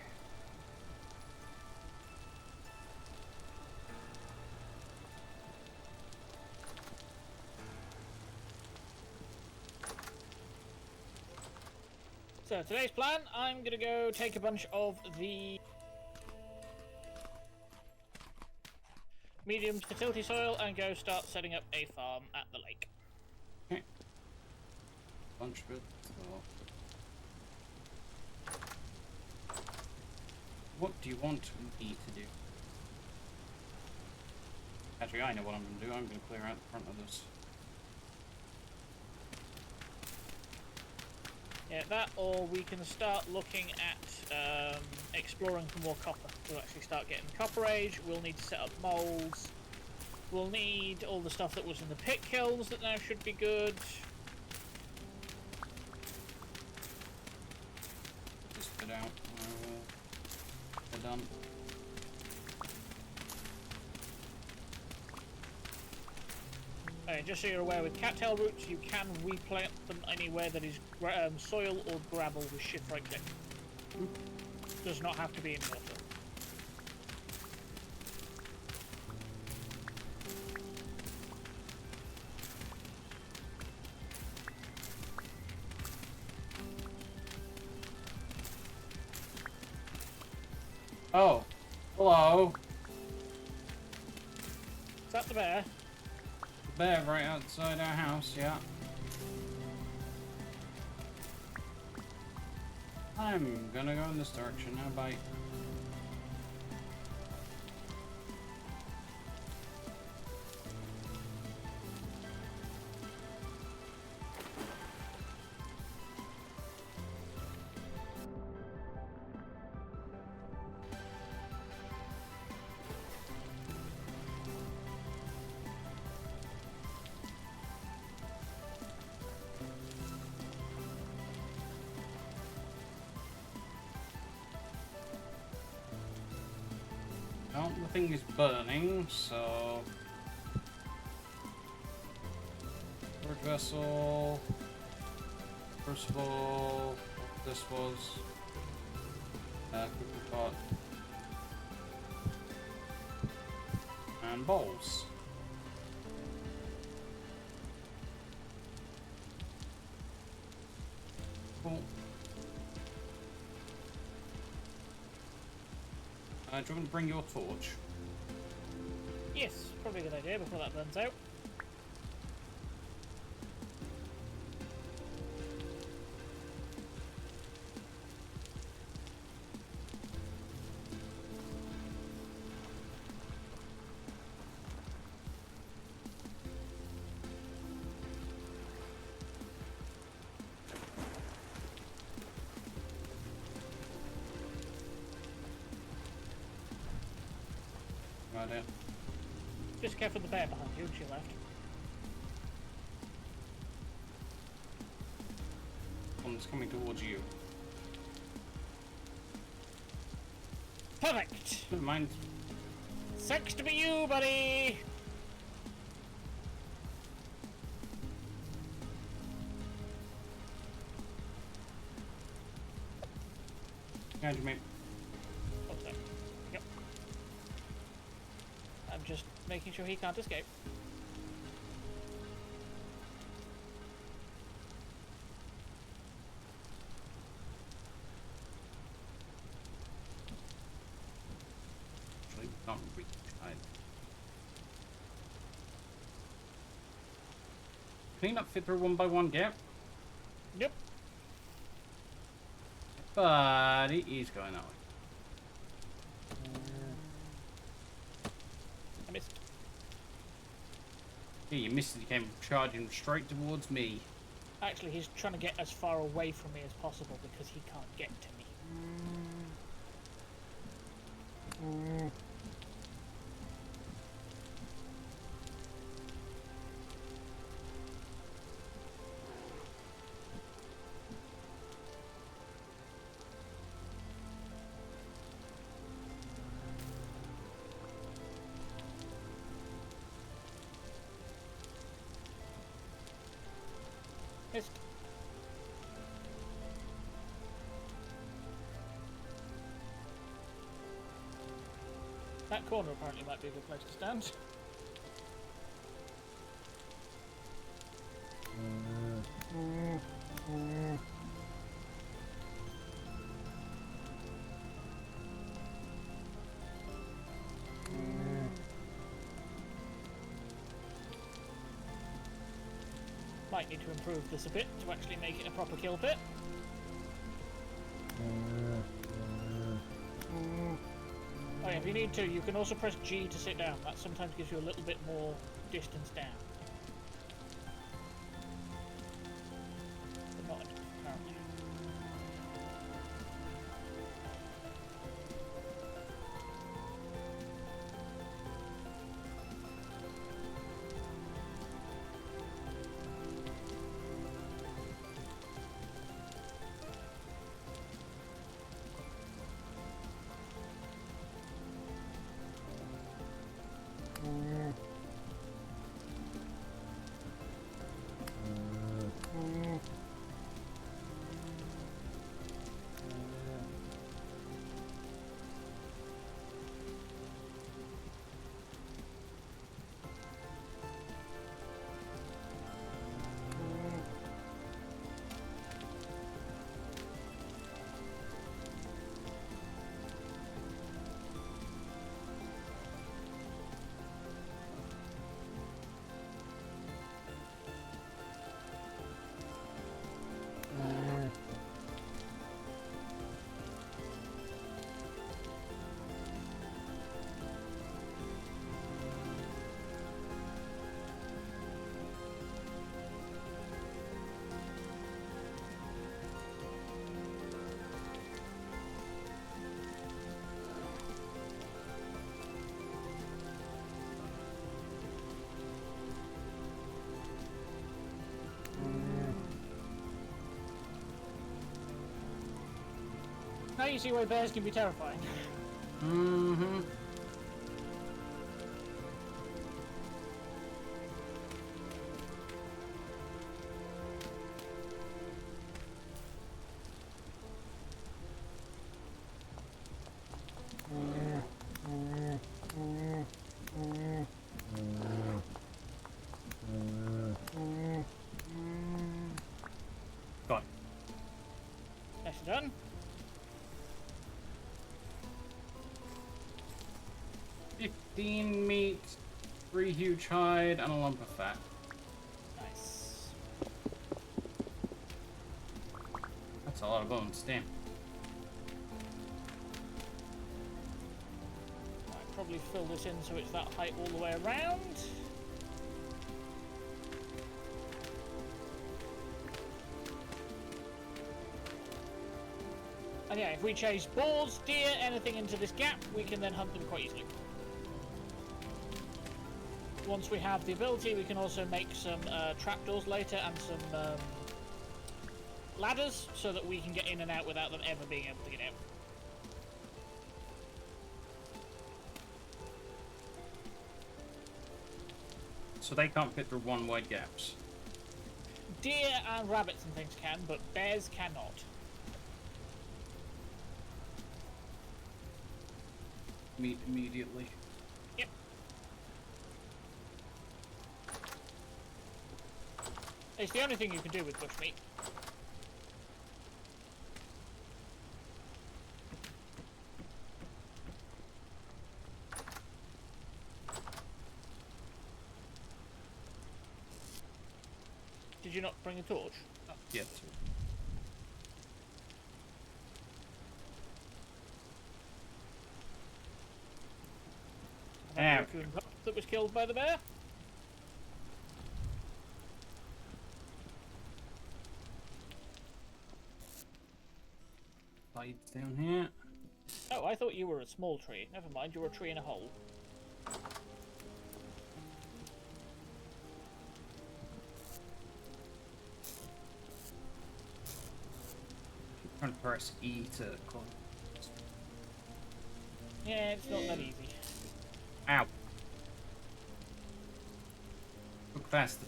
Speaker 3: So today's plan, I'm gonna go take a bunch of the medium fertility soil and go start setting up a farm at the lake.
Speaker 2: Okay. Bunch of it. What do you want me to do? Actually, I know what I'm going to do. I'm going to clear out the front of this.
Speaker 3: Yeah, that, or we can start looking at exploring for more copper. We'll actually start getting copper age. We'll need to set up molds. We'll need all the stuff that was in the pit kilns that now should be good.
Speaker 2: This bit out. We're done.
Speaker 3: Just so you're aware, with cattail roots, you can replant them anywhere that is soil or gravel with shift right click. Does not have to be in water.
Speaker 2: Oh, hello.
Speaker 3: Is that the bear?
Speaker 2: bear right outside our house, yeah. I'm gonna go in this direction. How about you? Well, the thing is burning, so... Word vessel... Crucible... This was... Cooking pot... And bowls. Cool. Do you want to bring your torch?
Speaker 3: Yes, probably a good idea before that burns out.
Speaker 2: Right there.
Speaker 3: Just careful of the bear behind you, she left.
Speaker 2: One's coming towards you.
Speaker 3: Perfect!
Speaker 2: Never mind.
Speaker 3: Sucks to be you, buddy!
Speaker 2: How'd you make?
Speaker 3: What's that? Yep. I'm just making sure he can't escape.
Speaker 2: Actually, not really. Can you not fit through one by one gap?
Speaker 3: Yep.
Speaker 2: But he's going that way.
Speaker 3: I missed.
Speaker 2: Yeah, you missed it. He came charging straight towards me.
Speaker 3: Actually, he's trying to get as far away from me as possible because he can't get to me. Missed. That corner apparently might be a good place to stand. Might need to improve this a bit to actually make it a proper kill pit. Oh yeah, if you need to, you can also press G to sit down. That sometimes gives you a little bit more distance down. But not apparently. Now you see why bears can be terrifying.
Speaker 2: Mm-hmm. Got it.
Speaker 3: That's done.
Speaker 2: $15 meat, 3 huge hide, and a lump of fat.
Speaker 3: Nice.
Speaker 2: That's a lot of bones, damn.
Speaker 3: I'll probably fill this in so it's that height all the way around. And yeah, if we chase boars, deer, anything into this gap, we can then hunt them quite easily. Once we have the ability, we can also make some trapdoors later and some ladders so that we can get in and out without them ever being able to get out.
Speaker 2: So they can't fit through one wide gaps.
Speaker 3: Deer and rabbits and things can, but bears cannot.
Speaker 2: Meat immediately.
Speaker 3: Yep. It's the only thing you can do with bushmeat. Did you not bring a torch?
Speaker 2: Oh, yeah.
Speaker 3: That was killed by the bear?
Speaker 2: Hides down here.
Speaker 3: Oh, I thought you were a small tree. Never mind, you're a tree in a hole.
Speaker 2: Keep trying to press E to close.
Speaker 3: Yeah, it's not that easy.
Speaker 2: Ow. Look faster.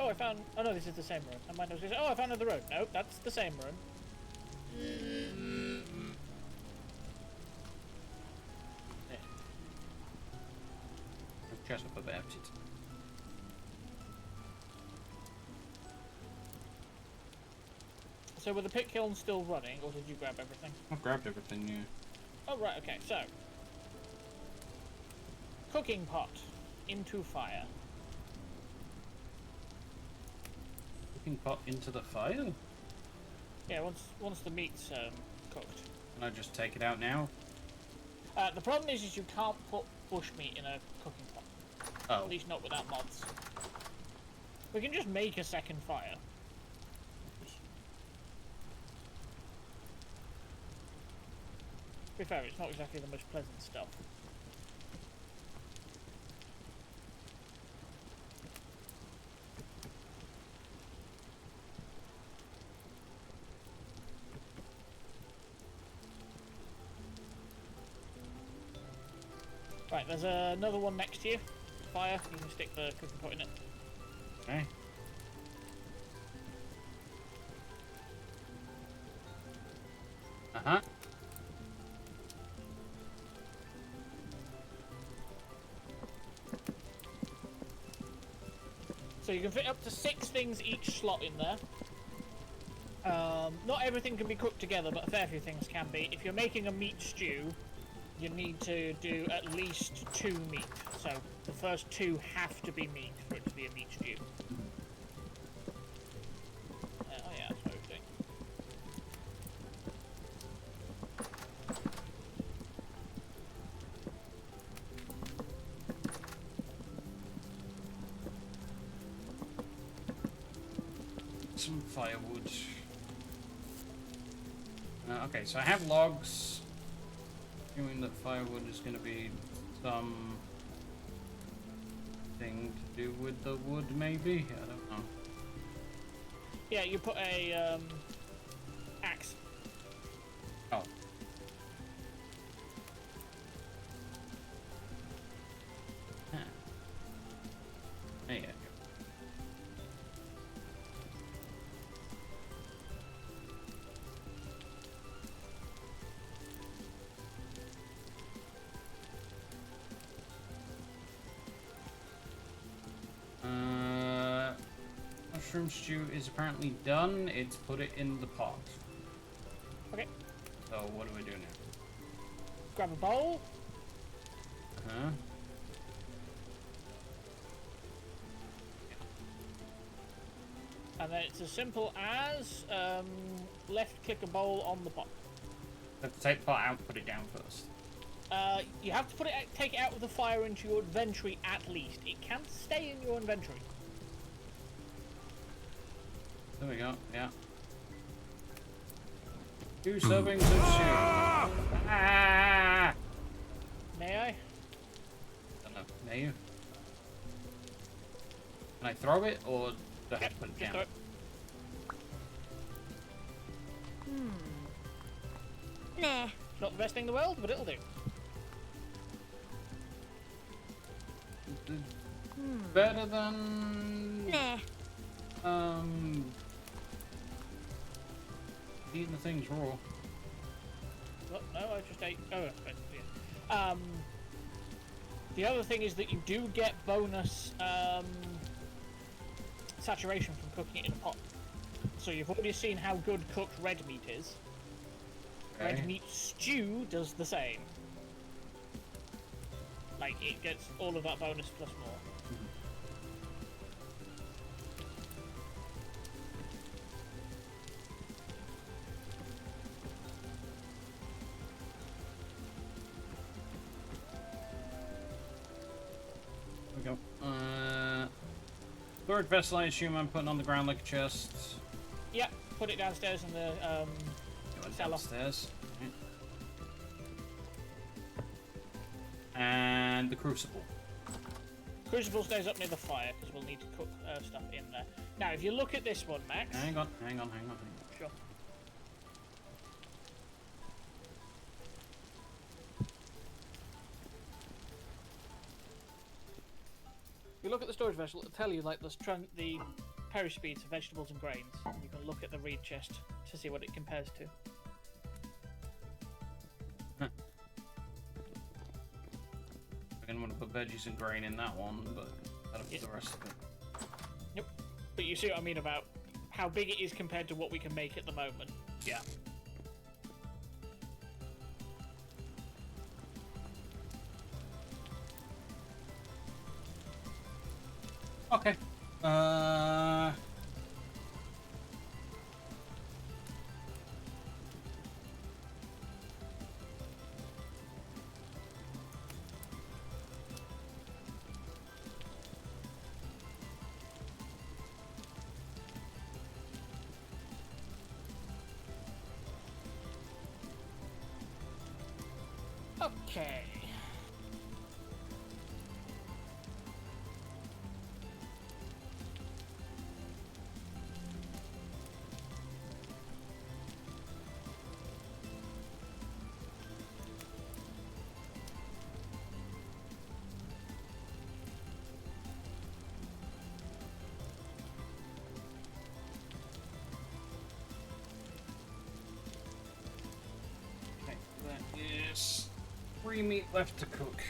Speaker 3: Oh, I found... Oh no, this is the same room. I might have said, oh, I found another road. Nope, that's the same room.
Speaker 2: Yeah. Shut up about it.
Speaker 3: So were the pit kilns still running, or did you grab everything?
Speaker 2: I've grabbed everything, yeah.
Speaker 3: Oh, right, okay, so... Cooking pot. Into fire.
Speaker 2: Cooking pot into the fire?
Speaker 3: Yeah, once the meat's cooked.
Speaker 2: Can I just take it out now?
Speaker 3: The problem is you can't put bushmeat in a cooking pot.
Speaker 2: Oh.
Speaker 3: At least not without mods. We can just make a second fire. To be fair, it's not exactly the most pleasant stuff. Right, there's another one next to you. Fire, you can stick the cooking pot in it.
Speaker 2: Okay. Uh-huh.
Speaker 3: So you can fit up to 6 things each slot in there. Not everything can be cooked together, but a fair few things can be. If you're making a meat stew, you need to do at least 2 meat. So the first 2 have to be meat for it to be a meat stew. Oh yeah, that's what I was doing.
Speaker 2: Some firewood. Okay, so I have logs. Assuming that firewood is going to be some thing to do with the wood, maybe? I don't know.
Speaker 3: Yeah, you put a axe.
Speaker 2: Oh. Huh. There you go. Mushroom stew is apparently done. It's put it in the pot.
Speaker 3: Okay.
Speaker 2: So what do we do now?
Speaker 3: Grab a bowl.
Speaker 2: Huh?
Speaker 3: And then it's as simple as left click a bowl on the pot.
Speaker 2: Let's take the pot out, put it down first.
Speaker 3: You have to take it out of the fire into your inventory at least. It can't stay in your inventory.
Speaker 2: There we go, yeah. 2 servings of stew. Ah!
Speaker 3: May I?
Speaker 2: Don't know, may you? Can I throw it, or do I have to put it
Speaker 3: Just
Speaker 2: down?
Speaker 3: throw it. Nah. It's not the best thing in the world, but it'll do.
Speaker 2: Better than...
Speaker 1: Nah.
Speaker 2: Eating the things raw.
Speaker 3: What? No, I just ate. Oh, yeah. The other thing is that you do get bonus saturation from cooking it in a pot. So you've already seen how good cooked red meat is.
Speaker 2: Okay.
Speaker 3: Red meat stew does the same. Like, it gets all of that bonus plus more.
Speaker 2: There we go. Storage vessel, I assume I'm putting on the ground like a chest.
Speaker 3: Yep, put it downstairs in the
Speaker 2: It went
Speaker 3: cellar.
Speaker 2: downstairs. Right. And the crucible.
Speaker 3: Crucible stays up near the fire because we'll need to cook stuff in there. Now, if you look at this one, Max.
Speaker 2: Hang on.
Speaker 3: Sure. If you look at the storage vessel, it'll tell you like the perish speeds of vegetables and grains. You can look at the reed chest to see what it compares to.
Speaker 2: I'm going to put veggies and grain in that one, but that'll be the rest of it.
Speaker 3: Yep. But you see what I mean about how big it is compared to what we can make at the moment.
Speaker 2: Yeah. Okay.
Speaker 3: Okay.
Speaker 2: Okay, that is 3 meat left to cook.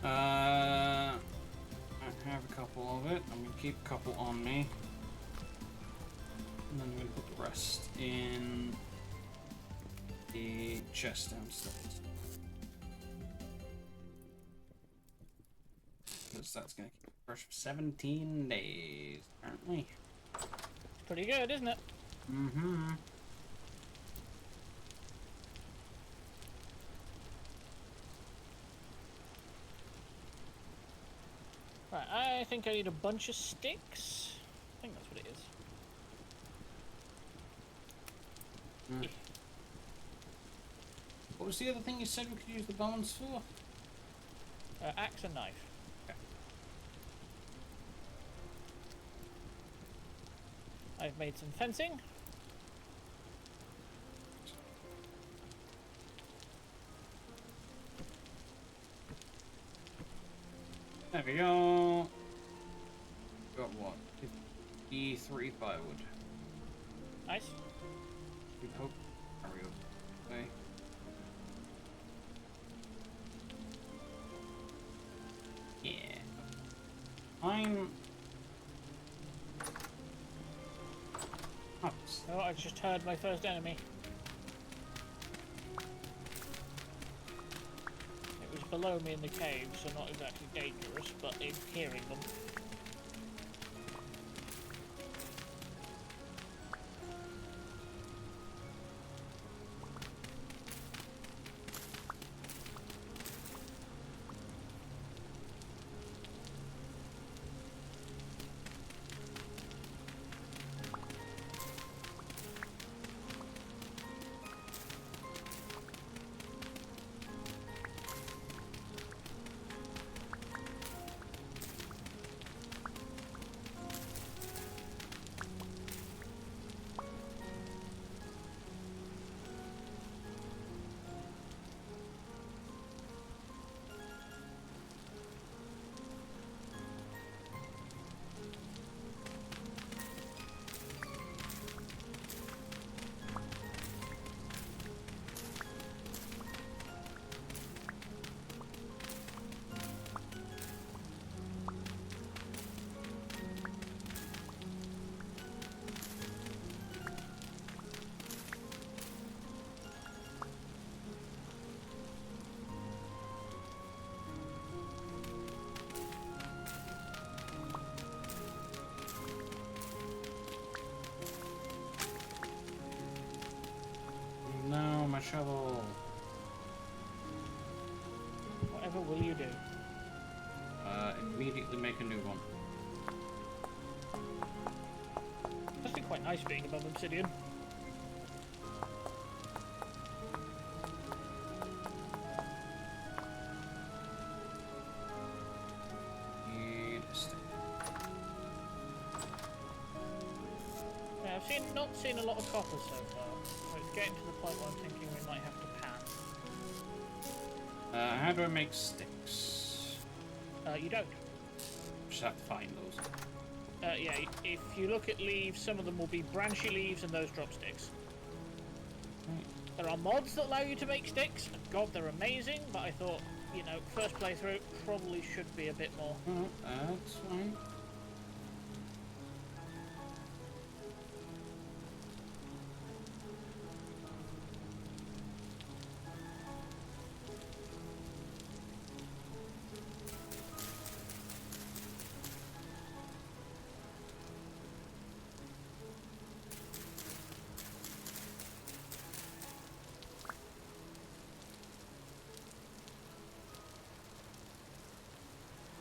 Speaker 2: I have a couple of it. I'm going to keep a couple on me. And then I'm going to put the rest in the chest downstairs. Because that's going to keep it fresh for 17 days, apparently.
Speaker 3: Pretty good, isn't it?
Speaker 2: Mm-hmm.
Speaker 3: Right, I think I need a bunch of sticks. I think that's what it is.
Speaker 2: Mm. What was the other thing you said we could use the bones for?
Speaker 3: Axe and knife.
Speaker 2: Okay.
Speaker 3: I've made some fencing.
Speaker 2: There we go. Got what? 53 firewood.
Speaker 3: Nice.
Speaker 2: We hope. There we go. Okay. Yeah. I'm.
Speaker 3: Oh, I just heard my first enemy. It was below me in the cave, so not exactly dangerous, but in hearing them.
Speaker 2: No, my shovel.
Speaker 3: Whatever will you do?
Speaker 2: Immediately make a new one.
Speaker 3: Must be quite nice being above obsidian.
Speaker 2: Need a stick.
Speaker 3: Yeah, I've not seen a lot of copper so far. So it's getting to the point where I'm thinking we might have to pan.
Speaker 2: How do I make sticks?
Speaker 3: You don't.
Speaker 2: Just have to find those.
Speaker 3: Yeah, if you look at leaves, some of them will be branchy leaves and those drop sticks.
Speaker 2: Right.
Speaker 3: There are mods that allow you to make sticks, and god, they're amazing, but I thought, you know, first playthrough probably should be a bit more.
Speaker 2: Oh, that's fine.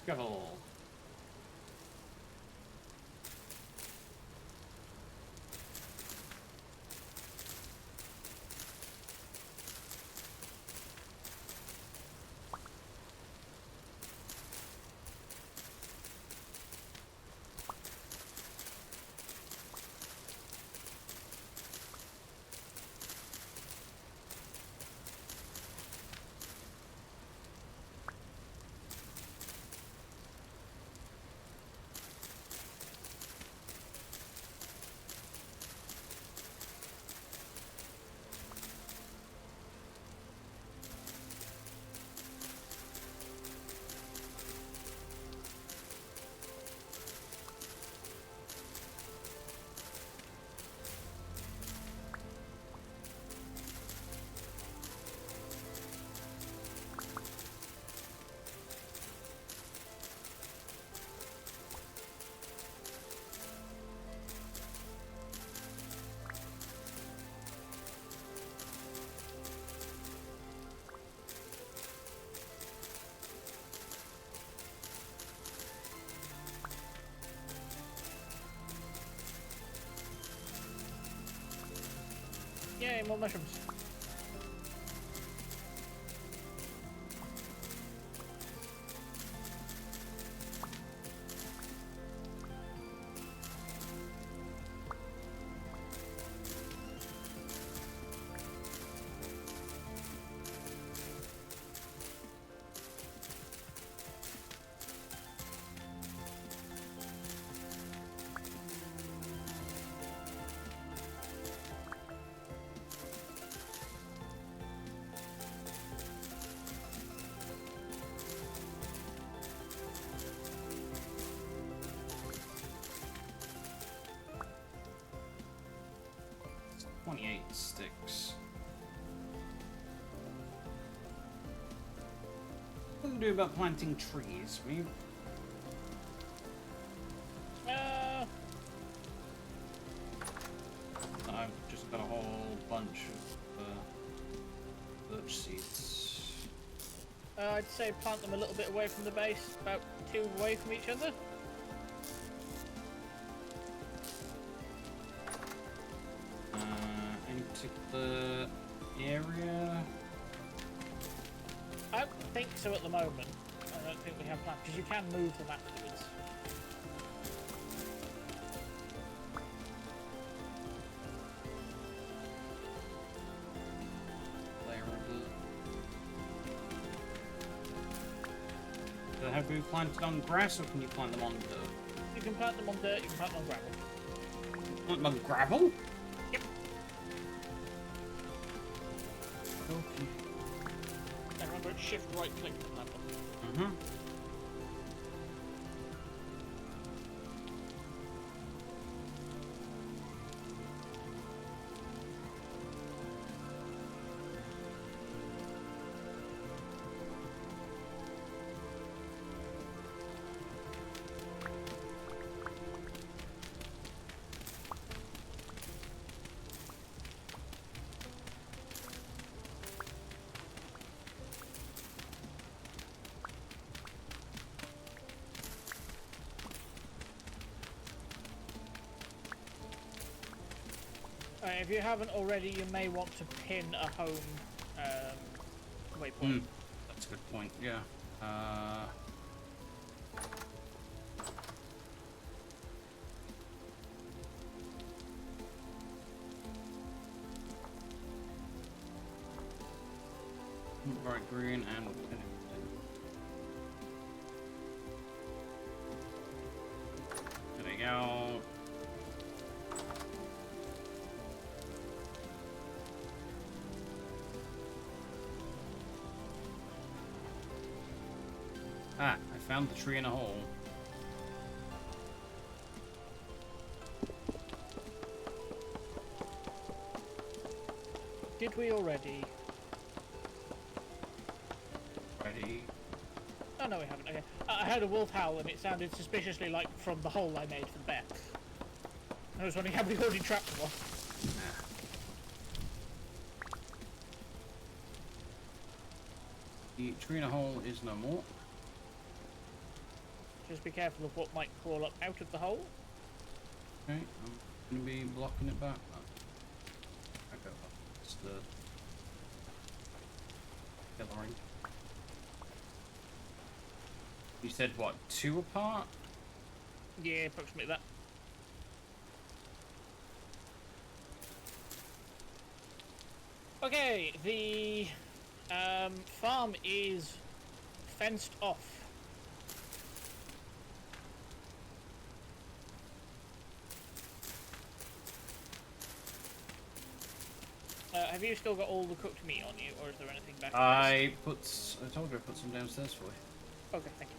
Speaker 2: Shovel.
Speaker 3: Yay, more mushrooms.
Speaker 2: 28 sticks. What do we do about planting trees? I've just got a whole bunch of birch seeds.
Speaker 3: I'd say plant them a little bit away from the base, about 2 away from each other.
Speaker 2: Any particular area?
Speaker 3: I don't think so at the moment. I don't think we have plans, because you can move them afterwards.
Speaker 2: So have we planted on grass, or can you plant them on dirt?
Speaker 3: You can plant them on dirt, you can plant them on gravel.
Speaker 2: Plant them on gravel?
Speaker 3: Yep.
Speaker 2: Okay.
Speaker 3: And remember, it's shift right click to plant them.
Speaker 2: Mm-hmm.
Speaker 3: If you haven't already, you may want to pin a home waypoint.
Speaker 2: That's a good point, yeah. Bright green and we'll pin it. There we go. Ah, I found the tree in a hole.
Speaker 3: Did we already?
Speaker 2: Ready?
Speaker 3: Oh no, we haven't. Okay. I heard a wolf howl and it sounded suspiciously like from the hole I made for the bear. I was wondering, have we already trapped one?
Speaker 2: Nah. The tree in a hole is no more.
Speaker 3: Just be careful of what might crawl up out of the hole.
Speaker 2: Okay, I'm gonna be blocking it back. I go up. It's the pillaring. You said what, 2 apart?
Speaker 3: Yeah, approximately that. Okay, the farm is fenced off. Have you still got all the cooked meat on you, or is there anything back?
Speaker 2: I told you I put some downstairs for you.
Speaker 3: Okay, thank you.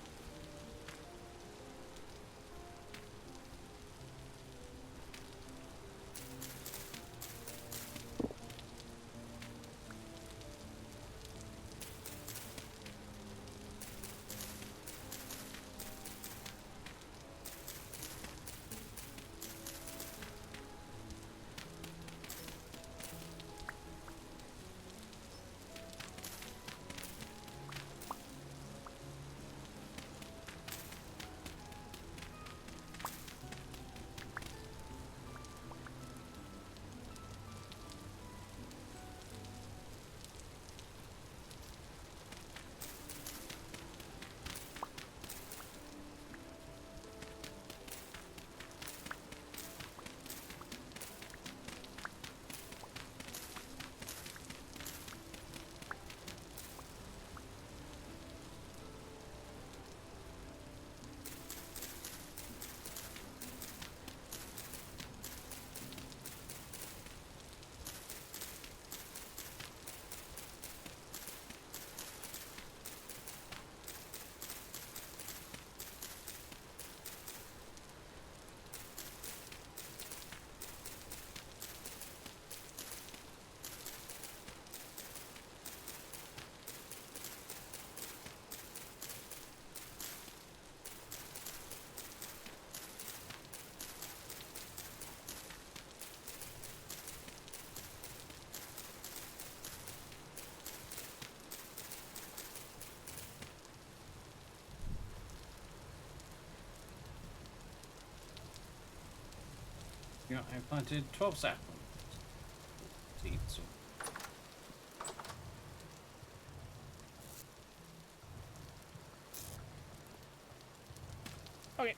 Speaker 2: Yeah, I planted 12 saplings. Seeds.
Speaker 3: Okay.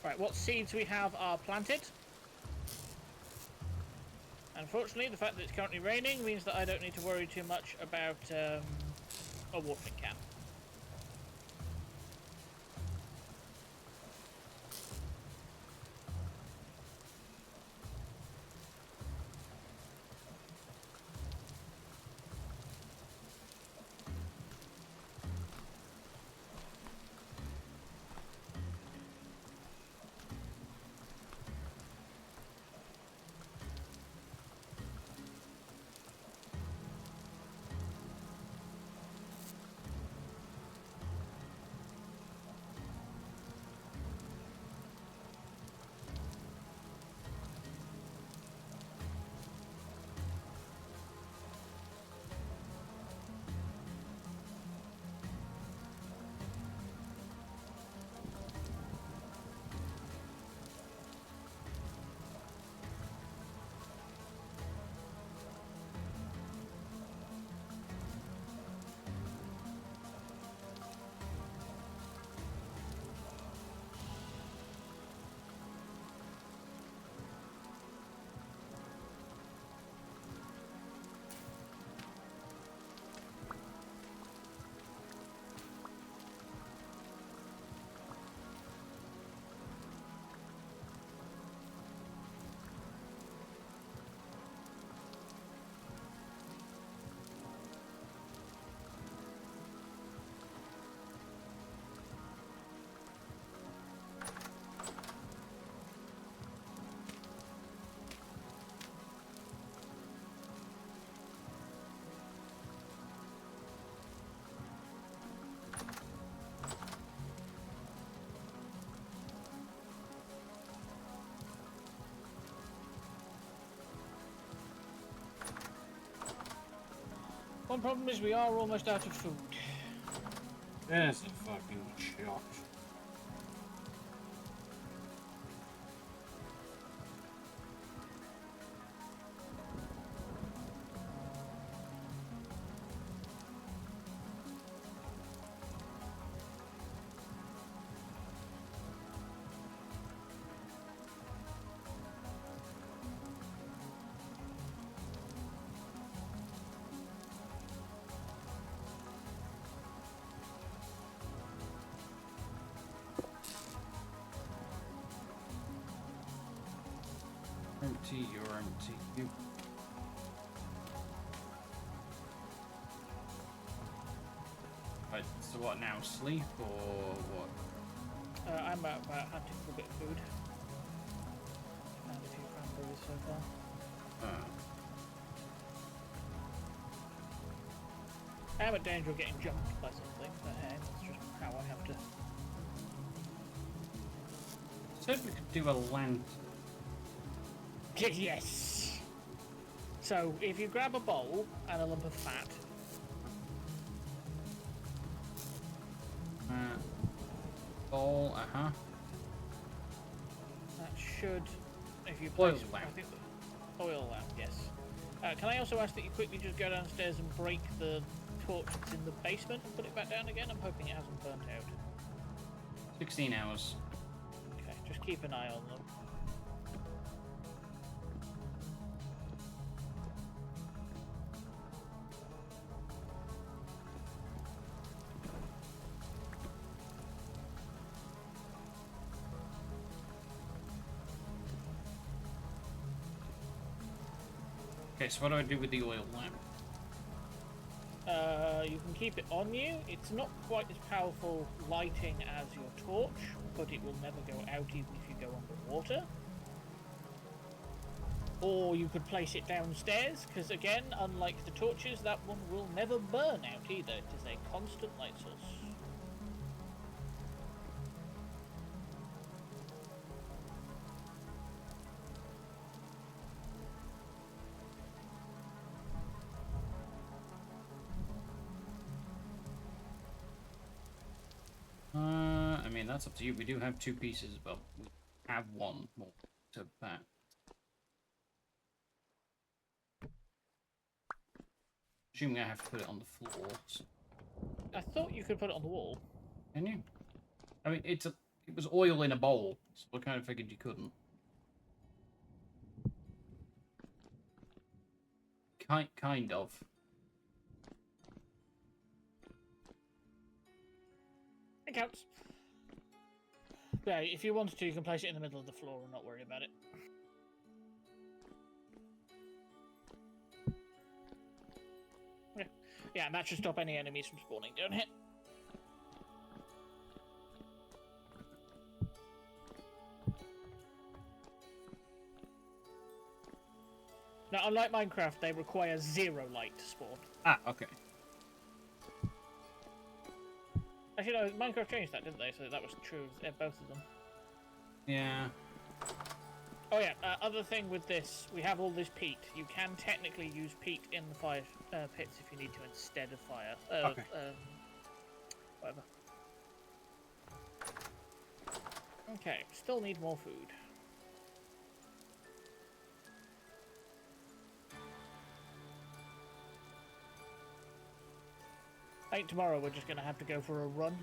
Speaker 3: Right, what seeds we have are planted. Unfortunately, the fact that it's currently raining means that I don't need to worry too much about a watering can. One problem is we are almost out of food.
Speaker 1: There's a fucking shot.
Speaker 2: Empty, you're empty. You. Right, so what now? Sleep or what?
Speaker 3: I'm about hunting for a bit of food. Found a few cranberries so far. I am at danger of getting jumped by something, but hey, that's just how I have to.
Speaker 2: Said we could do a lantern.
Speaker 3: Yes! So, if you grab a bowl and a lump of fat,
Speaker 2: Bowl,
Speaker 3: that should, if you
Speaker 2: Oil
Speaker 3: place,
Speaker 2: lamp.
Speaker 3: I think oil lamp, yes. Can I also ask that you quickly just go downstairs and break the torch that's in the basement and put it back down again? I'm hoping it hasn't burnt out.
Speaker 2: 16 hours.
Speaker 3: Okay, just keep an eye on them.
Speaker 2: Okay, so what do I do with the oil lamp?
Speaker 3: You can keep it on you. It's not quite as powerful lighting as your torch, but it will never go out even if you go underwater. Or you could place it downstairs, because again, unlike the torches, that one will never burn out either. It is a constant light source.
Speaker 2: I mean, that's up to you. We do have 2 pieces, but we have 1 more to back. Assuming I have to put it on the floor. So.
Speaker 3: I thought you could put it on the wall.
Speaker 2: Can you? I mean, it was oil in a bowl, so I kind of figured you couldn't. Kind of.
Speaker 3: It counts. Yeah, if you wanted to, you can place it in the middle of the floor and not worry about it. Yeah, and that should stop any enemies from spawning down here. Now, unlike Minecraft, they require 0 light to spawn.
Speaker 2: Ah, okay.
Speaker 3: Actually, no, Minecraft changed that, didn't they? So that was true of both of them.
Speaker 2: Yeah.
Speaker 3: Oh yeah, other thing with this, we have all this peat. You can technically use peat in the fire pits if you need to instead of fire.
Speaker 2: Okay.
Speaker 3: Whatever. Okay, still need more food. I think tomorrow we're just going to have to go for a run.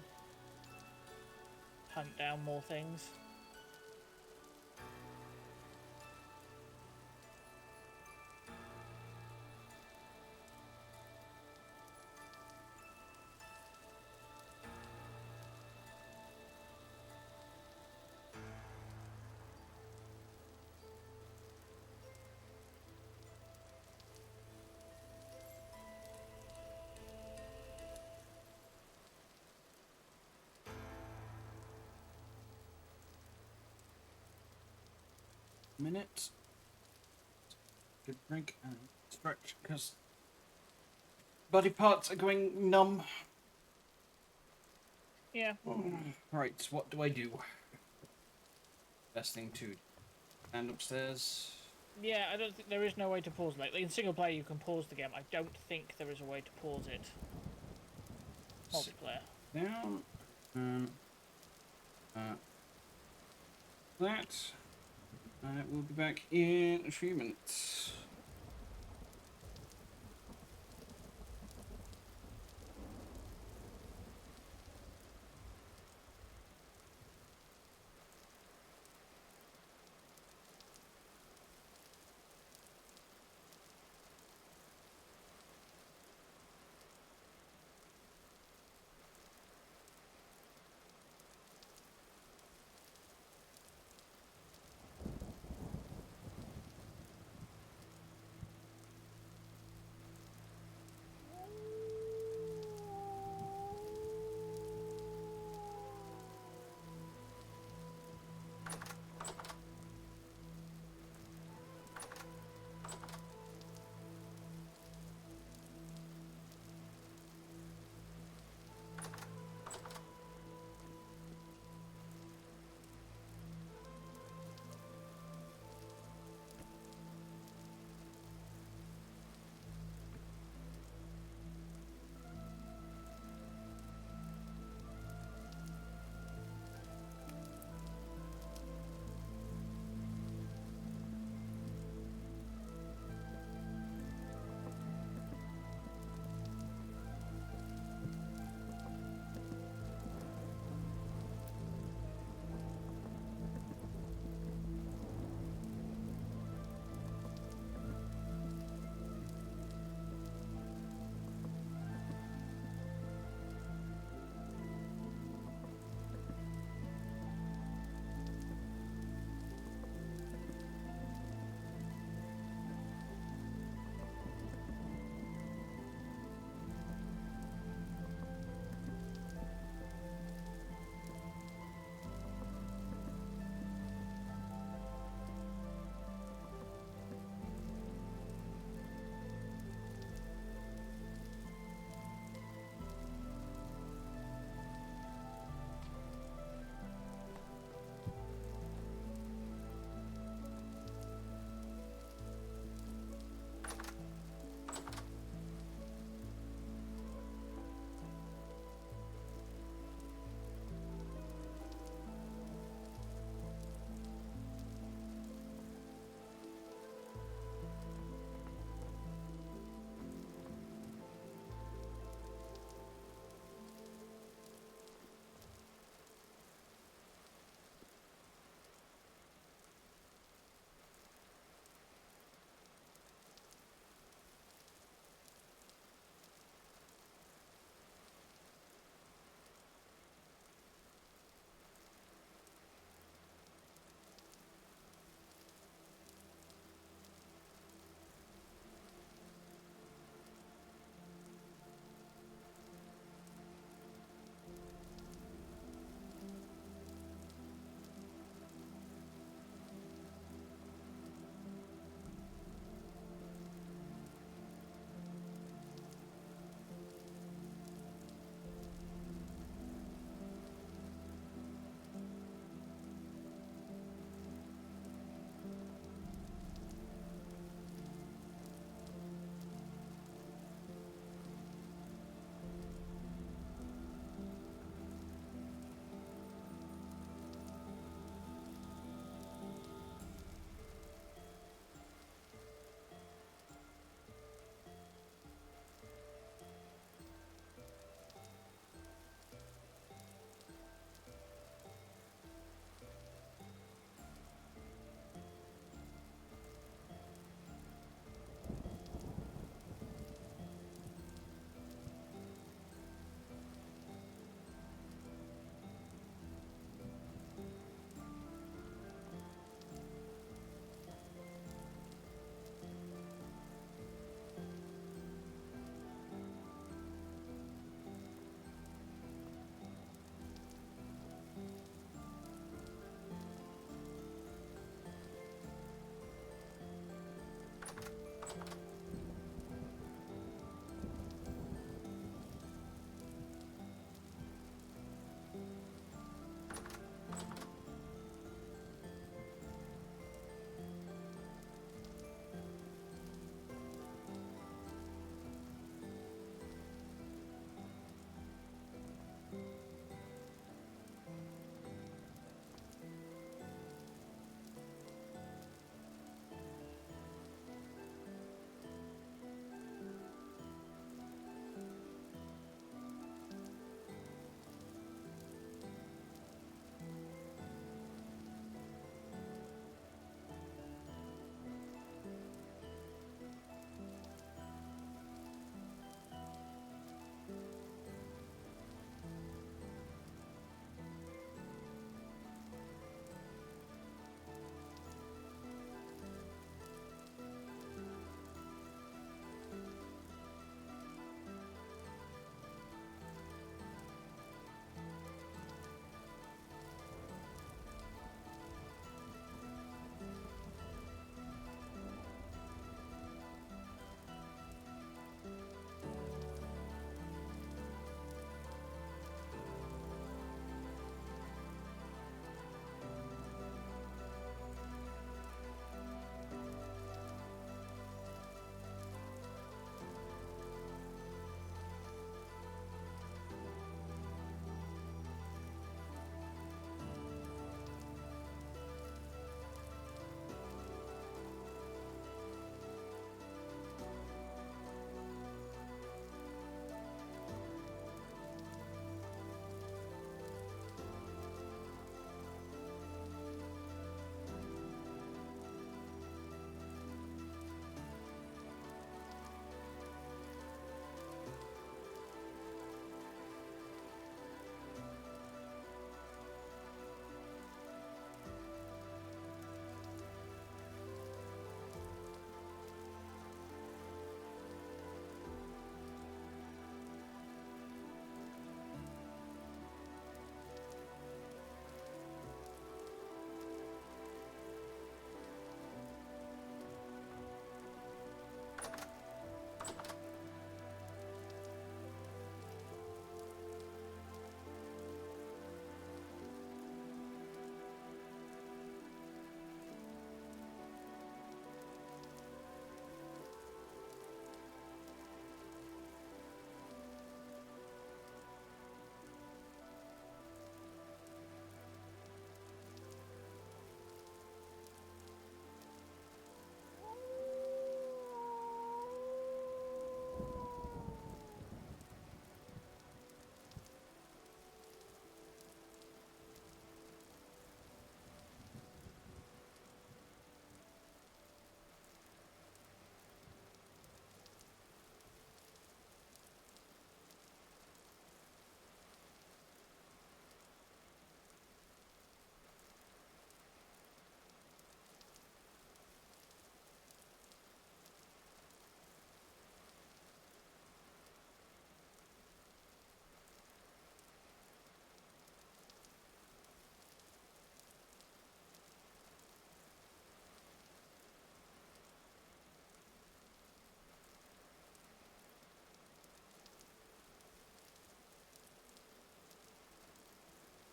Speaker 3: Hunt down more things.
Speaker 2: Minute. Good drink and stretch because body parts are going numb.
Speaker 3: Yeah.
Speaker 2: Right, what do I do? Best thing to stand upstairs.
Speaker 3: Yeah, I don't think there is no way to pause. Like in single player, you can pause the game. I don't think there is a way to pause it. Multiplayer.
Speaker 2: Down. That. We'll be back in a few minutes.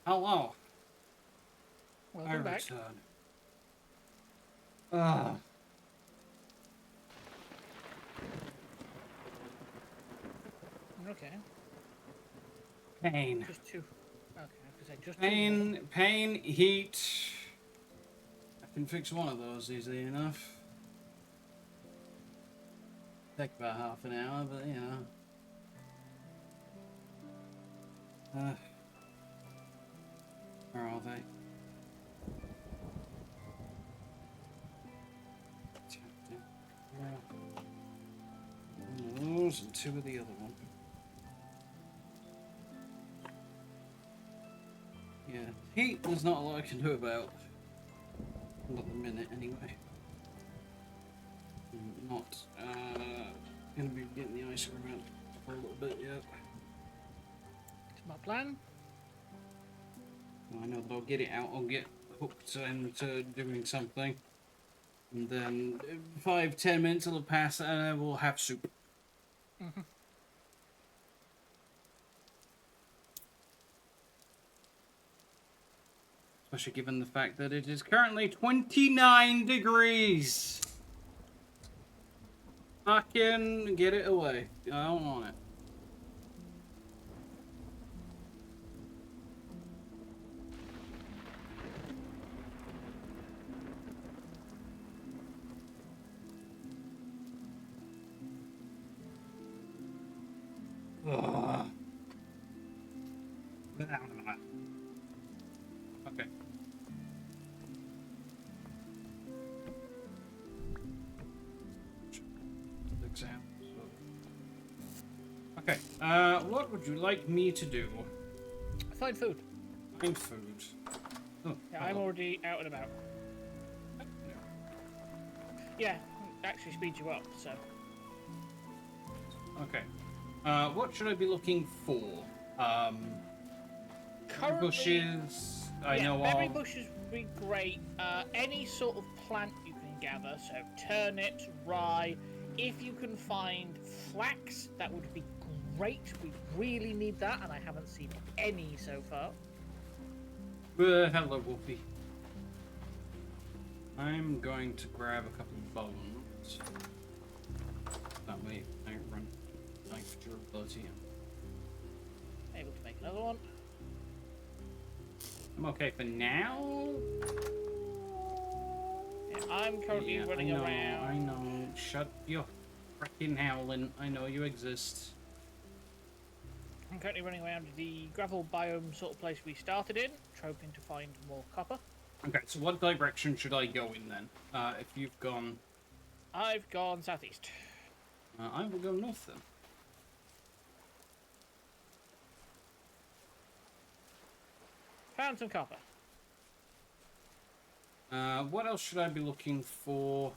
Speaker 1: Hello. I
Speaker 3: Welcome back.
Speaker 1: return. Ah.
Speaker 3: Okay.
Speaker 1: Pain.
Speaker 3: Just two. Okay, I was gonna say just two more.
Speaker 1: Pain, heat. I can fix one of those easily enough. Take about half an hour, but you know. Where are they? One of those and two of the other one. Yeah, heat, there's not a lot I can do about. Not at the minute, anyway. I'm not gonna be getting the ice cream out for a little bit yet.
Speaker 3: It's my plan.
Speaker 1: I know that I'll get it out, I'll get hooked into doing something. And then 5-10 minutes will pass and I will have soup.
Speaker 3: Mm-hmm.
Speaker 1: Especially given the fact that it is currently 29 degrees. Fucking get it away. I don't want it. Ugh. Okay. Okay. What would you like me to do?
Speaker 3: Find food.
Speaker 1: Find food. Oh,
Speaker 3: Yeah, I'm already out and about. Yeah, actually speeds you up, so.
Speaker 1: Okay. What should I be looking for?
Speaker 3: Currently,
Speaker 1: bushes. I
Speaker 3: yeah,
Speaker 1: know
Speaker 3: berry
Speaker 1: of.
Speaker 3: bushes would be great. Any sort of plant you can gather, so turnips, rye. If you can find flax, that would be great. We really need that, and I haven't seen any so far.
Speaker 1: Hello, Wolfie. I'm going to grab a couple of bones. That way I run knife durability.
Speaker 3: Able to make another one.
Speaker 1: I'm okay for now.
Speaker 3: Yeah, I'm currently running around.
Speaker 1: I know. Shut your freaking howling. I know you exist.
Speaker 3: I'm currently running around the gravel biome sort of place we started in, hoping to find more copper.
Speaker 1: Okay, so what direction should I go in then? If you've gone...
Speaker 3: I've gone southeast.
Speaker 1: I will go north then.
Speaker 3: Found some copper.
Speaker 1: What else should I be looking for?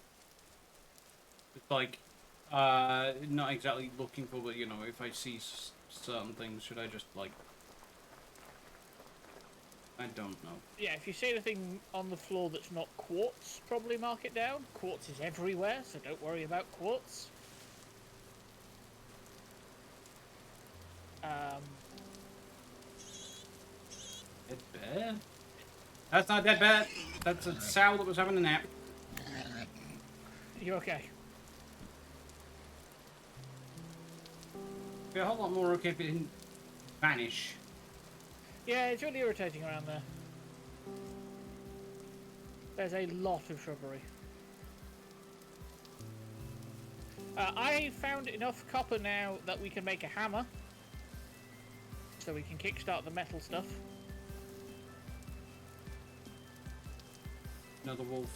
Speaker 1: It's like, not exactly looking for, but you know, if I see certain things, should I just like... I don't know.
Speaker 3: Yeah, if you see anything on the floor that's not quartz, probably mark it down. Quartz is everywhere, so don't worry about quartz.
Speaker 1: Dead bear? That's not dead bear. That's a sow that was having a nap.
Speaker 3: You okay?
Speaker 1: Be a whole lot more okay if it didn't vanish.
Speaker 3: Yeah, it's really irritating around there. There's a lot of shrubbery. I found enough copper now that we can make a hammer. So we can kickstart the metal stuff.
Speaker 1: Another wolf.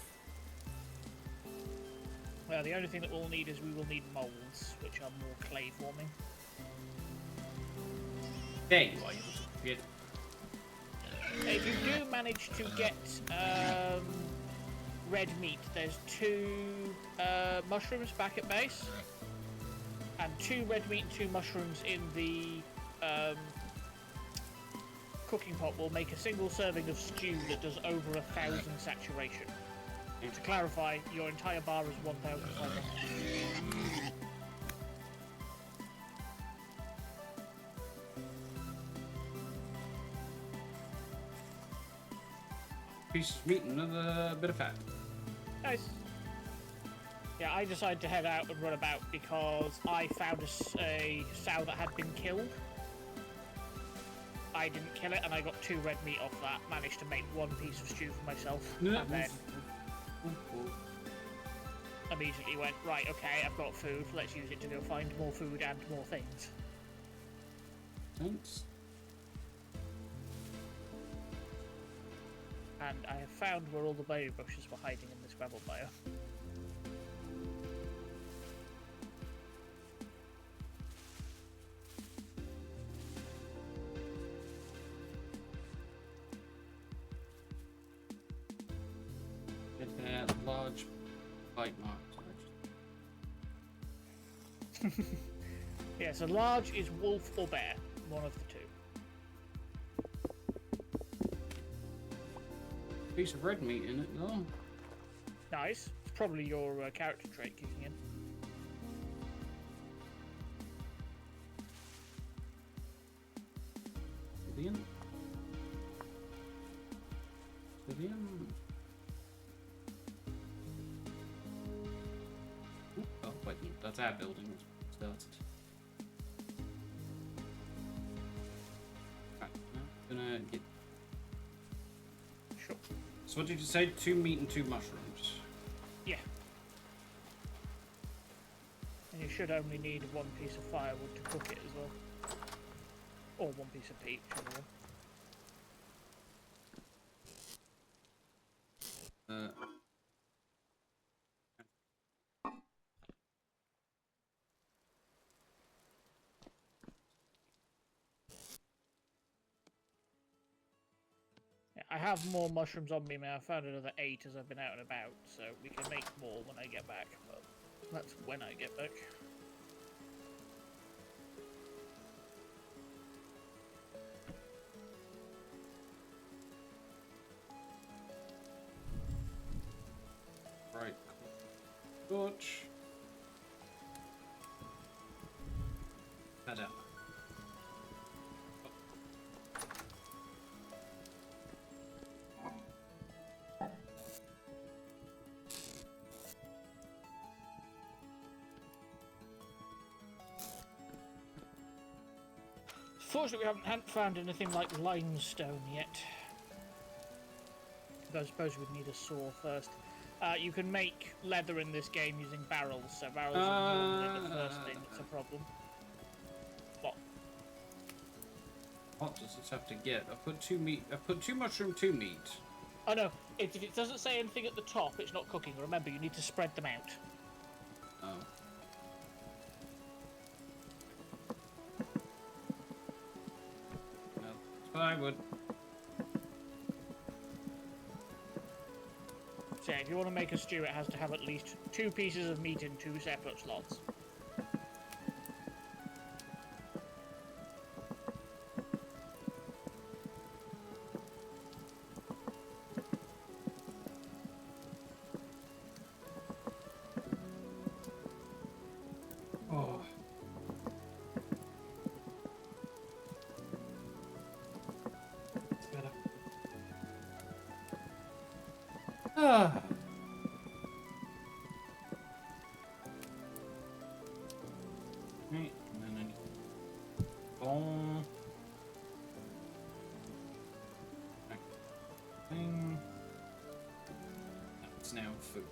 Speaker 3: Well, the only thing that we'll need is we will need molds, which are more clay forming.
Speaker 1: There you are, you little kid.
Speaker 3: If you do manage to get red meat, there's 2 mushrooms back at base, and 2 red meat and 2 mushrooms in the cooking pot will make a single serving of stew that does over 1,000 saturation. And to clarify, your entire bar is 1,500.
Speaker 1: pieces of meat and another bit of fat.
Speaker 3: Nice. Yeah, I decided to head out and run about because I found a sow that had been killed. I didn't kill it, and I got 2 red meat off that. Managed to make 1 piece of stew for myself,
Speaker 1: Yeah.
Speaker 3: and then immediately went, right, okay, I've got food. Let's use it to go find more food and more things.
Speaker 1: Thanks.
Speaker 3: And I have found where all the berry bushes were hiding in this gravel biome.
Speaker 1: Get a large bite mark.
Speaker 3: Yeah, so large is wolf or bear, one of the 2.
Speaker 1: Piece of red meat in it, though.
Speaker 3: Nice. It's probably your character trait kicking in.
Speaker 1: Civilian. Civilian. Oh, wait, no, that's our building. Started. Right, I'm gonna get.
Speaker 3: Sure.
Speaker 1: So, what did you say? 2 meat and 2 mushrooms.
Speaker 3: Yeah. And you should only need 1 piece of firewood to cook it as well. Or 1 piece of peat, whichever one. Yeah, I have more mushrooms on me, man. I found another 8 as I've been out and about, so we can make more when I get back. But that's when I get back.
Speaker 1: Right. Torch. Head out.
Speaker 3: Fortunately, we haven't found anything like limestone yet. But I suppose we'd need a saw first. You can make leather in this game using barrels, so barrels are normally the first thing that's a problem. What?
Speaker 1: What does this have to get? I put 2 meat. I put 2 mushroom, 2 meat.
Speaker 3: Oh no, if it doesn't say anything at the top, it's not cooking. Remember, you need to spread them out.
Speaker 1: Oh. No, plywood.
Speaker 3: So yeah, if you want to make a stew, it has to have at least 2 pieces of meat in 2 separate slots.
Speaker 1: Oh. It's better. Ah. Right, and then I need bone. Thing. That's now food.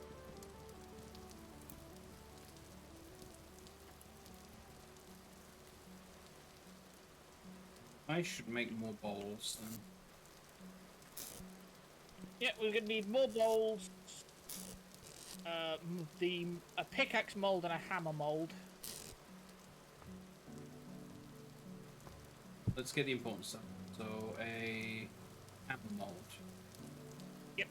Speaker 1: I should make more bowls then.
Speaker 3: Yeah, we're gonna need more bowls. A pickaxe mold and a hammer mold.
Speaker 1: Let's get the important stuff. So a hammer mold.
Speaker 3: Yep.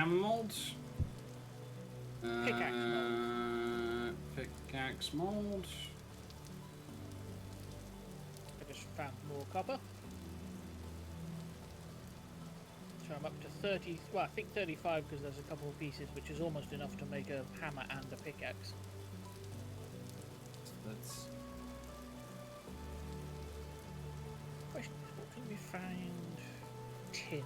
Speaker 1: hammer mold.
Speaker 3: Pickaxe mold.
Speaker 1: Pickaxe mold.
Speaker 3: I just found more copper. So I'm up to 30, well I think 35 because there's a couple of pieces which is almost enough to make a hammer and a pickaxe.
Speaker 1: That's
Speaker 3: Question is, what can we find tin?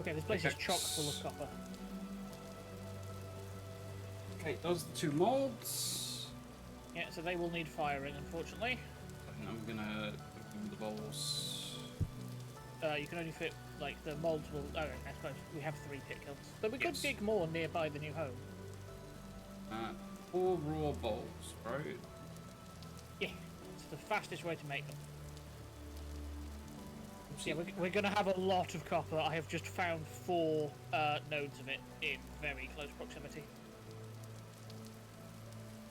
Speaker 3: Okay, this place is chock full of copper.
Speaker 1: okay. Those are the 2 molds.
Speaker 3: Yeah, so they will need firing, unfortunately.
Speaker 1: And I'm gonna open the bowls.
Speaker 3: You can only fit, like, the molds will... Oh, I suppose we have 3 pit kilns. But we could
Speaker 1: Yes.
Speaker 3: dig more nearby the new home.
Speaker 1: 4 raw bowls, right?
Speaker 3: Yeah, it's the fastest way to make them. Yeah, we're going to have a lot of copper. I have just found 4 nodes of it in very close proximity.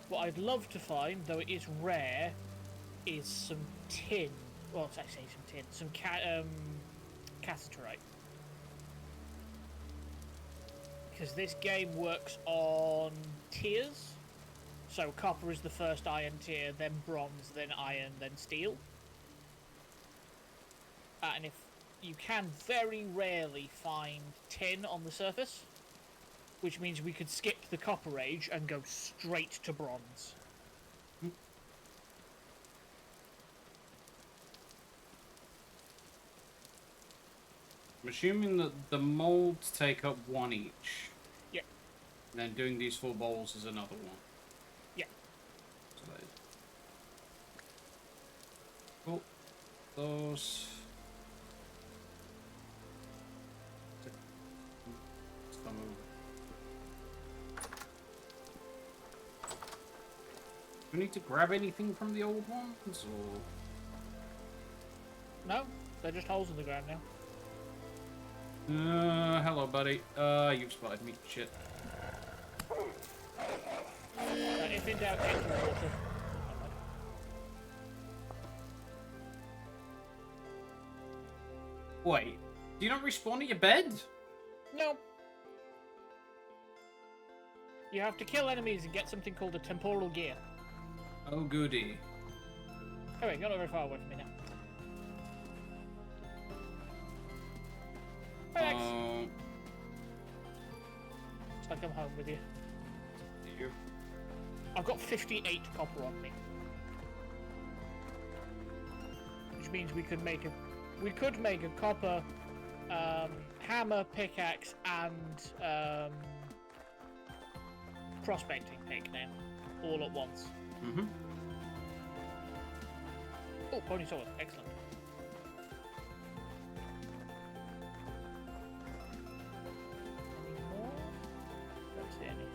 Speaker 3: What I'd love to find, though it is rare, is some tin. Well, I say some tin. Some cassiterite. Because this game works on tiers. So copper is the first iron tier, then bronze, then iron, then steel. And if you can very rarely find tin on the surface, which means we could skip the copper age and go straight to bronze.
Speaker 1: I'm assuming that the molds take up 1 each.
Speaker 3: Yep.
Speaker 1: And then doing these 4 bowls is another 1.
Speaker 3: Yeah.
Speaker 1: So that is... Cool. Those. Come over. Do we need to grab anything from the old ones, or...?
Speaker 3: No, they're just holes in the ground now.
Speaker 1: Hello, buddy. You've spotted me. Shit.
Speaker 3: If in doubt, enter the water.
Speaker 1: Wait, do you not respawn at your bed?
Speaker 3: No. You have to kill enemies and get something called a temporal gear.
Speaker 1: Oh, goody.
Speaker 3: Oh wait, you're not very far away from me now. Thanks. It's like I'm home with you.
Speaker 1: You.
Speaker 3: I've got 58 copper on me. Which means we could make a copper hammer, pickaxe, and prospecting pick now, all at once.
Speaker 1: Mm-hmm.
Speaker 3: Oh, pony sword, excellent. Any more? Don't see any.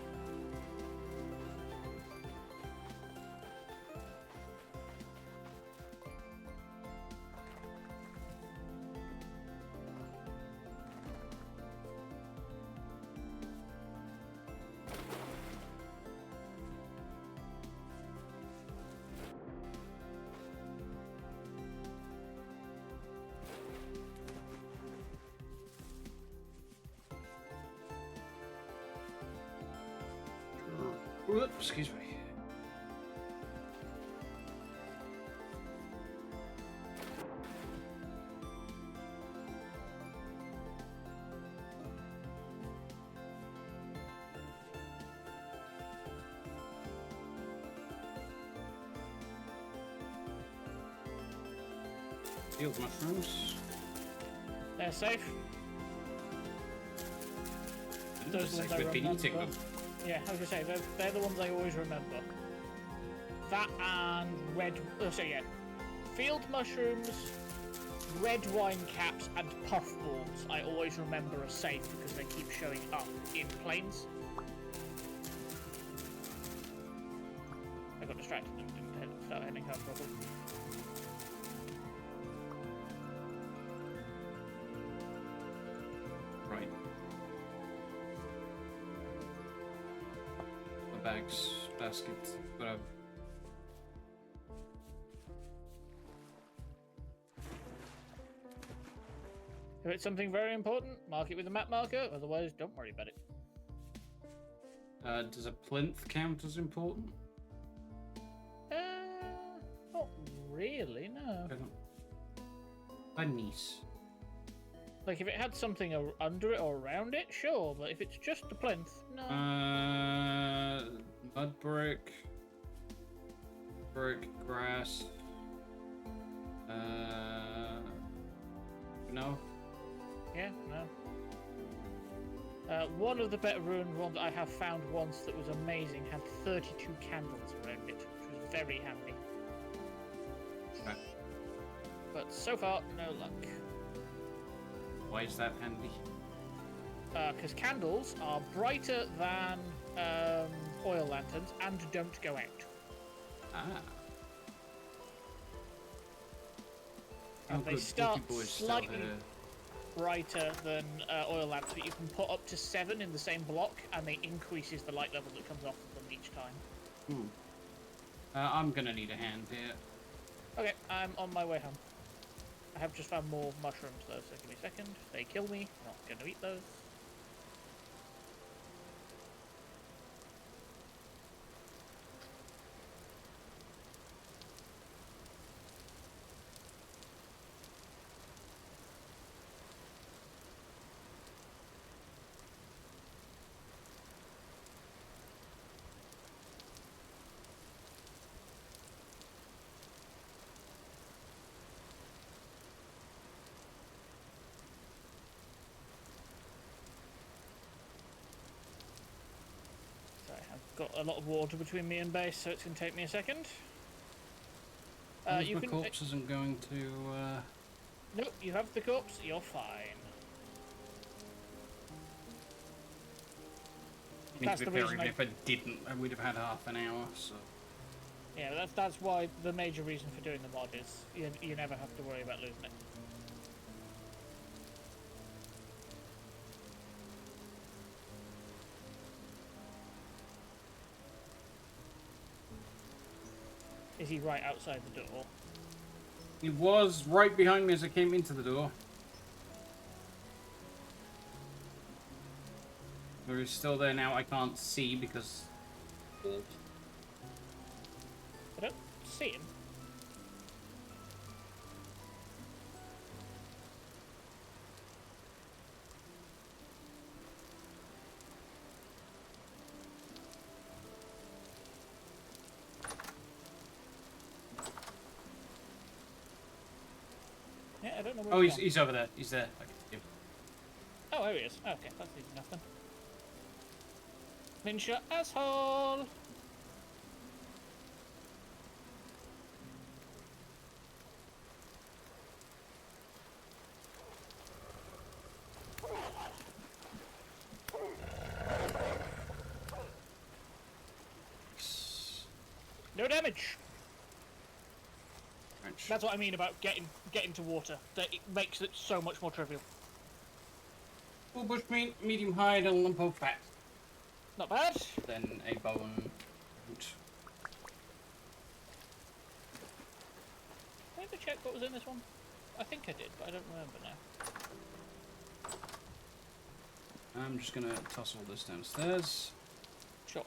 Speaker 1: Whoops, excuse me. Field mushrooms.
Speaker 3: They're safe.
Speaker 1: Those
Speaker 3: Those
Speaker 1: are
Speaker 3: ones I
Speaker 1: with eating
Speaker 3: remember.
Speaker 1: them.
Speaker 3: Yeah, I was gonna say they're the ones I always remember. That and red. Oh, so yeah, Field mushrooms, red wine caps, and puffballs I always remember are safe because they keep showing up in planes. I got distracted and didn't start heading home properly.
Speaker 1: Right. My bags, basket, whatever.
Speaker 3: If it's something very important, mark it with a map marker, otherwise don't worry about it.
Speaker 1: Does a plinth count as important?
Speaker 3: Not really, no.
Speaker 1: Bunnies.
Speaker 3: Like, if it had something under it or around it, sure, but if it's just a plinth, no.
Speaker 1: Mud brick, grass. No.
Speaker 3: Yeah, no. One of the better ruined ones I have found once that was amazing had 32 candles around it, which was very handy.
Speaker 1: Okay.
Speaker 3: But so far, no luck.
Speaker 1: Why is that handy?
Speaker 3: Because candles are brighter than oil lanterns and don't go out.
Speaker 1: Ah.
Speaker 3: And they start slightly
Speaker 1: still
Speaker 3: brighter than oil lamps, but you can put up to 7 in the same block, and they increases the light level that comes off of them each time.
Speaker 1: I'm gonna need a hand here.
Speaker 3: Okay, I'm on my way home. I have just found more mushrooms though, so give me a second. If they kill me, I'm not gonna eat those. Got a lot of water between me and base, so it's going to take me a second.
Speaker 1: The corpse isn't going to...
Speaker 3: Nope, you have the corpse, you're fine.
Speaker 1: That's the reason if I didn't, we'd have had half an hour, so...
Speaker 3: Yeah, that's why the major reason for doing the mod is you never have to worry about losing it. Is he right outside the door?
Speaker 1: He was right behind me as I came into the door. Or he's still there now, I can't see because...
Speaker 3: I don't see him. Yeah, I don't know where
Speaker 1: Oh, he's over there. He's there.
Speaker 3: Oh, there he is. Okay, that's easy enough then. Ninja asshole! No damage! That's what I mean about getting to water. That it makes it so much more trivial.
Speaker 1: Full bush meat, medium hide, and a lump of fat.
Speaker 3: Not bad.
Speaker 1: Then a bone.
Speaker 3: Did I ever check what was in this one? I think I did, but I don't remember now.
Speaker 1: I'm just gonna toss all this downstairs.
Speaker 3: Sure.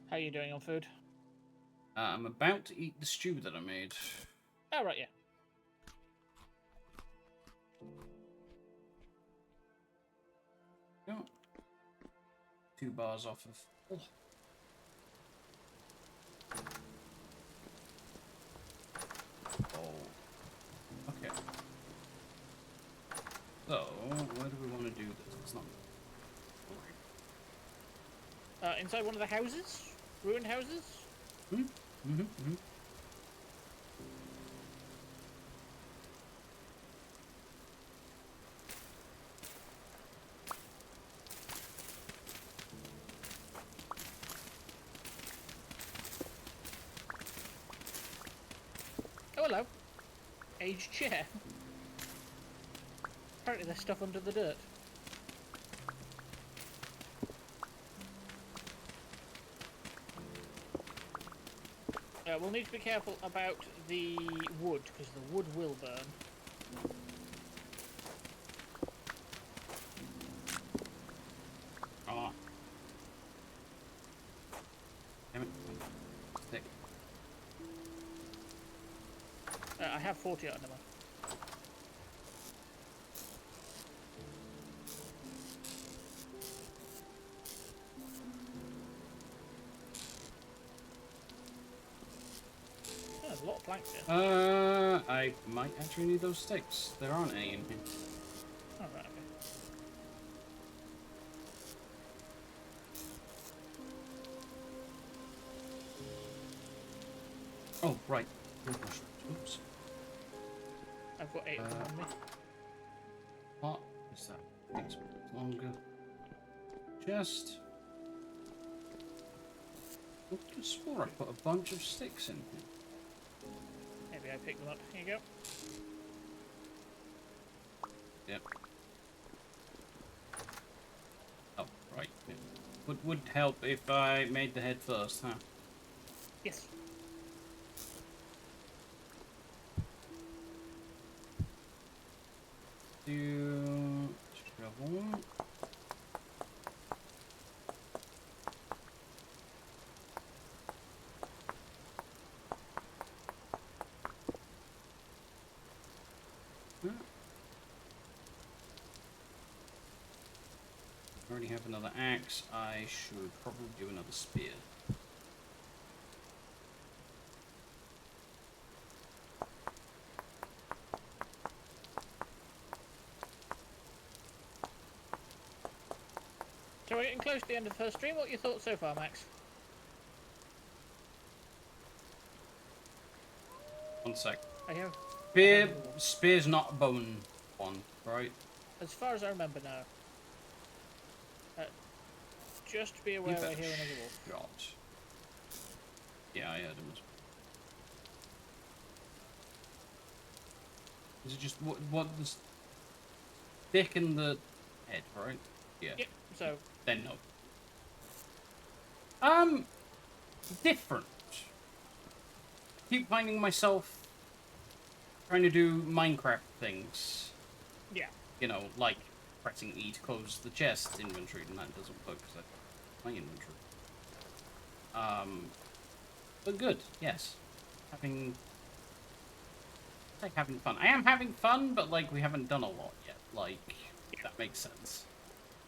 Speaker 3: How are you doing on food?
Speaker 1: I'm about to eat the stew that I made.
Speaker 3: Oh, right, yeah.
Speaker 1: Oh. 2 bars off of... Oh. Okay. So, where do we want to do this? It's not...
Speaker 3: Inside one of the houses? Ruined houses?
Speaker 1: Hmm? Mm-hmm.
Speaker 3: Oh, hello. Aged chair. Apparently there's stuff under the dirt. We'll need to be careful about the wood, because the wood will burn.
Speaker 1: Oh. Damn it. Stick.
Speaker 3: I have 40 under mine. Oh, there's a lot of planks here.
Speaker 1: I might actually need those sticks. There aren't any in here.
Speaker 3: Oh, right, okay.
Speaker 1: Oh, right. Oops.
Speaker 3: I've got 8 of them on me.
Speaker 1: What is that? Takes longer. Just. I could have swore I put a bunch of sticks in here.
Speaker 3: Maybe I picked them up. Here you go.
Speaker 1: Yep. Oh, right. Yeah. Would help if I made the head first, huh?
Speaker 3: Yes.
Speaker 1: Do shovel. I already have another axe. I should probably do another spear.
Speaker 3: So we're getting close to the end of the first stream. What are your thoughts so far, Max?
Speaker 1: One sec.
Speaker 3: I have.
Speaker 1: Spear's not a bone one, right?
Speaker 3: As far as I remember now. Just be aware we're hearing another wolf.
Speaker 1: Shot. Yeah, I heard him. Is it just what the stick in the head, right? Yeah.
Speaker 3: Yep. So.
Speaker 1: Then no. Different. Keep finding myself trying to do Minecraft things.
Speaker 3: Yeah.
Speaker 1: You know, like pressing E to close the chest inventory, and that doesn't work because that's my inventory. But good, yes. Having fun. I am having fun, but like we haven't done a lot yet. Like, if that makes sense.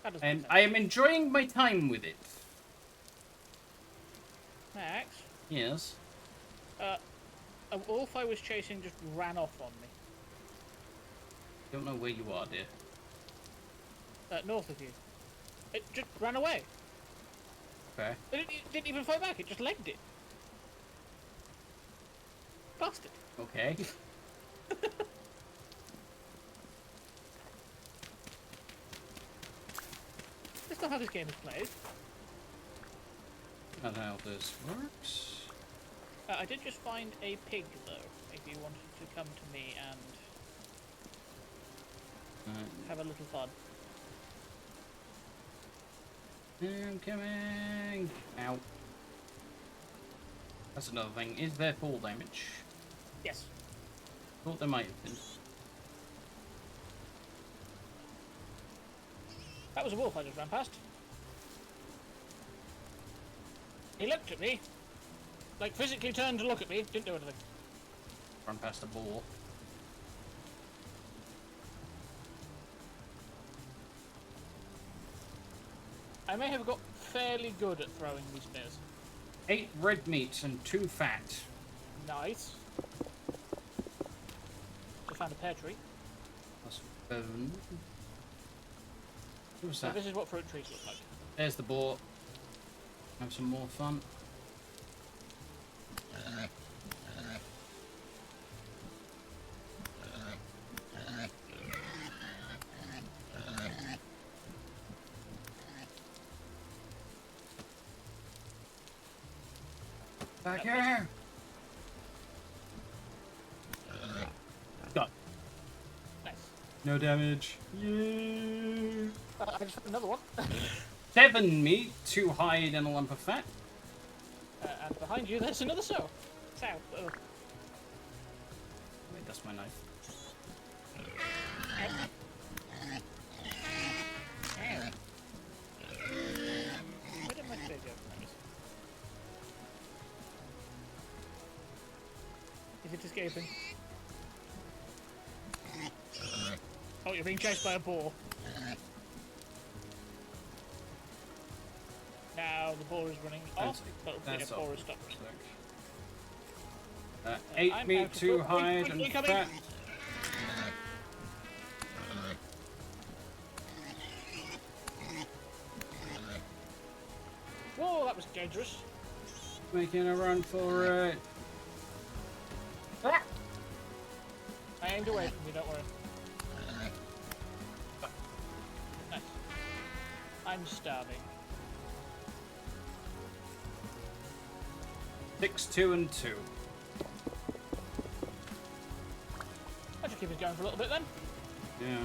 Speaker 3: That does
Speaker 1: And
Speaker 3: make sense.
Speaker 1: I am enjoying my time with it.
Speaker 3: Max.
Speaker 1: Yes.
Speaker 3: A wolf I was chasing just ran off on me.
Speaker 1: Don't know where you are, dear.
Speaker 3: North of you. It just ran away.
Speaker 1: Okay.
Speaker 3: It didn't even fight back. It just legged it. Bastard.
Speaker 1: Okay.
Speaker 3: That's not how this game is played.
Speaker 1: That's how this works.
Speaker 3: I did just find a pig, though, if you wanted to come to me and have a little fun.
Speaker 1: I'm coming. Ow. That's another thing. Is there fall damage?
Speaker 3: Yes.
Speaker 1: Thought there might have been.
Speaker 3: That was a wolf I just ran past. He looked at me. Like, physically turned to look at me. Didn't do anything.
Speaker 1: Run past a ball.
Speaker 3: I may have got fairly good at throwing these spears.
Speaker 1: 8 red meat and 2 fat.
Speaker 3: Nice. Just found a pear tree.
Speaker 1: Plus bone. What was
Speaker 3: So
Speaker 1: that?
Speaker 3: this is what fruit trees look like.
Speaker 1: There's the boar. Have some more fun.
Speaker 2: Back here!
Speaker 1: Done.
Speaker 3: Nice.
Speaker 1: No damage. Yay!
Speaker 3: I just found another one.
Speaker 1: 7 meat, 2 hide, and a lump of fat.
Speaker 3: And behind you, there's another sow. Sow. Oh.
Speaker 1: Wait, that's my knife.
Speaker 3: Ow. Ow. Where did my spear go? Is it escaping? Oh, you're being chased by a boar. Now the boar is running off, but the boar is stopped.
Speaker 1: 8
Speaker 3: I'm
Speaker 1: meat,
Speaker 3: out of
Speaker 1: 2
Speaker 3: food.
Speaker 1: hide,
Speaker 3: Wait,
Speaker 1: and
Speaker 3: incoming.
Speaker 1: fat.
Speaker 3: Whoa, that was dangerous.
Speaker 1: Making a run for it.
Speaker 3: I aimed away from you, don't worry. Nice. I'm starving.
Speaker 1: 6, 2, and 2.
Speaker 3: I should keep us going for a little bit then.
Speaker 1: Yeah.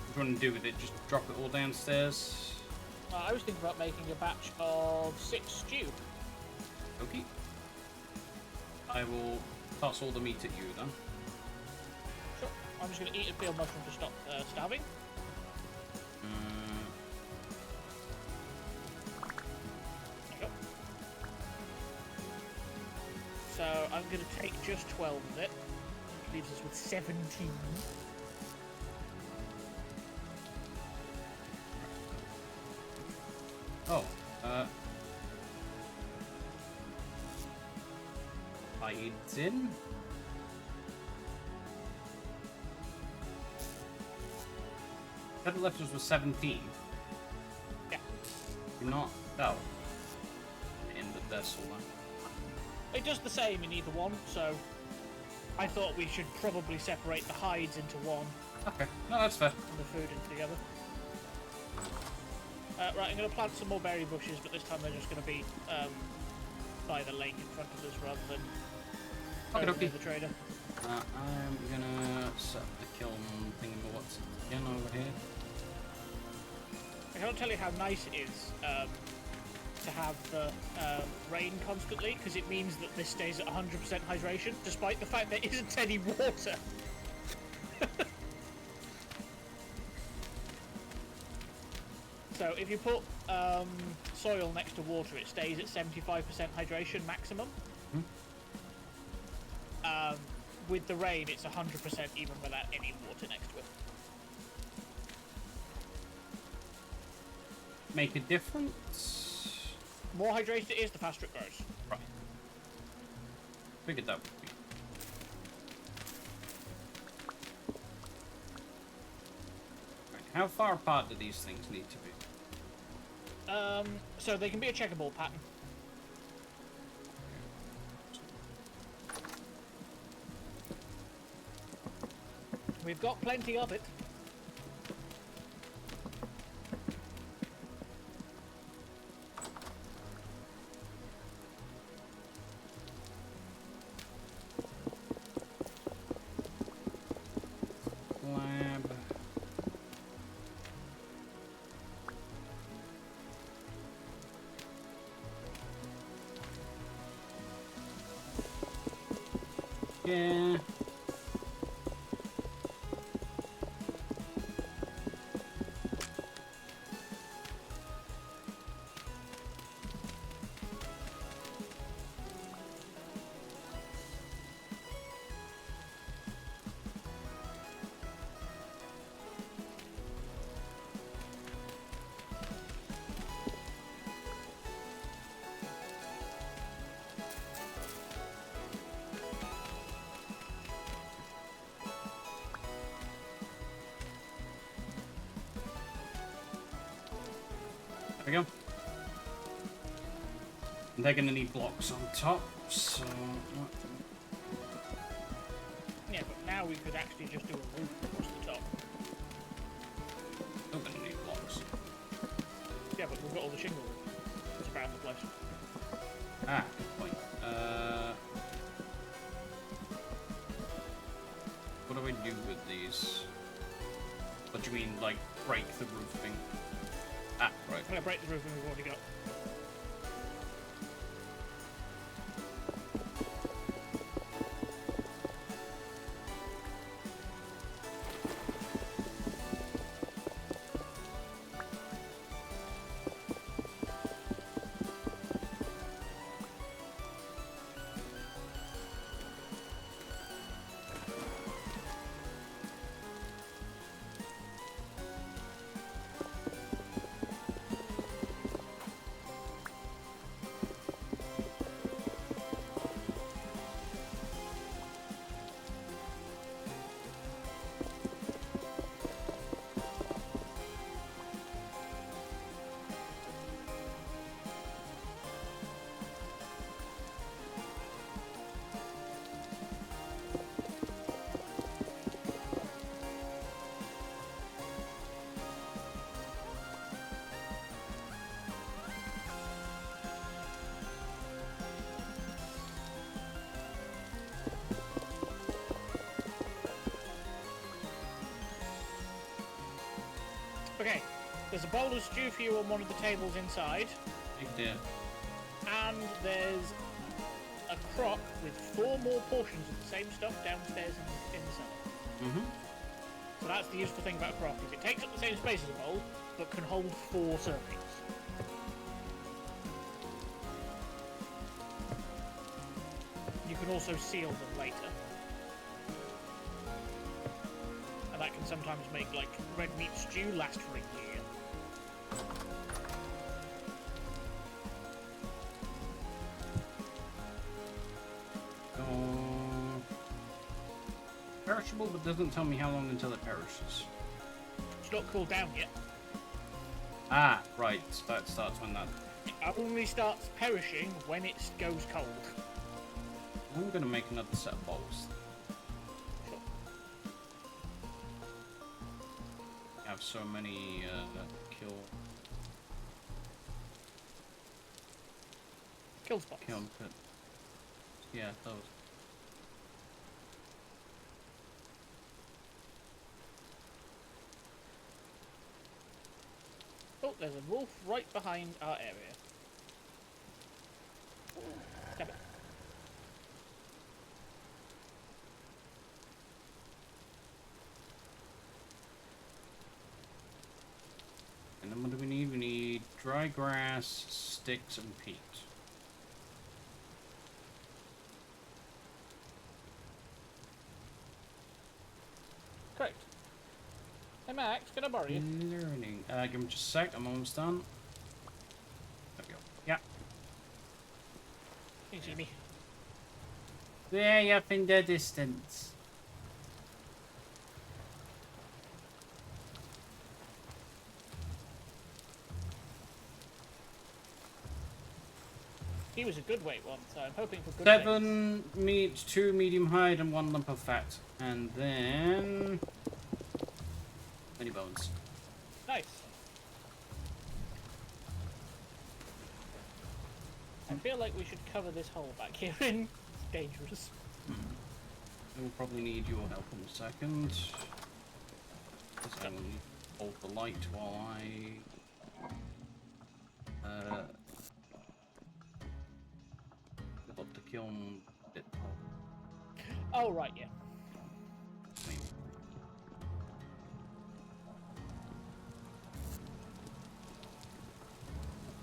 Speaker 1: What do you want to do with it? Just drop it all downstairs?
Speaker 3: I was thinking about making a batch of 6 stew.
Speaker 1: Okay. I will toss all the meat at you then.
Speaker 3: Sure. I'm just going to eat a field mushroom to stop starving. There you go. So I'm going to take just 12 of it, which leaves us with 17.
Speaker 1: Oh, hides in. That left us with 17.
Speaker 3: Yeah.
Speaker 1: You're not. Oh. In the vessel then.
Speaker 3: It does the same in either one, so I thought we should probably separate the hides into one
Speaker 1: Okay, no, that's fair.
Speaker 3: and the food into the other. Right, I'm going to plant some more berry bushes, but this time they're just going to be by the lake in front of us rather than over near the trader.
Speaker 1: I'm gonna set the kiln thingamawhat's again over here.
Speaker 3: I can't tell you how nice it is to have the rain constantly, because it means that this stays at 100% hydration, despite the fact there isn't any water. So if you put soil next to water, it stays at 75% hydration maximum. With the rain, it's 100% even without any water next to it.
Speaker 1: Make a difference?
Speaker 3: More hydrated it is, the faster it grows.
Speaker 1: Right. Figured that would be. Right. How far apart do these things need to be?
Speaker 3: So they can be a checkerboard pattern. We've got plenty of it.
Speaker 1: Lab. Yeah. we go. And they're gonna need blocks on top, so...
Speaker 3: Yeah, but now we could actually just do a roof across the top.
Speaker 1: Still gonna need blocks.
Speaker 3: Yeah, but we've got all the shingle roof around the place.
Speaker 1: Ah, good point. What do I do with these? What do you mean, like, break the roofing? Ah, right.
Speaker 3: I'm gonna break the roof we've already got. Okay, there's a bowl of stew for you on one of the tables inside,
Speaker 1: Big deal.
Speaker 3: and there's a crock with 4 more portions of the same stuff downstairs in the cellar.
Speaker 1: Mm-hmm.
Speaker 3: So that's the useful thing about a crock, is it takes up the same space as a bowl, but can hold 4 servings. You can also seal them later. And that can sometimes make, like, red meat stew last for a year.
Speaker 1: Perishable, but doesn't tell me how long until it perishes.
Speaker 3: It's not cooled down yet.
Speaker 1: Ah, right. That starts when that...
Speaker 3: It only starts perishing when it goes cold.
Speaker 1: I'm gonna make another set of bowls.
Speaker 3: Sure.
Speaker 1: I have so many kill
Speaker 3: spots.
Speaker 1: pit. Yeah, those.
Speaker 3: Oh, there's a wolf right behind our area. Stab it.
Speaker 1: And then what do we need? We need dry grass, sticks, and peat.
Speaker 3: Correct. Hey Max, can I borrow you?
Speaker 1: Learning. Give me just a sec. I'm almost done. There we go. Yeah.
Speaker 3: Can you see me?
Speaker 1: Way up in the distance.
Speaker 3: He was a good weight one, so I'm hoping for good
Speaker 1: 7 meat, 2 medium hide, and 1 lump of fat. And then... many bones.
Speaker 3: Nice. I feel like we should cover this hole back here in. It's dangerous.
Speaker 1: I will probably need your help in a second. Because I will hold the light while I... fill up the kiln bit.
Speaker 3: Oh, right, yeah.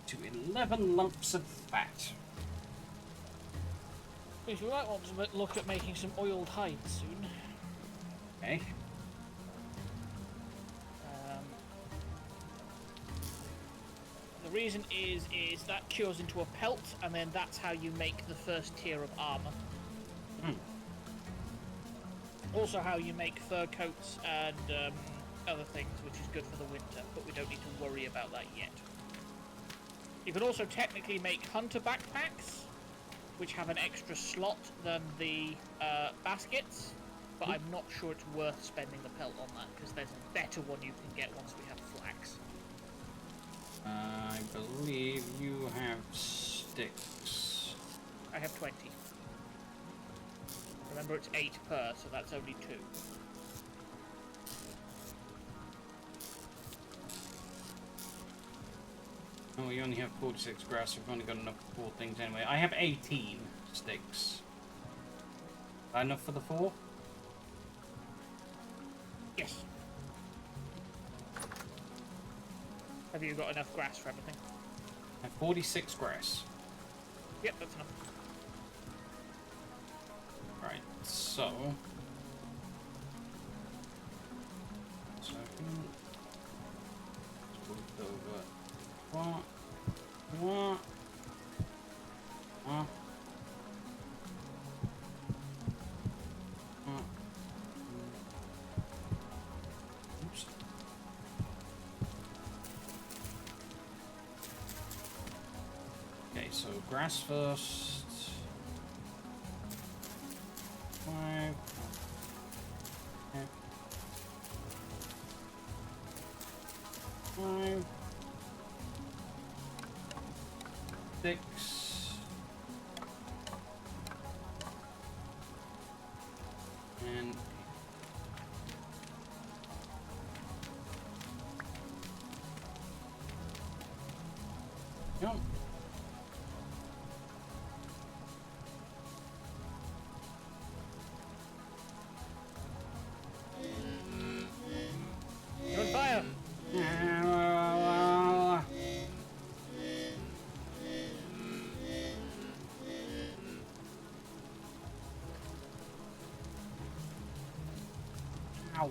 Speaker 1: To 11 lumps of fat.
Speaker 3: Because we might want to look at making some oiled hides soon.
Speaker 1: Okay.
Speaker 3: The reason is that cures into a pelt, and then that's how you make the first tier of armor. Also how you make fur coats and other things, which is good for the winter, but we don't need to worry about that yet. You can also technically make hunter backpacks, which have an extra slot than the baskets, but I'm not sure it's worth spending the pelt on that, because there's a better one you can get once we have flax.
Speaker 2: I believe you have sticks.
Speaker 3: I have 20. Remember, it's 8 per, so that's only 2.
Speaker 2: Oh, you only have 46 grass, so we've only got enough for 4 things anyway. I have 18 sticks. Is that enough for the 4?
Speaker 3: Yes. Have you got enough grass for everything?
Speaker 2: I have 46 grass.
Speaker 3: Yep, that's enough.
Speaker 2: Right, so... Second. Let's move over. What? What? What? What? Oops. Okay, so grass first. 5. Okay. 5. 6. And 8. Yep.
Speaker 3: You're on fire!
Speaker 2: Ow.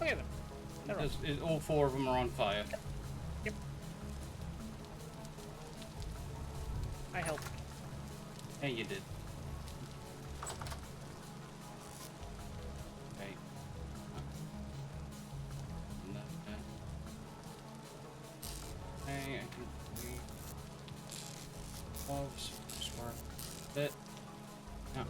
Speaker 3: Okay then. They're on.
Speaker 2: All 4 of them are on fire.
Speaker 3: Yep. I helped.
Speaker 2: Yeah, you did. Okay. Okay, I can do 12, so square bit. Yeah.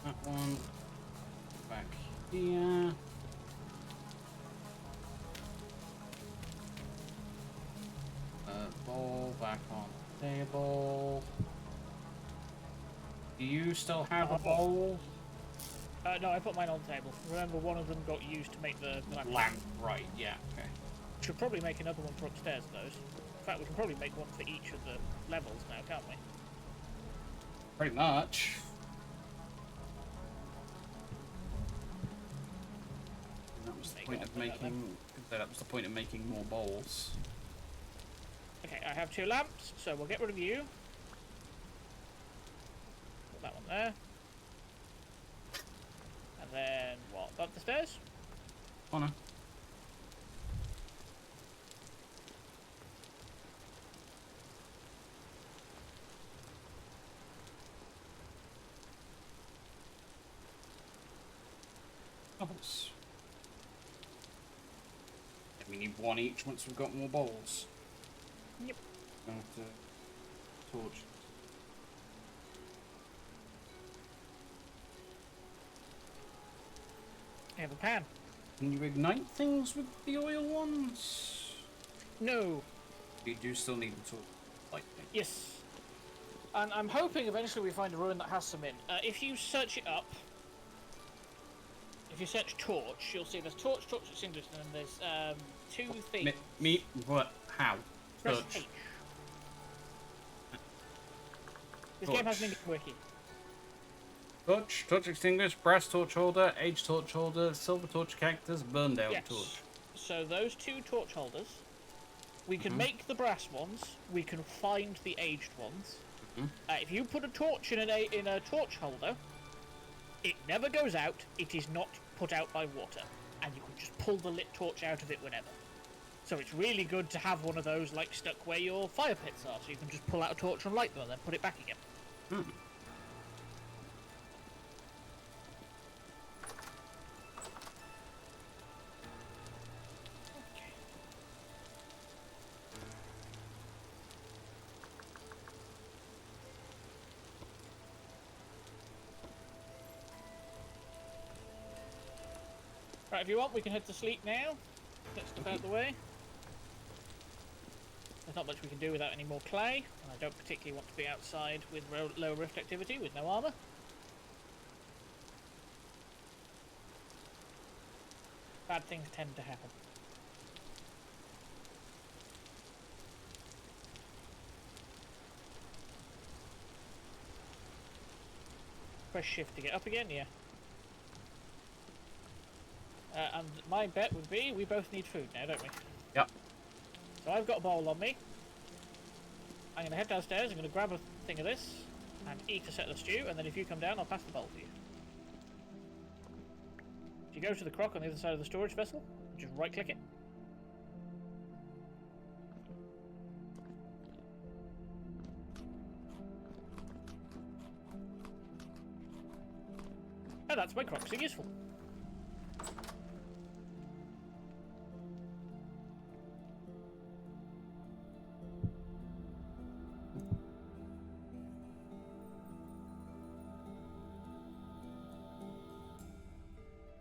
Speaker 2: That one. Back here. Bowl back on the table. Do you still have a bowl?
Speaker 3: No, I put mine on the table. Remember, one of them got used to make the
Speaker 2: Lamp, right, yeah, okay.
Speaker 3: Should probably make another one for upstairs, those. In fact, we can probably make one for each of the levels now, can't we?
Speaker 2: Pretty much. That was the
Speaker 3: There you
Speaker 2: point
Speaker 3: go,
Speaker 2: of
Speaker 3: I'll put that then.
Speaker 2: making. That was the point of making more bowls.
Speaker 3: Okay, I have 2 lamps, so we'll get rid of you. Put that one there. And then, what, up the stairs?
Speaker 2: Oh no. Bowls. And we need 1 each once we've got more bowls.
Speaker 3: Yep.
Speaker 2: Going to torch.
Speaker 3: I have a pan.
Speaker 2: Can you ignite things with the oil ones?
Speaker 3: No.
Speaker 2: You do still need the torch. Lightning.
Speaker 3: Yes. And I'm hoping eventually we find a ruin that has some in. If you search it up, if you search torch, you'll see there's torch, extinguisher, and there's 2 things.
Speaker 2: Me? What? How?
Speaker 3: Press
Speaker 2: Torch.
Speaker 3: H. This
Speaker 2: Torch.
Speaker 3: game has an English wiki.
Speaker 2: Torch extinguisher, brass torch holder, aged torch holder, silver torch cactus, burned out
Speaker 3: Yes.
Speaker 2: torch.
Speaker 3: So those 2 torch holders, we can make the brass ones. We can find the aged ones. If you put a torch in a torch holder, it never goes out. It is not put out by water, and you can just pull the lit torch out of it whenever. So it's really good to have one of those like stuck where your fire pits are, so you can just pull out a torch and light them and then put it back again.
Speaker 1: Hmm.
Speaker 3: Right, if you want, we can head to sleep now. Let's step out the way. There's not much we can do without any more clay, and I don't particularly want to be outside with low rift activity with no armour. Bad things tend to happen. Press shift to get up again, yeah. And my bet would be we both need food now, don't we?
Speaker 1: Yep.
Speaker 3: So I've got a bowl on me. I'm going to head downstairs, I'm going to grab a thing of this and eat a set of stew, and then if you come down, I'll pass the bowl to you. If you go to the crock on the other side of the storage vessel, just right-click it. And that's my crock, so useful.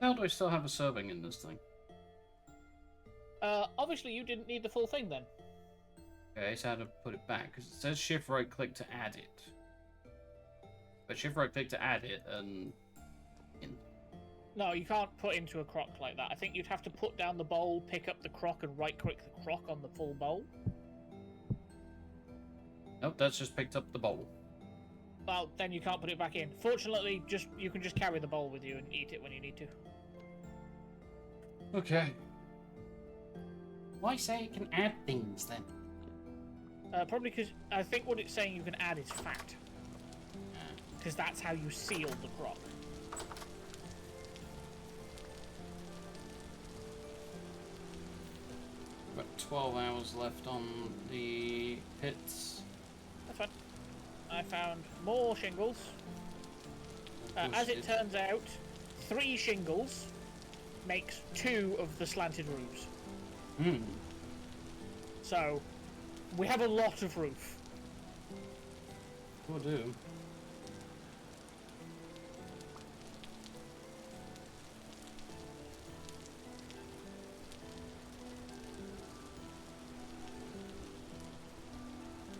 Speaker 1: How do I still have a serving in this thing?
Speaker 3: Obviously you didn't need the full thing then.
Speaker 1: Okay, so how to put it back? Because it says shift right click to add it. But shift right click to add it and...
Speaker 3: No, you can't put into a crock like that. I think you'd have to put down the bowl, pick up the crock, and right-click the crock on the full bowl.
Speaker 1: Nope, that's just picked up the bowl.
Speaker 3: Well, then you can't put it back in. Fortunately, you can just carry the bowl with you and eat it when you need to.
Speaker 1: Okay. Why say it can add things then?
Speaker 3: Probably because I think what it's saying you can add is fat. Because that's how you seal the crock.
Speaker 1: Got 12 hours left on the pits.
Speaker 3: That's fine. I found more shingles. As it turns out, 3 shingles makes 2 of the slanted roofs.
Speaker 1: Hmm.
Speaker 3: So, we have a lot of roof.
Speaker 1: Will do.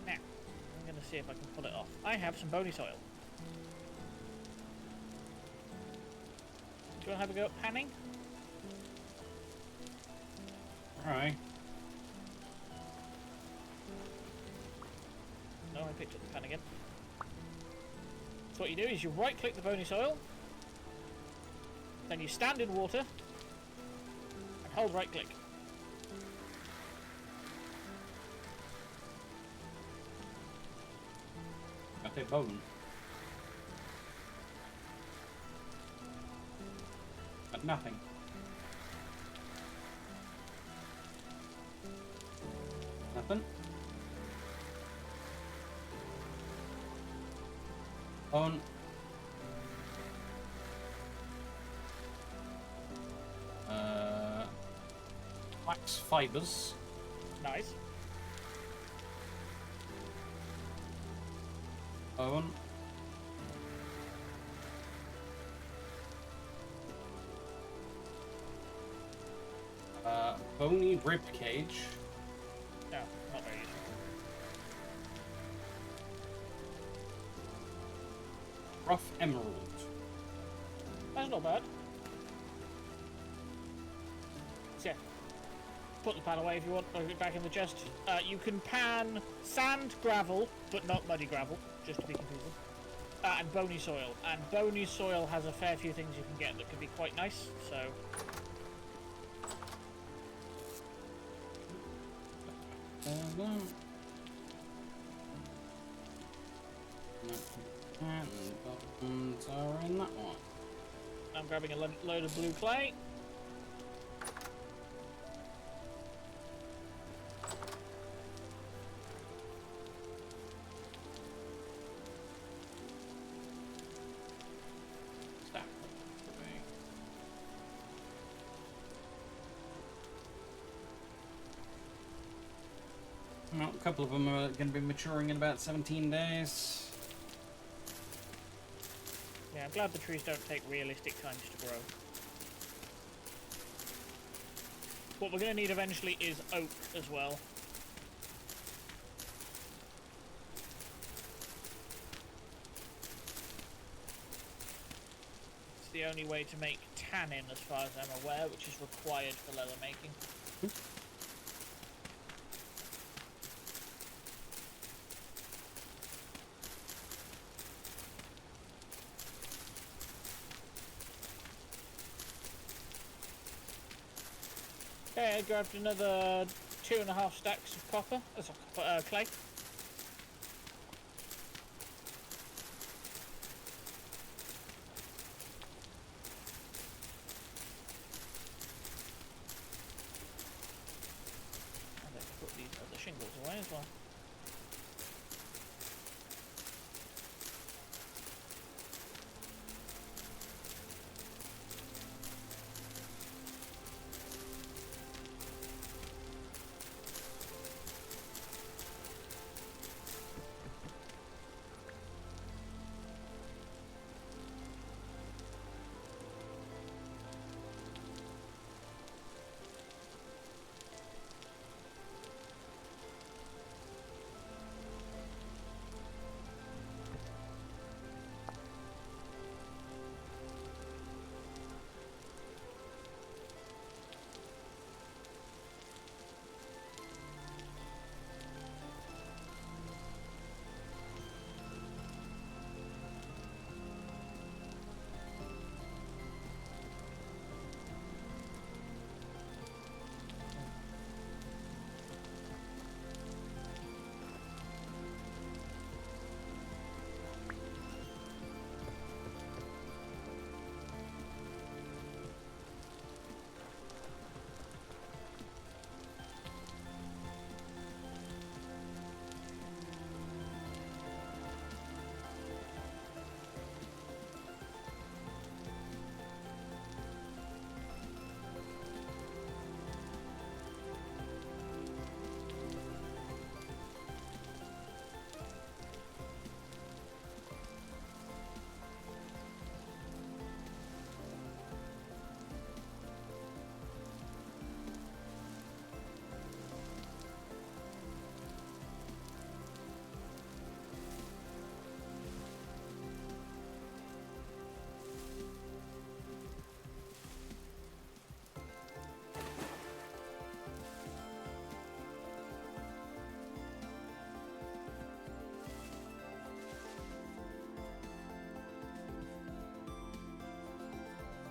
Speaker 3: Now, I'm going to see if I can pull it off. I have some bony soil. Do you want to have a go at panning?
Speaker 1: Alright.
Speaker 3: No, I picked up the pan again. So what you do is you right click the bony soil, then you stand in water, and hold right click.
Speaker 1: Got a bone. But nothing. Nothing. Bone. Wax fibers.
Speaker 3: Nice.
Speaker 1: Bone. Bony rib cage.
Speaker 3: No, not very useful.
Speaker 1: Rough emerald.
Speaker 3: That's not bad. So yeah, put the pan away if you want, put it back in the chest. You can pan sand, gravel, but not muddy gravel, just to be confusing. And bony soil. And bony soil has a fair few things you can get that could be quite nice, so...
Speaker 1: And buttons are in that one.
Speaker 3: I'm grabbing a load of blue clay.
Speaker 2: Well, a couple of them are going to be maturing in about 17 days.
Speaker 3: Yeah, I'm glad the trees don't take realistic times to grow. What we're going to need eventually is oak as well. It's the only way to make tannin, as far as I'm aware, which is required for leather making. Okay, I grabbed another 2.5 stacks of copper, clay. And then put these other shingles away as well.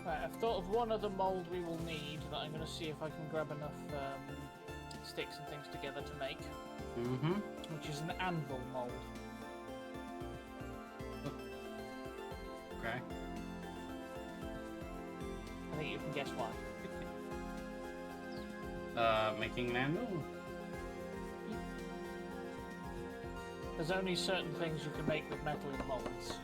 Speaker 3: Right, I've thought of one other mould we will need that I'm going to see if I can grab enough sticks and things together to make.
Speaker 2: Mm-hmm.
Speaker 3: Which is an anvil mould.
Speaker 2: Okay.
Speaker 3: I think you can guess why.
Speaker 2: Making an anvil?
Speaker 3: There's only certain things you can make with metal in moulds.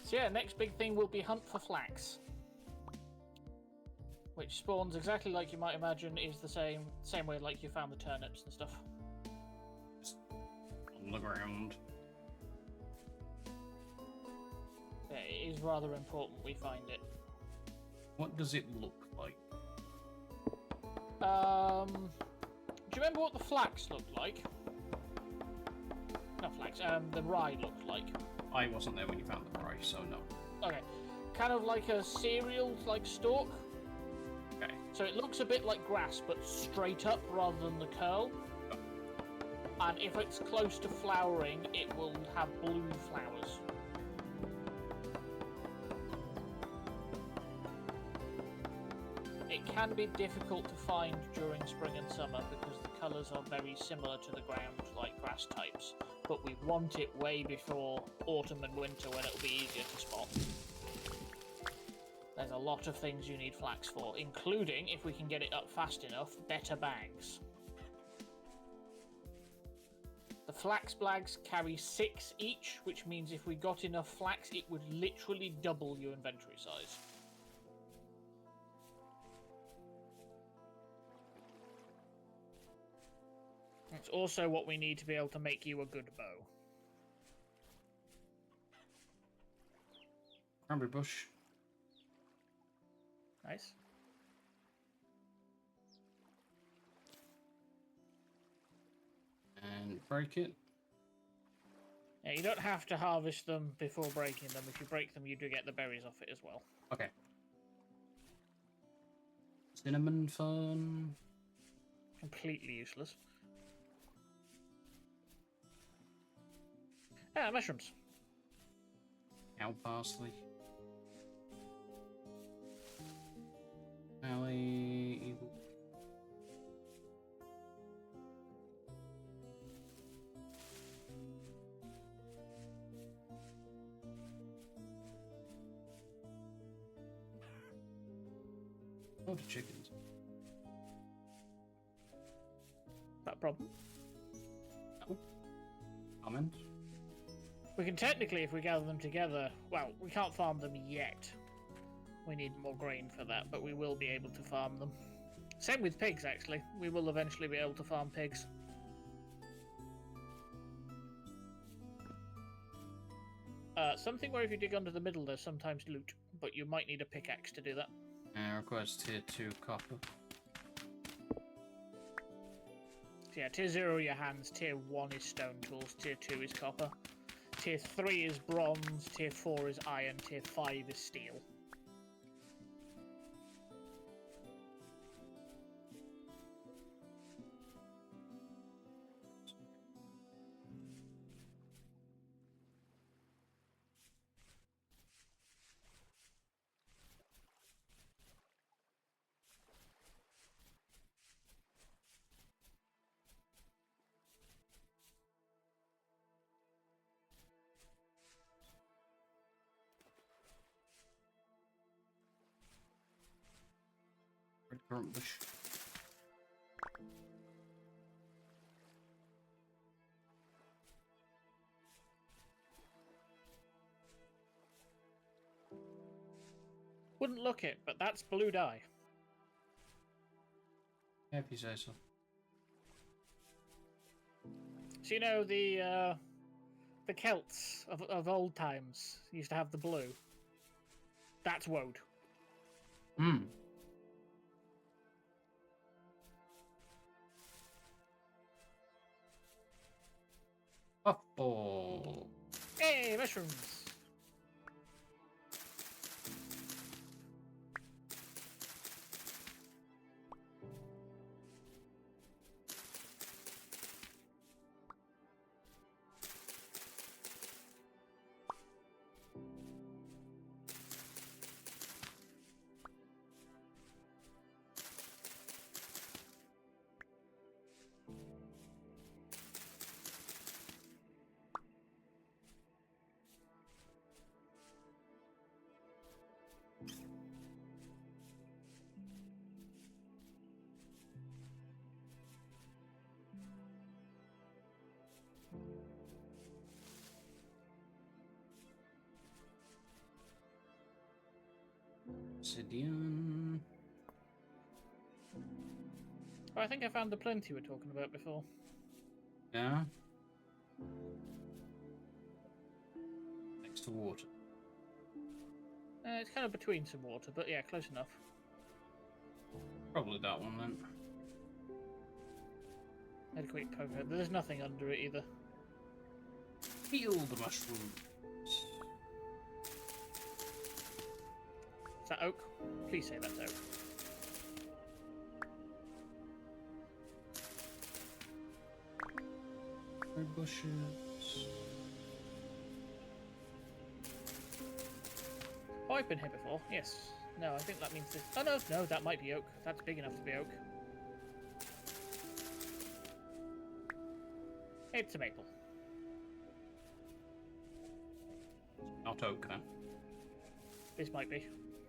Speaker 3: So yeah, next big thing will be hunt for flax, which spawns exactly like you might imagine, is the same way like you found the turnips and stuff.
Speaker 2: Just on the ground.
Speaker 3: Yeah, it is rather important we find it.
Speaker 2: What does it look like?
Speaker 3: Do you remember what the flax looked like? Not flax, the rye looked like.
Speaker 2: I wasn't there when you found the rice, so no.
Speaker 3: Okay. Kind of like a cereal, like stalk.
Speaker 2: Okay.
Speaker 3: So it looks a bit like grass, but straight up rather than the curl. And if it's close to flowering, it will have blue flowers. It can be difficult to find during spring and summer because the colours are very similar to the ground, like grass types, but we want it way before autumn and winter when it'll be easier to spot. There's a lot of things you need flax for, including, if we can get it up fast enough, better bags. The flax bags carry 6 each, which means if we got enough flax, it would literally double your inventory size. It's also what we need to be able to make you a good bow.
Speaker 2: Cranberry bush.
Speaker 3: Nice.
Speaker 2: And break it.
Speaker 3: Yeah, you don't have to harvest them before breaking them. If you break them, you do get the berries off it as well.
Speaker 2: Okay. Cinnamon fern.
Speaker 3: Completely useless. Ah, mushrooms.
Speaker 2: Cow parsley. Alley. Load of chickens.
Speaker 3: That a problem?
Speaker 2: No. Comment.
Speaker 3: We can technically, if we gather them together, well, we can't farm them yet. We need more grain for that, but we will be able to farm them. Same with pigs, actually. We will eventually be able to farm pigs. Something where if you dig under the middle, there's sometimes loot, but you might need a pickaxe to do that.
Speaker 2: Requires tier 2 copper.
Speaker 3: So yeah, tier 0 are your hands, tier 1 is stone tools, tier 2 is copper, tier 3 is bronze, tier 4 is iron, tier 5 is steel.
Speaker 2: Red currant bush.
Speaker 3: Wouldn't look it, but that's blue dye.
Speaker 2: Yeah, if you say so.
Speaker 3: So you know the Celts of old times used to have the blue. That's woad.
Speaker 2: Hmm. Oh.
Speaker 3: Hey, mushrooms!
Speaker 2: Obsidian.
Speaker 3: Oh, I think I found the plinth you were talking about before.
Speaker 2: Yeah. Next to water.
Speaker 3: It's kind of between some water, but yeah, close enough.
Speaker 2: Probably that one then.
Speaker 3: Had a quick poke at. There's nothing under it either.
Speaker 2: Peel the mushroom.
Speaker 3: Is that oak? Please say that's oak.
Speaker 2: Red bushes.
Speaker 3: Oh, I've been here before. Yes. No, I think that means this. Oh no, that might be oak. That's big enough to be oak. It's a maple.
Speaker 1: Not oak, then.
Speaker 3: This might be.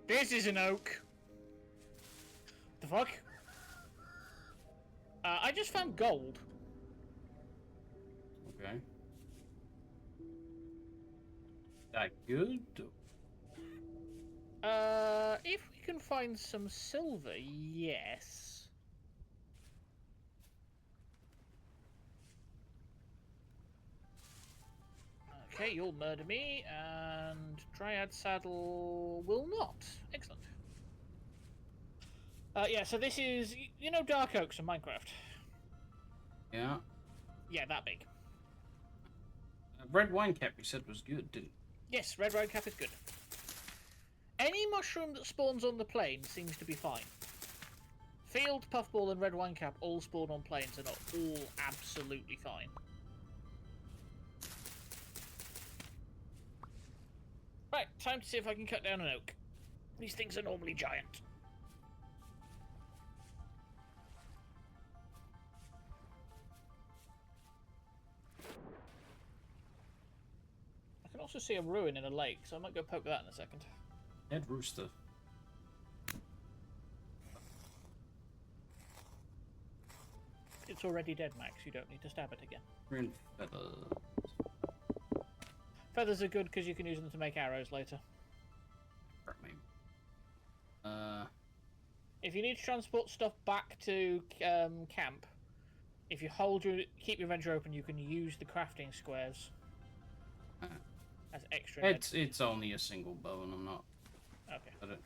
Speaker 3: This is an oak! The fuck? I just found gold.
Speaker 1: Okay. That good?
Speaker 3: If we can find some silver, yes. Okay, you'll murder me, and Dryad Saddle will not. Excellent. Yeah, so this is, you know, dark oaks from Minecraft.
Speaker 1: Yeah.
Speaker 3: Yeah, that big.
Speaker 1: Red wine cap you said was good, didn't
Speaker 3: Yes, red road cap is good. Any mushroom that spawns on the plain seems to be fine. Field, puffball, and red wine cap all spawn on plains and are all absolutely fine. Right, time to see if I can cut down an oak. These things are normally giant. I can also see a ruin in a lake, so I might go poke that in a second.
Speaker 1: Dead rooster.
Speaker 3: It's already dead, Max. You don't need to stab it again.
Speaker 1: Green feathers.
Speaker 3: Feathers are good because you can use them to make arrows later. If you need to transport stuff back to camp, if you keep your inventory open, you can use the crafting squares as extra.
Speaker 1: It's only a single bow, and I'm not.
Speaker 3: Okay.
Speaker 1: Got it.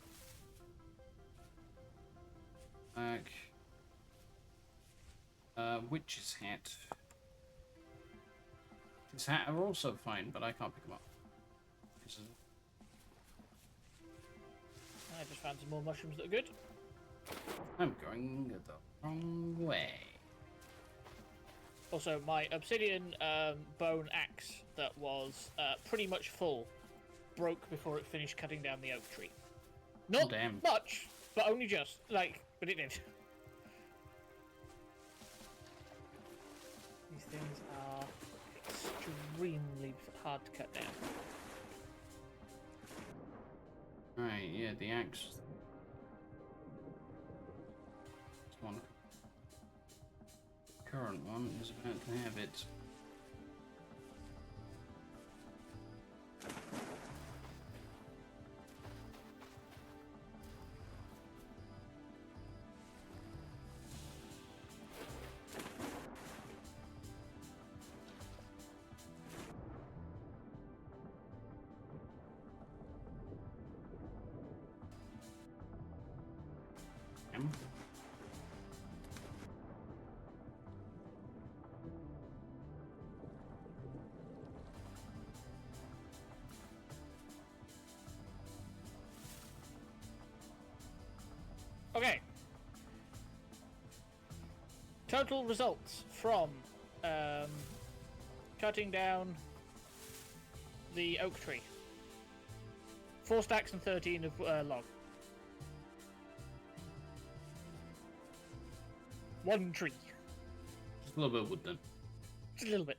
Speaker 1: Back. Witch's hat. His hat are also fine, but I can't pick them up.
Speaker 3: I just found some more mushrooms that are good.
Speaker 1: I'm going the wrong way.
Speaker 3: Also, my obsidian bone axe that was pretty much full broke before it finished cutting down the oak tree. Not much, but only just. But it did. These things are extremely hard to cut down.
Speaker 1: Right, yeah, the axe. This one. Current one is about to have it.
Speaker 3: Okay. Total results from cutting down the oak tree. 4 stacks and 13 of log. 1 tree.
Speaker 1: Just a little bit of wood then.
Speaker 3: Just a little bit.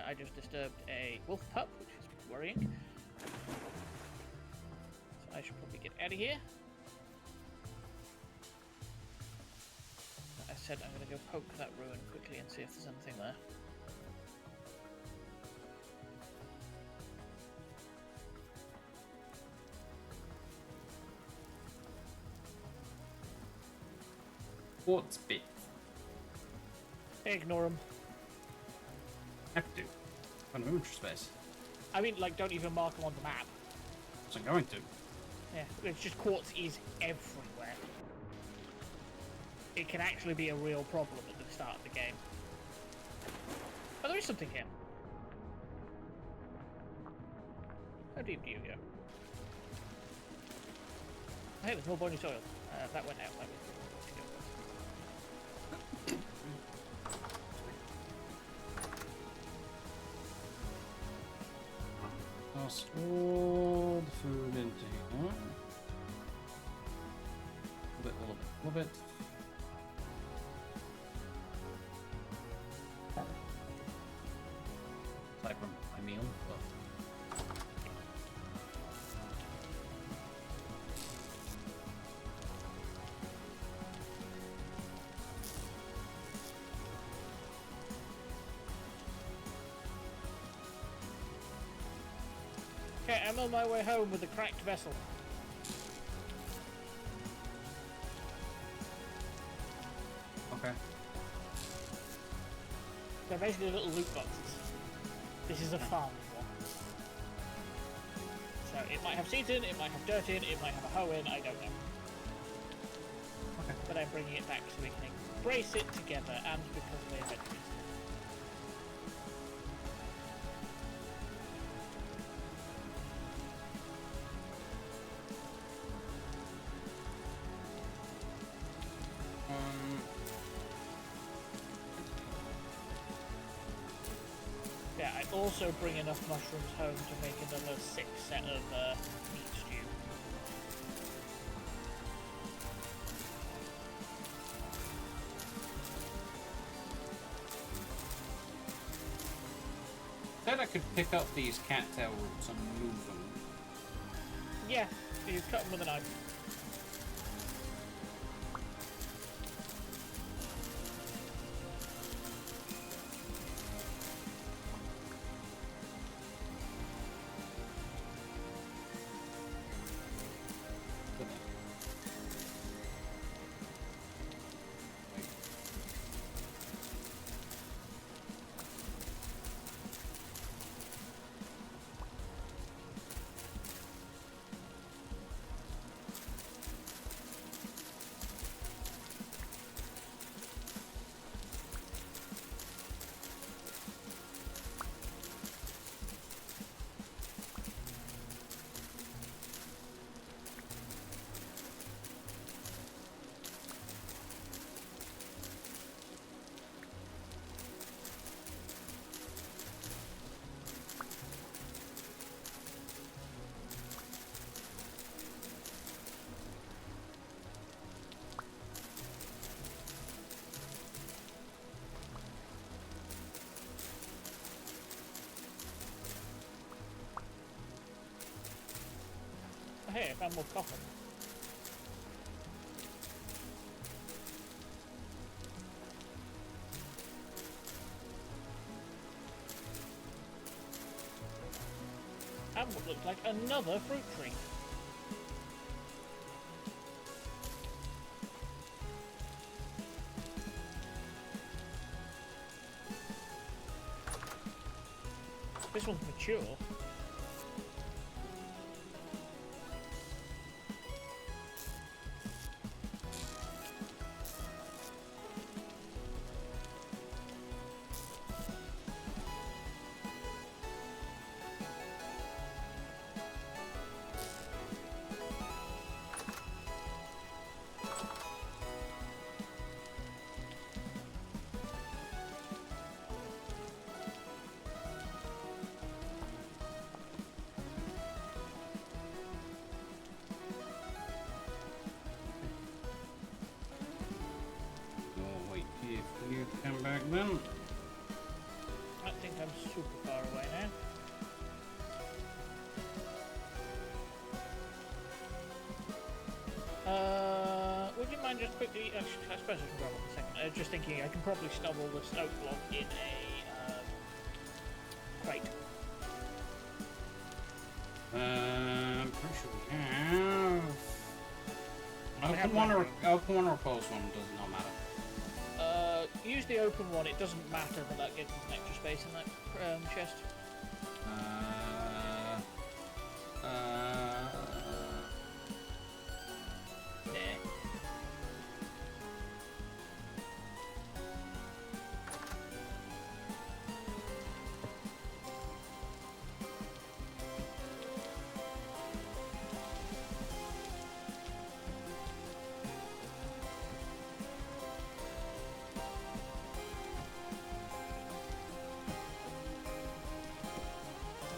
Speaker 3: I just disturbed a wolf pup, which is worrying. I should probably get out of here. Like I said, I'm going to go poke that ruin quickly and see if there's anything there.
Speaker 1: Quartz bit.
Speaker 3: Ignore them.
Speaker 1: Have to. Kind of inventory space.
Speaker 3: I mean, don't even mark them on the map.
Speaker 1: Wasn't going to.
Speaker 3: Yeah, it's just quartz is everywhere. It can actually be a real problem at the start of the game. Oh, there is something here. How deep do you go? Oh, hey, there's more bony soil. That went out. That was
Speaker 1: Toss all the food into here. A little bit.
Speaker 3: Okay, I'm on my way home with the cracked vessel.
Speaker 1: Okay.
Speaker 3: They're basically little loot boxes. This is a farming one. So it might have seeds in, it might have dirt in, it might have a hoe in, I don't know.
Speaker 1: Okay.
Speaker 3: But I'm bringing it back so we can embrace it together and because we're veterans. Yeah, I'd also bring enough mushrooms home to make another 6 set of meat stew.
Speaker 1: Then I could pick up these cattail roots and move them.
Speaker 3: Yeah, you cut them with a knife. Hey, I found more copper. And what looked like another fruit tree. This one's mature.
Speaker 1: Oh, wait here for you to come back then.
Speaker 3: I think I'm super far away now. Would you mind just quickly? I suppose I can grab one in a second. I was just thinking I can probably stubble this oak log in a crate.
Speaker 1: I'm pretty sure we have.
Speaker 3: have
Speaker 1: Open one or closed one does not matter.
Speaker 3: Use the open one. It doesn't matter that that gives us an extra space in that chest.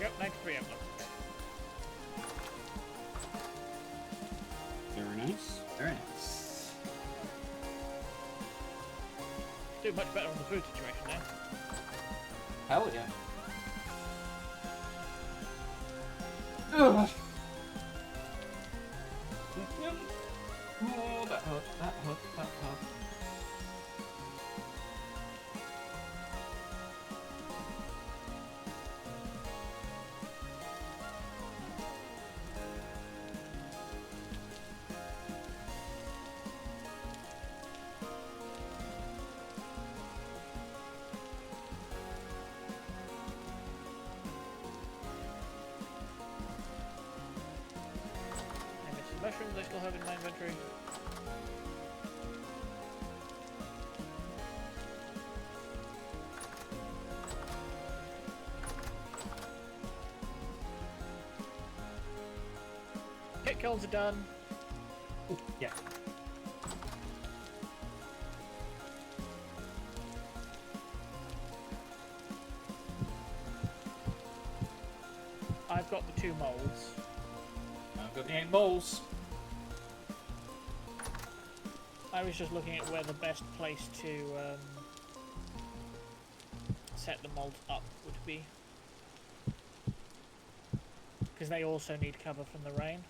Speaker 3: Yep, 93 outlook.
Speaker 1: Very nice. Very nice.
Speaker 3: Doing much better on the food situation now.
Speaker 1: Hell yeah. Ugh. Oh, that hurt. That hurt. That hurt.
Speaker 3: I still have in my inventory. Pit kilns are done.
Speaker 4: Ooh, yeah.
Speaker 3: I've got the 2 molds.
Speaker 1: I've got the 8 balls.
Speaker 3: I was just looking at where the best place to set the molds up would be. Because they also need cover from the rain.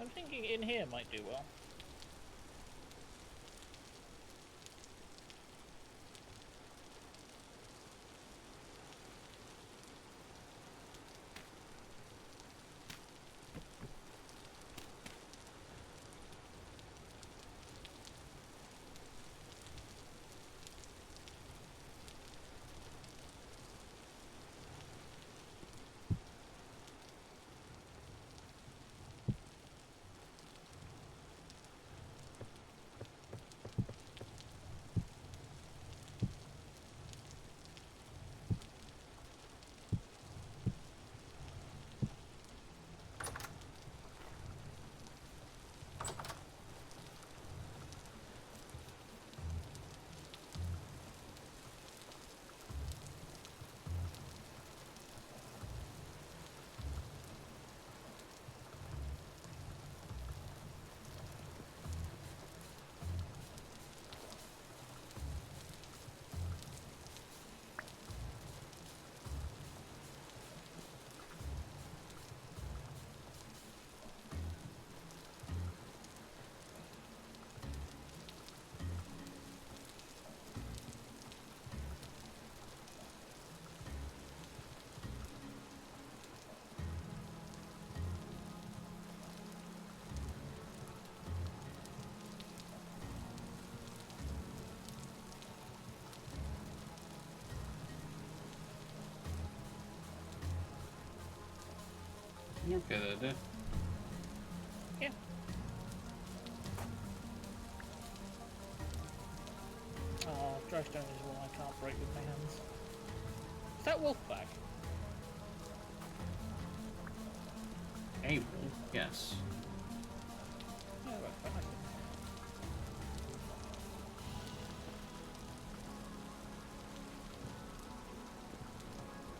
Speaker 3: I'm thinking in here might do well.
Speaker 1: Okay, there, dude.
Speaker 3: Yeah. Oh, dry stone is one I can't break with my hands. Is that wolf bag?
Speaker 1: Able, yes.
Speaker 3: Yeah, right, quite like it.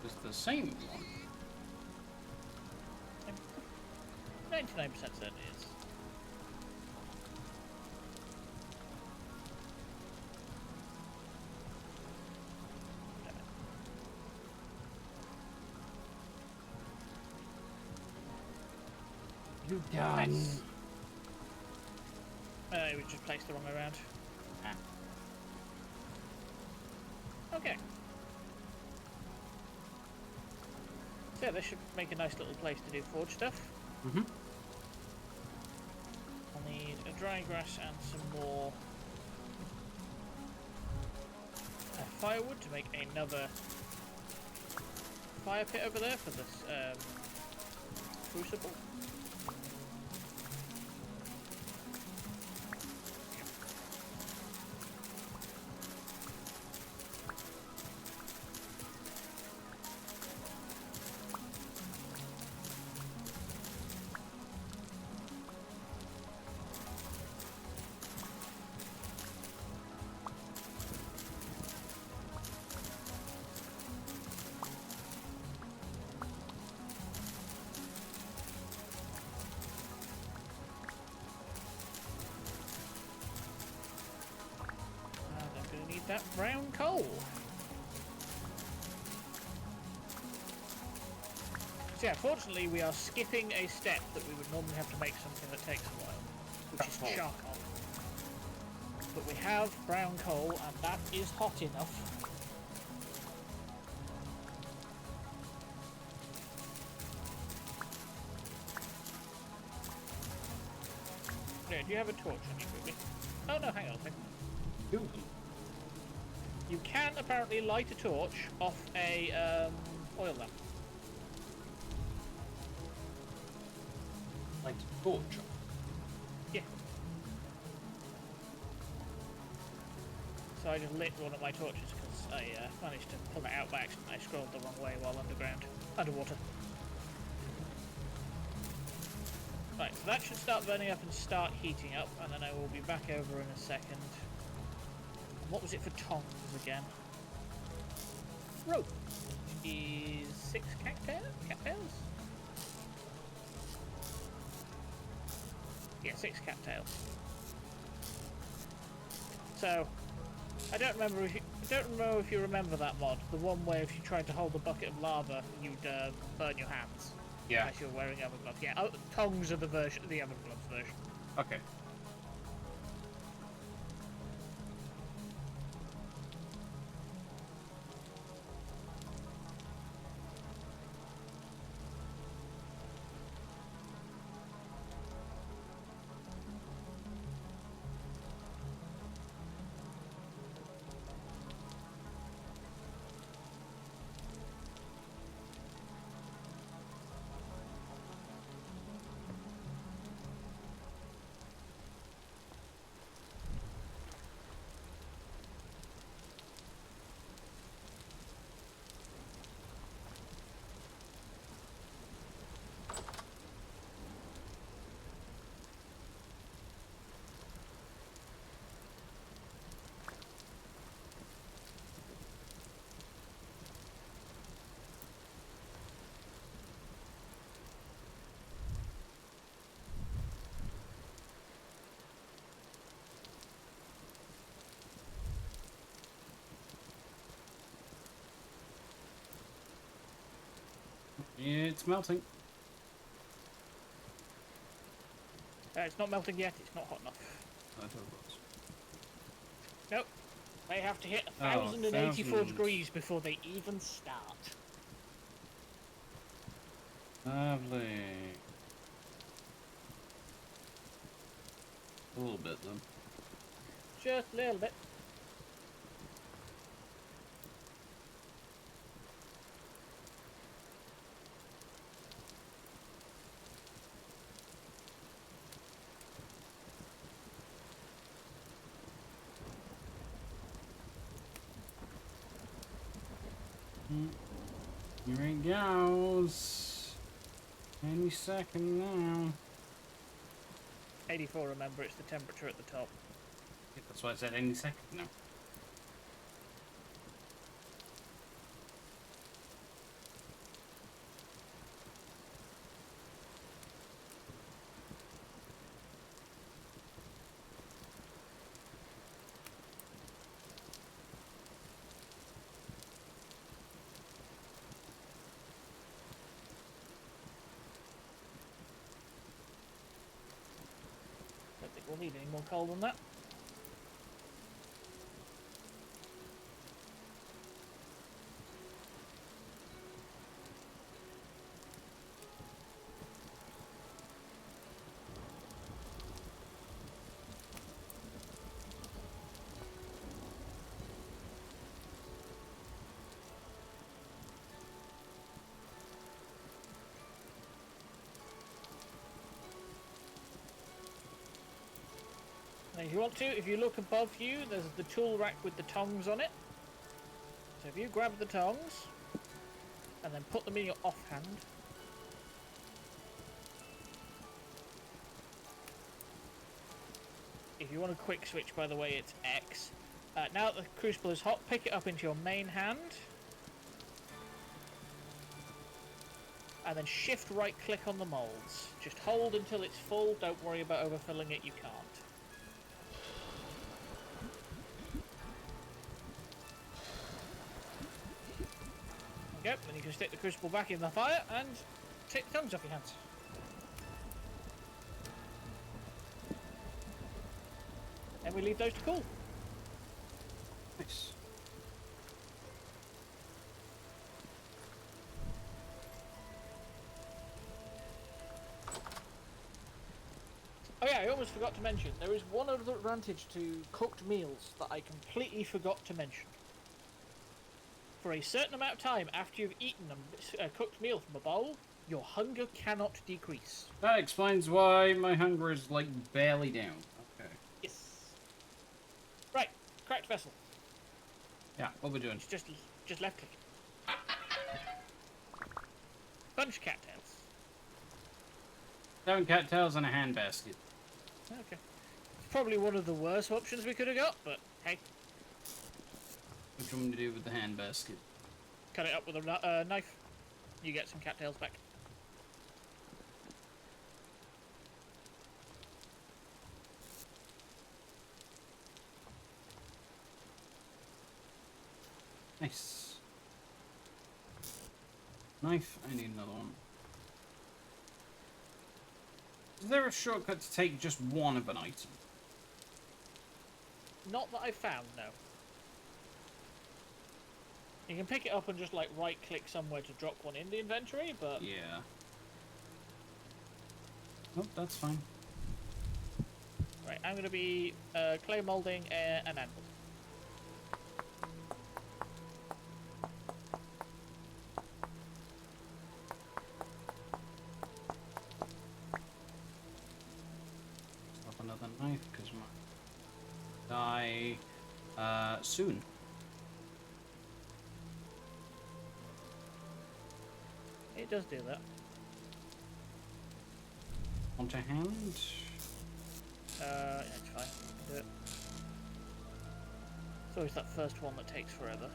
Speaker 1: It's the same one.
Speaker 3: 99% certain it is. Damn it.
Speaker 1: You done.
Speaker 3: Nice. We just placed the wrong way around.
Speaker 1: Ah.
Speaker 3: Okay. So yeah, this should make a nice little place to do forge stuff.
Speaker 1: Mm-hmm.
Speaker 3: I'll need a dry grass and some more firewood to make another fire pit over there for this crucible. That brown coal. So yeah, fortunately we are skipping a step that we would normally have to make something that takes a while, which is charcoal. But we have brown coal and that is hot enough. Yeah, do you have a torch on you, quickly? Oh no, hang on a second.
Speaker 1: Do
Speaker 3: You can apparently light a torch off a oil lamp.
Speaker 1: torch.
Speaker 3: Yeah. So I just lit one of my torches because I managed to pull it out by accident. I scrolled the wrong way while underwater. Right, so that should start burning up and start heating up, and then I will be back over in a second. And what was it for tongs again? Rope is 6 cattails? Yeah, 6 cattails. So, I don't remember if you remember that mod. The one where if you tried to hold a bucket of lava, you'd burn your hands.
Speaker 1: Yeah.
Speaker 3: Unless you're wearing oven gloves. Yeah, tongs are the oven gloves version.
Speaker 1: Okay. It's melting.
Speaker 3: It's not melting yet, it's not hot enough.
Speaker 1: I thought it was.
Speaker 3: Nope. They have to hit
Speaker 1: Oh,
Speaker 3: 1,084
Speaker 1: 1,000.
Speaker 3: degrees before they even start.
Speaker 1: Lovely. A little bit then.
Speaker 3: Just a little bit.
Speaker 1: Here it goes. Any second now.
Speaker 3: 84, remember, it's the temperature at the top.
Speaker 1: Yeah, that's why I said any second now.
Speaker 3: Don't think we'll need any more coal than that. And if you want to, if you look above you, there's the tool rack with the tongs on it. So if you grab the tongs, and then put them in your offhand. If you want a quick switch, by the way, it's X. Now that the crucible is hot, pick it up into your main hand. And then shift right click on the molds. Just hold until it's full, don't worry about overfilling it, you can't. Yep, then you can stick the crucible back in the fire and take the tongues off your hands. Then we leave those to cool.
Speaker 1: Nice.
Speaker 3: Oh yeah, I almost forgot to mention, there is one other advantage to cooked meals that I completely forgot to mention. For a certain amount of time after you've eaten a cooked meal from a bowl, Your hunger cannot decrease.
Speaker 1: That explains why my hunger is, like, barely down. Okay.
Speaker 3: Yes. Right, cracked vessel.
Speaker 1: Yeah, what we're doing?
Speaker 3: It's just left click. Bunch of cattails.
Speaker 1: 7 cattails and a handbasket.
Speaker 3: Okay. It's probably one of the worst options we could have got, but hey.
Speaker 1: What do you want me to do with the handbasket?
Speaker 3: Cut it up with a knife. You get some cattails back.
Speaker 1: Nice. Knife, I need another one. Is there a shortcut to take just one of an item?
Speaker 3: Not that I found, no. You can pick it up and just like right click somewhere to drop one in the inventory, but
Speaker 1: Yeah. Oh, that's fine.
Speaker 3: right, I'm gonna be clay molding an anvil.
Speaker 1: Stop another knife because my die soon.
Speaker 3: It does do that.
Speaker 1: Want a hand?
Speaker 3: Yeah, it's fine. You can do it. It's always that first one that takes forever.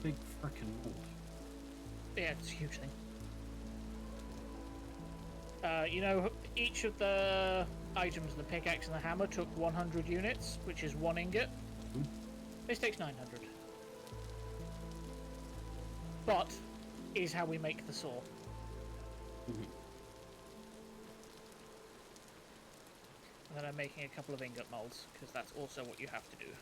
Speaker 1: Big frickin' mold.
Speaker 3: Yeah, it's a huge thing. You know, each of the items, the pickaxe and the hammer, took 100 units, which is 1 ingot.
Speaker 1: Mm.
Speaker 3: This takes 900. But is how we make the saw.
Speaker 1: Mhm.
Speaker 3: And then I'm making a couple of ingot molds, because that's also what you have to do.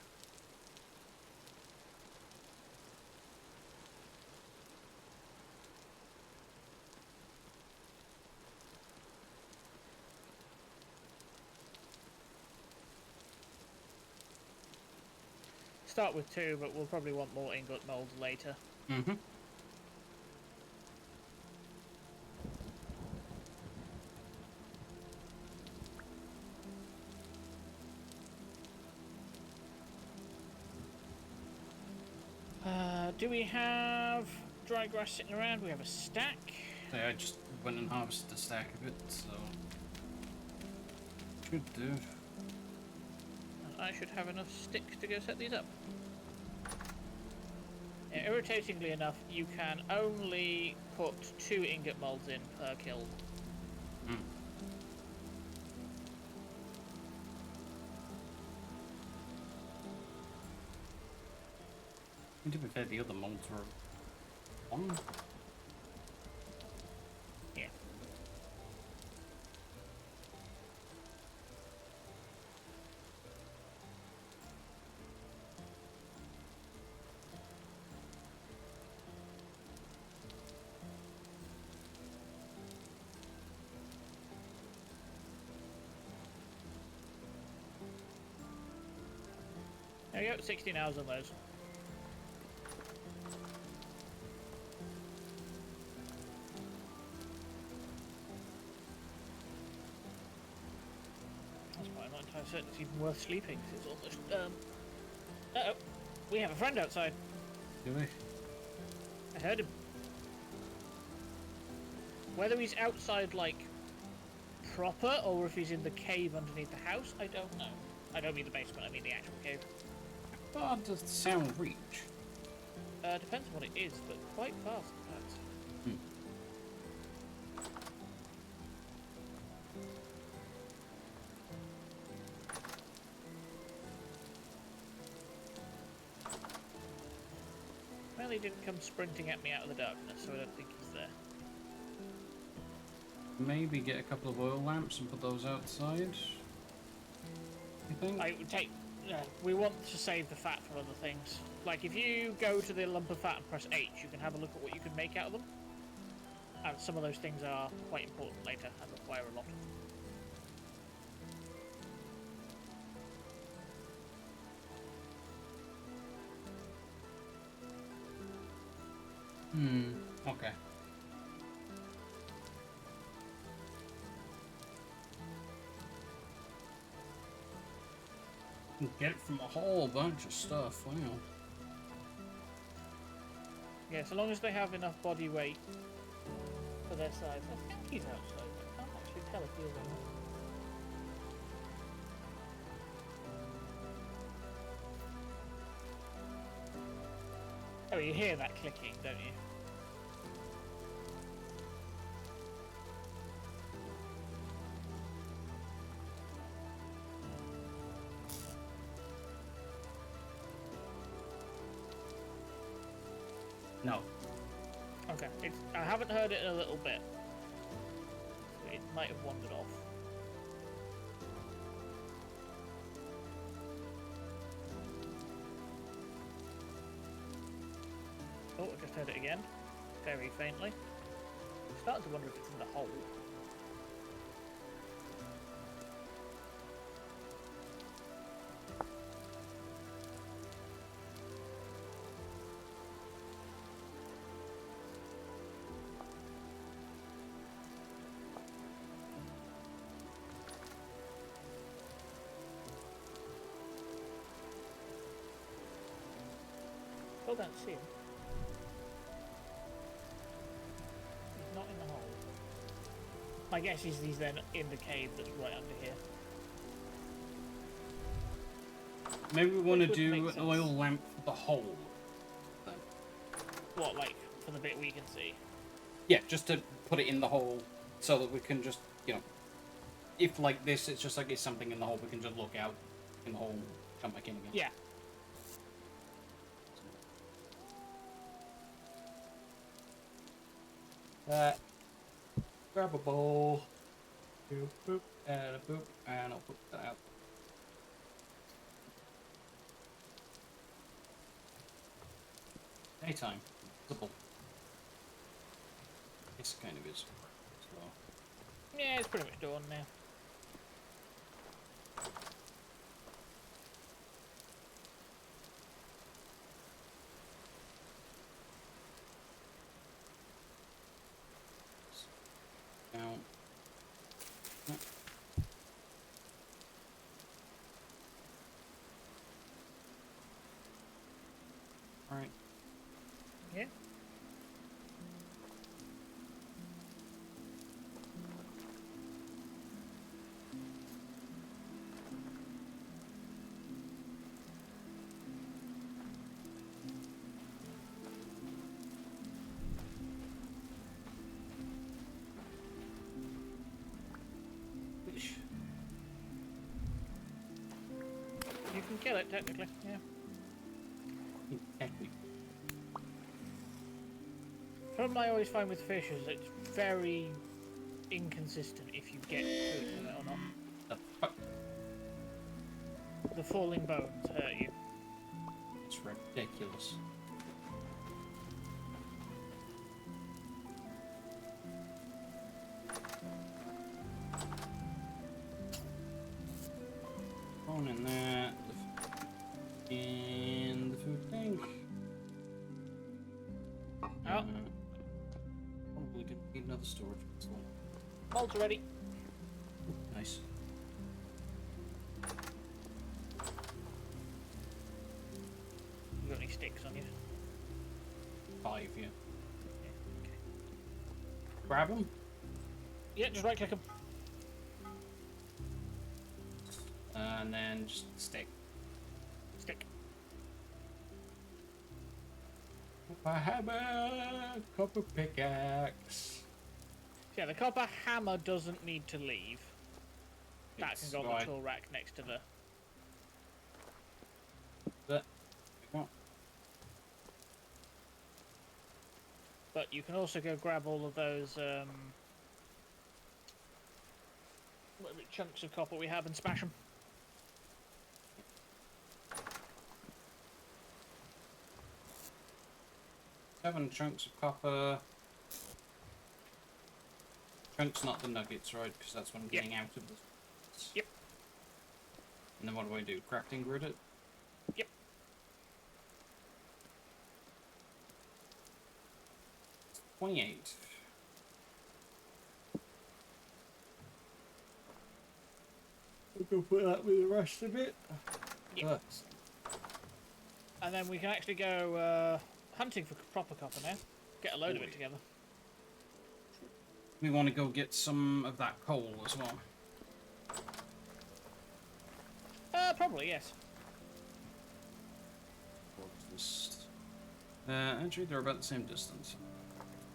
Speaker 3: Start with 2, but we'll probably want more ingot molds later.
Speaker 1: Mm-hmm.
Speaker 3: Do we have dry grass sitting around? We have a stack.
Speaker 1: Yeah, I just went and harvested a stack of it, so should do.
Speaker 3: And I should have enough sticks to go set these up. Yeah, irritatingly enough, you can only put 2 ingot molds in per kiln.
Speaker 1: Mm. And to be fair, the other molds were on.
Speaker 3: Yeah. There we go, 16 hours on those. That's why I'm not entirely certain it's even worth sleeping, 'cause it's almost, uh-oh. We have a friend outside.
Speaker 1: do we?
Speaker 3: I heard him. Whether he's outside, like, proper, or if he's in the cave underneath the house, I don't know. I don't mean the basement, I mean the actual cave.
Speaker 1: How far does the sound reach?
Speaker 3: Depends on what it is, but quite fast, in fact. Well, he didn't come sprinting at me out of the darkness, so I don't think he's there.
Speaker 1: Maybe get a couple of oil lamps and put those outside. You think?
Speaker 3: I would take. We want to save the fat for other things. Like, if you go to the lump of fat and press H, you can have a look at what you can make out of them. And some of those things are quite important later and require a lot.
Speaker 1: Okay. Get it from a whole bunch of stuff, wow.
Speaker 3: Yeah, so long as they have enough body weight for their size. I think he's outside, but I can't actually tell if he is or not. Oh, you hear that clicking, don't you?
Speaker 1: No.
Speaker 3: Okay, I haven't heard it in a little bit. It might have wandered off. Oh, I just heard it again. Very faintly. I'm starting to wonder if it's in the hole. Still don't see him. He's not in the hole. My guess is he's then in the cave that's right under here.
Speaker 1: Maybe we want to
Speaker 3: Which would
Speaker 1: do
Speaker 3: make
Speaker 1: an
Speaker 3: sense.
Speaker 1: oil lamp for the hole.
Speaker 3: What, like, for the bit we can see?
Speaker 1: Yeah, just to put it in the hole so that we can just, you know, if like this, it's just like it's something in the hole, we can just look out in the hole, come back in again.
Speaker 3: Yeah.
Speaker 1: Grab a bowl, boop, boop, and a boop, and I'll put that out. Daytime, visible. This kind of is as well.
Speaker 3: Yeah, it's pretty much dawn now.
Speaker 1: Now, alright.
Speaker 3: Yeah.
Speaker 1: Fish.
Speaker 3: You can kill it, technically, yeah.
Speaker 1: Technically.
Speaker 3: Problem I always find with fish is it's very inconsistent if you get food from it or not.
Speaker 1: The fuck?
Speaker 3: The falling bones hurt you.
Speaker 1: It's ridiculous. Thrown in that. In the food tank.
Speaker 3: Oh.
Speaker 1: Probably gonna need another storage as well.
Speaker 3: Molds are ready.
Speaker 1: Nice.
Speaker 3: You got any sticks on you?
Speaker 1: 5, yeah. Grab them.
Speaker 3: Yeah, just right click them.
Speaker 1: And then just stick.
Speaker 3: Stick.
Speaker 1: Copper hammer, copper pickaxe.
Speaker 3: Yeah, the copper hammer doesn't need to leave. That
Speaker 1: It's
Speaker 3: can go on
Speaker 1: right.
Speaker 3: the tool rack next to the...
Speaker 1: There we go.
Speaker 3: But you can also go grab all of those chunks of copper we have and smash them.
Speaker 1: Seven chunks of copper. Chunks, not the nuggets, right? Because that's what I'm getting out of this.
Speaker 3: Yep.
Speaker 1: And then what do I do? Crafting grid it?
Speaker 3: Yep.
Speaker 1: $28. We'll go put that with the rest of it.
Speaker 3: Yep. And then we can actually go hunting for proper copper now. Get a load of it together.
Speaker 1: We want to go get some of that coal as well.
Speaker 3: Probably, yes.
Speaker 1: Actually, they're about the same distance.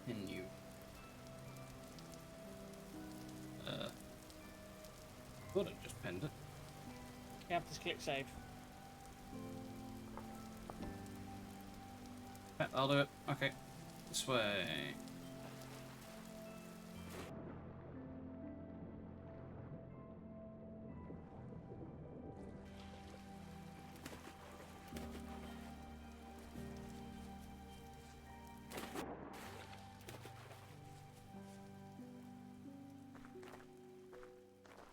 Speaker 1: In you. Thought I just pinned it.
Speaker 3: You have to click save.
Speaker 1: Yeah, I'll do it. Okay. This way.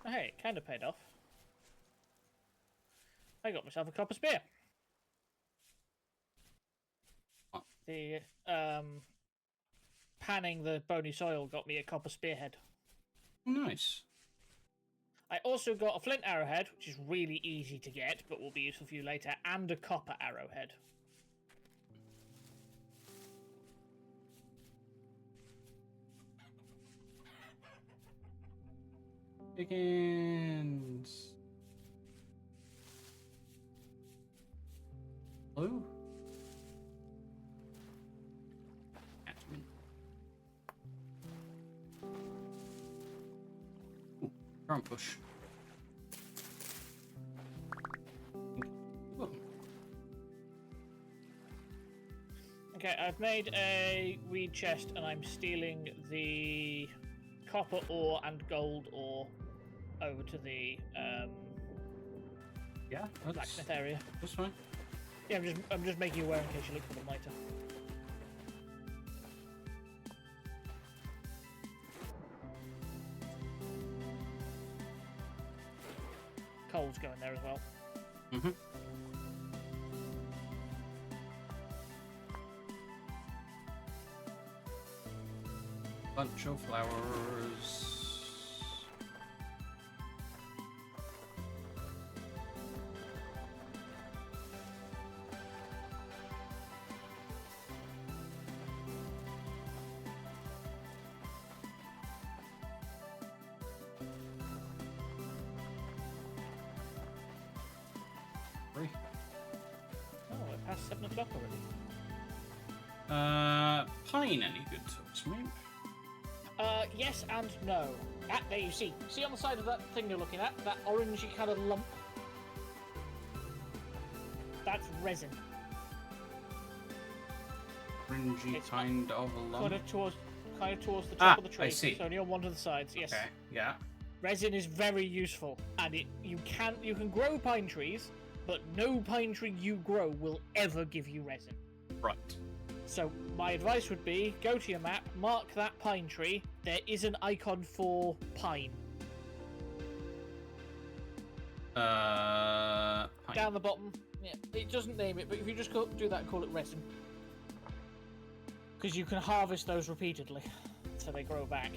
Speaker 3: Oh, hey, it kind of paid off. I got myself a copper spear.
Speaker 1: What?
Speaker 3: The panning the bony soil got me a copper spearhead.
Speaker 1: Nice.
Speaker 3: I also got a flint arrowhead, which is really easy to get, but will be useful for you later, and a copper arrowhead.
Speaker 1: Chickens. Hello? Attachment. Ooh, front bush. Ooh.
Speaker 3: Okay, I've made a weed chest, and I'm stealing the copper ore and gold ore over to the
Speaker 1: Yeah, that's
Speaker 3: blacksmith area.
Speaker 1: fine.
Speaker 3: Yeah, I'm just making you aware in case you look for them later. Coal's going there as well.
Speaker 1: Mm-hmm. Bunch of flowers.
Speaker 3: Oh, we're past 7 o'clock already.
Speaker 1: Pine any good to us, mate?
Speaker 3: Yes and no. There you see. See on the side of that thing you're looking at? That orangey kind of lump? That's resin.
Speaker 1: Fringy
Speaker 3: It's
Speaker 1: kind of a lump.
Speaker 3: Kind of towards the top of the tree.
Speaker 1: I see.
Speaker 3: So only on one of the sides, yes.
Speaker 1: Okay, yeah.
Speaker 3: Resin is very useful, and you can grow pine trees, but no pine tree you grow will ever give you resin.
Speaker 1: Right.
Speaker 3: So my advice would be, go to your map, mark that pine tree. There is an icon for pine.
Speaker 1: Pine.
Speaker 3: Down the bottom. Yeah, it doesn't name it, but if you just do that, call it resin. Because you can harvest those repeatedly, so they grow back.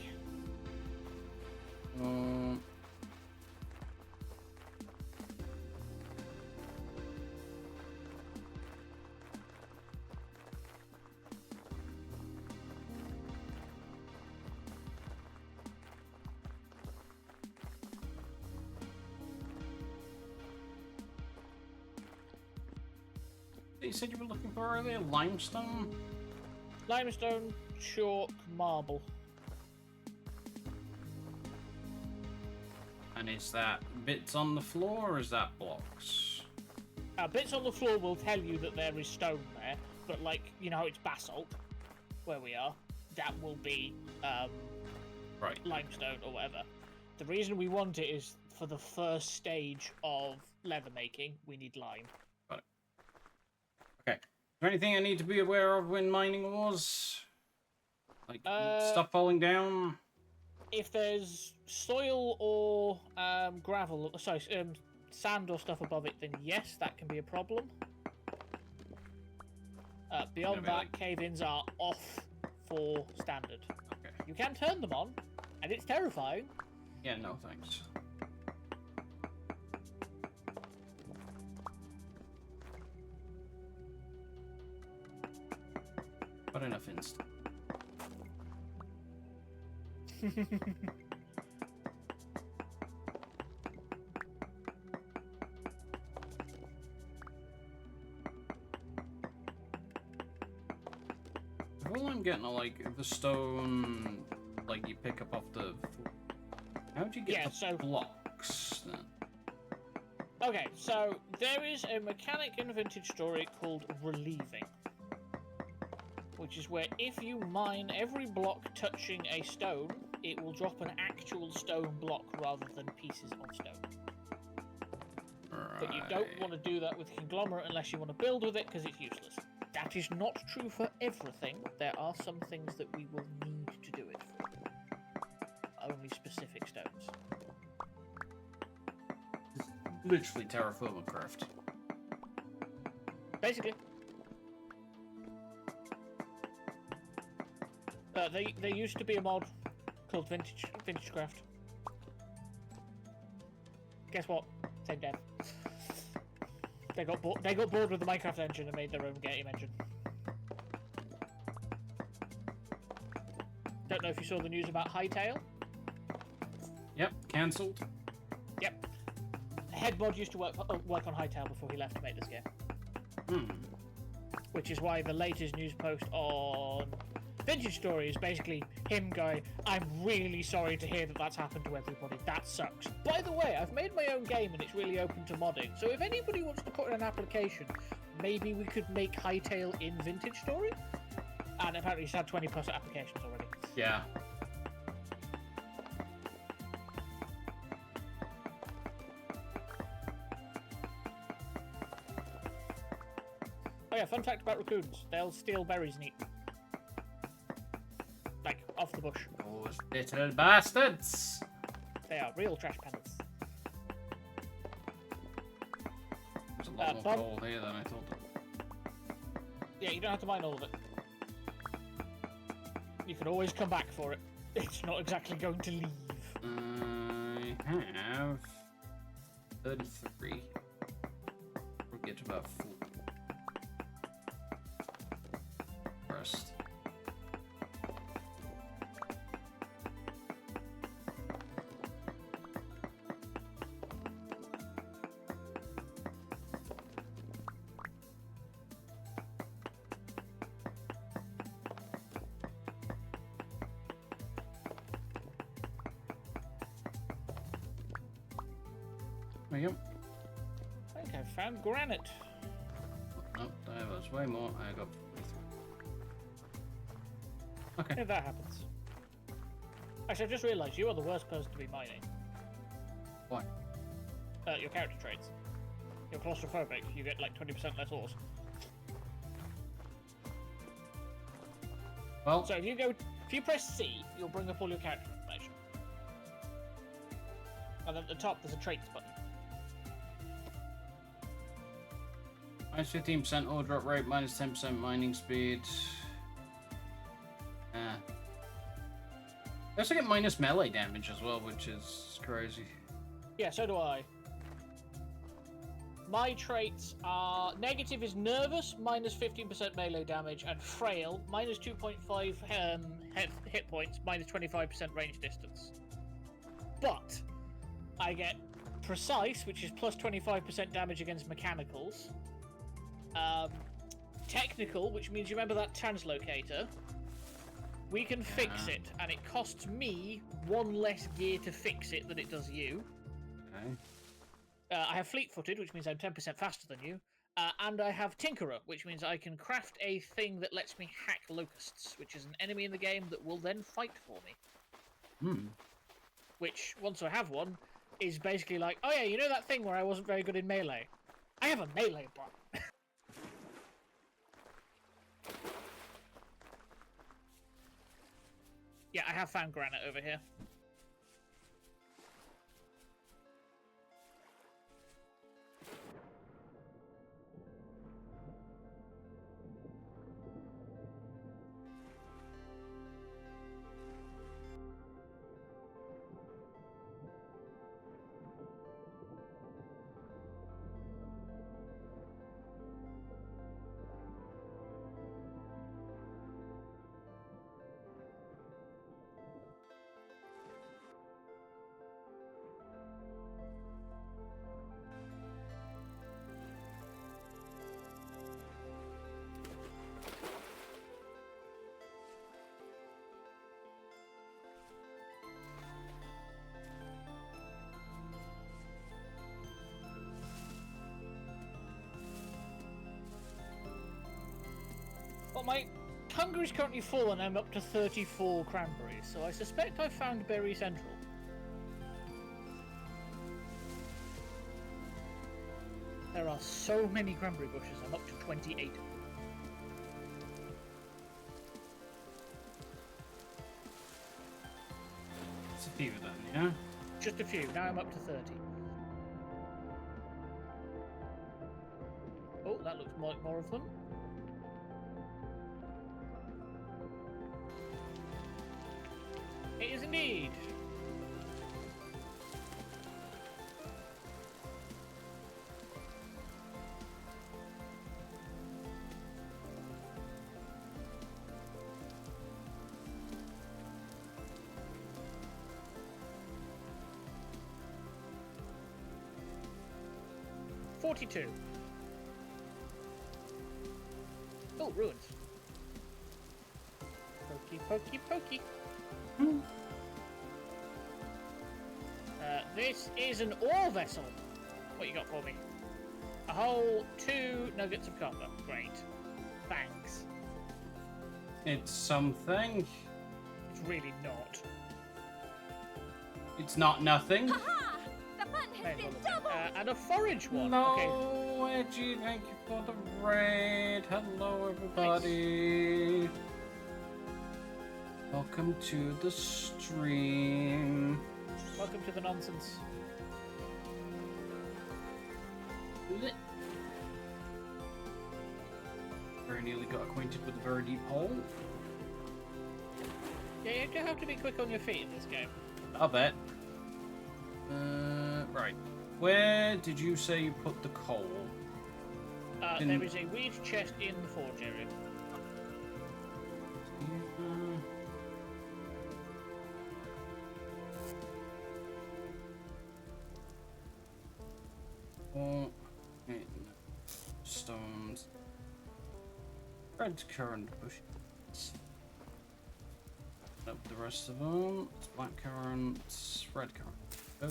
Speaker 1: that you said you were looking for earlier? Limestone?
Speaker 3: Limestone, chalk, marble.
Speaker 1: And is that bits on the floor or is that blocks?
Speaker 3: Bits on the floor will tell you that there is stone there, but like, you know, it's basalt, where we are. That will be
Speaker 1: Right.
Speaker 3: limestone or whatever. The reason we want it is for the first stage of leather making, we need lime.
Speaker 1: Got it. Okay. Is there anything I need to be aware of when mining ores? Like stuff falling down?
Speaker 3: If there's soil or gravel, sorry, sand or stuff above it, then yes, that can be a problem. Beyond that, cave-ins are off for standard.
Speaker 1: Okay.
Speaker 3: You can turn them on, and it's terrifying.
Speaker 1: Yeah, no thanks. But enough insta. All I'm getting are like the stone, like you pick up off the. How'd you get the blocks then?
Speaker 3: Okay, so there is a mechanic in Vintage Story called relieving, which is where if you mine every block touching a stone, it will drop an actual stone block rather than pieces of stone.
Speaker 1: Right.
Speaker 3: But you don't want to do that with conglomerate unless you want to build with it, because it's useless. That is not true for everything. There are some things that we will need to do it for. Only specific stones.
Speaker 1: Literally terraforming craft.
Speaker 3: Basically. There used to be a mod called Vintage Craft. Guess what? Same dev. They got bored with the Minecraft engine and made their own game engine. Don't know if you saw the news about Hightail.
Speaker 1: Yep, cancelled.
Speaker 3: Yep. Head mod used to work on Hightail before he left to make this game. Which is why the latest news post on Vintage Story is basically him going, I'm really sorry to hear that that's happened to everybody. That sucks. By the way, I've made my own game and it's really open to modding. So if anybody wants to put in an application, maybe we could make Hightail in Vintage Story? And apparently he's had 20 plus applications already.
Speaker 1: Yeah.
Speaker 3: Oh yeah, fun fact about raccoons. They'll steal berries and eat them. Like, off the bush.
Speaker 1: Those little bastards!
Speaker 3: They are real trash pandas.
Speaker 1: There's a lot more coal here than I thought.
Speaker 3: Yeah, you don't have to mine all of it. You can always come back for it. It's not exactly going to leave.
Speaker 1: I have 33. We'll get to about 4. Rest. There you go.
Speaker 3: I think I found granite.
Speaker 1: Nope, there was way more. I got 43. Okay.
Speaker 3: Yeah, that happens. Actually, I just realised you are the worst person to be mining.
Speaker 1: Why?
Speaker 3: Your character traits. You're claustrophobic. You get like 20% less ores.
Speaker 1: Well,
Speaker 3: So if you press C, you'll bring up all your character information. And at the top, there's a traits button.
Speaker 1: minus 15% ore drop rate, minus 10% mining speed. I also get minus melee damage as well, which is crazy.
Speaker 3: Yeah, so do I. My traits are negative is nervous, minus 15% melee damage, and frail, minus 2.5 hit points, minus 25% range distance. But I get precise, which is plus 25% damage against mechanicals, technical, which means you remember that translocator. We can fix it, and it costs me 1 less gear to fix it than it does you.
Speaker 1: Okay.
Speaker 3: I have fleet-footed, which means I'm 10% faster than you. And I have Tinkerer, which means I can craft a thing that lets me hack locusts, which is an enemy in the game that will then fight for me. Which, once I have one, is basically like, oh yeah, you know that thing where I wasn't very good in melee? I have a melee bot. Yeah, I have found granite over here. Well, my hunger is currently full and I'm up to 34 cranberries, so I suspect I found Berry Central. There are so many cranberry bushes, I'm up to 28.
Speaker 1: It's a few then, yeah?
Speaker 3: Just a few, now I'm up to 30. Oh, that looks like more of them. It is indeed. $42. Oh, ruins. Pokey, pokey, pokey. This is an ore vessel. What you got for me? A whole 2 nuggets of copper. Great. Thanks.
Speaker 1: It's something.
Speaker 3: It's really not.
Speaker 1: It's not nothing.
Speaker 5: Ha! The fun has been doubled!
Speaker 3: And a forage one.
Speaker 1: No,
Speaker 3: Okay.
Speaker 1: Edgy, thank you for the raid. Hello, everybody. Welcome to the stream.
Speaker 3: Welcome to the nonsense.
Speaker 1: Very nearly got acquainted with a very deep hole.
Speaker 3: Yeah, you do have to be quick on your feet in this game.
Speaker 1: I bet. Right. Where did you say you put the coal?
Speaker 3: There is a weed chest in the forge area.
Speaker 1: Stones. Red currant bushes. Nope, the rest of them. It's black currants, red currant. Oh.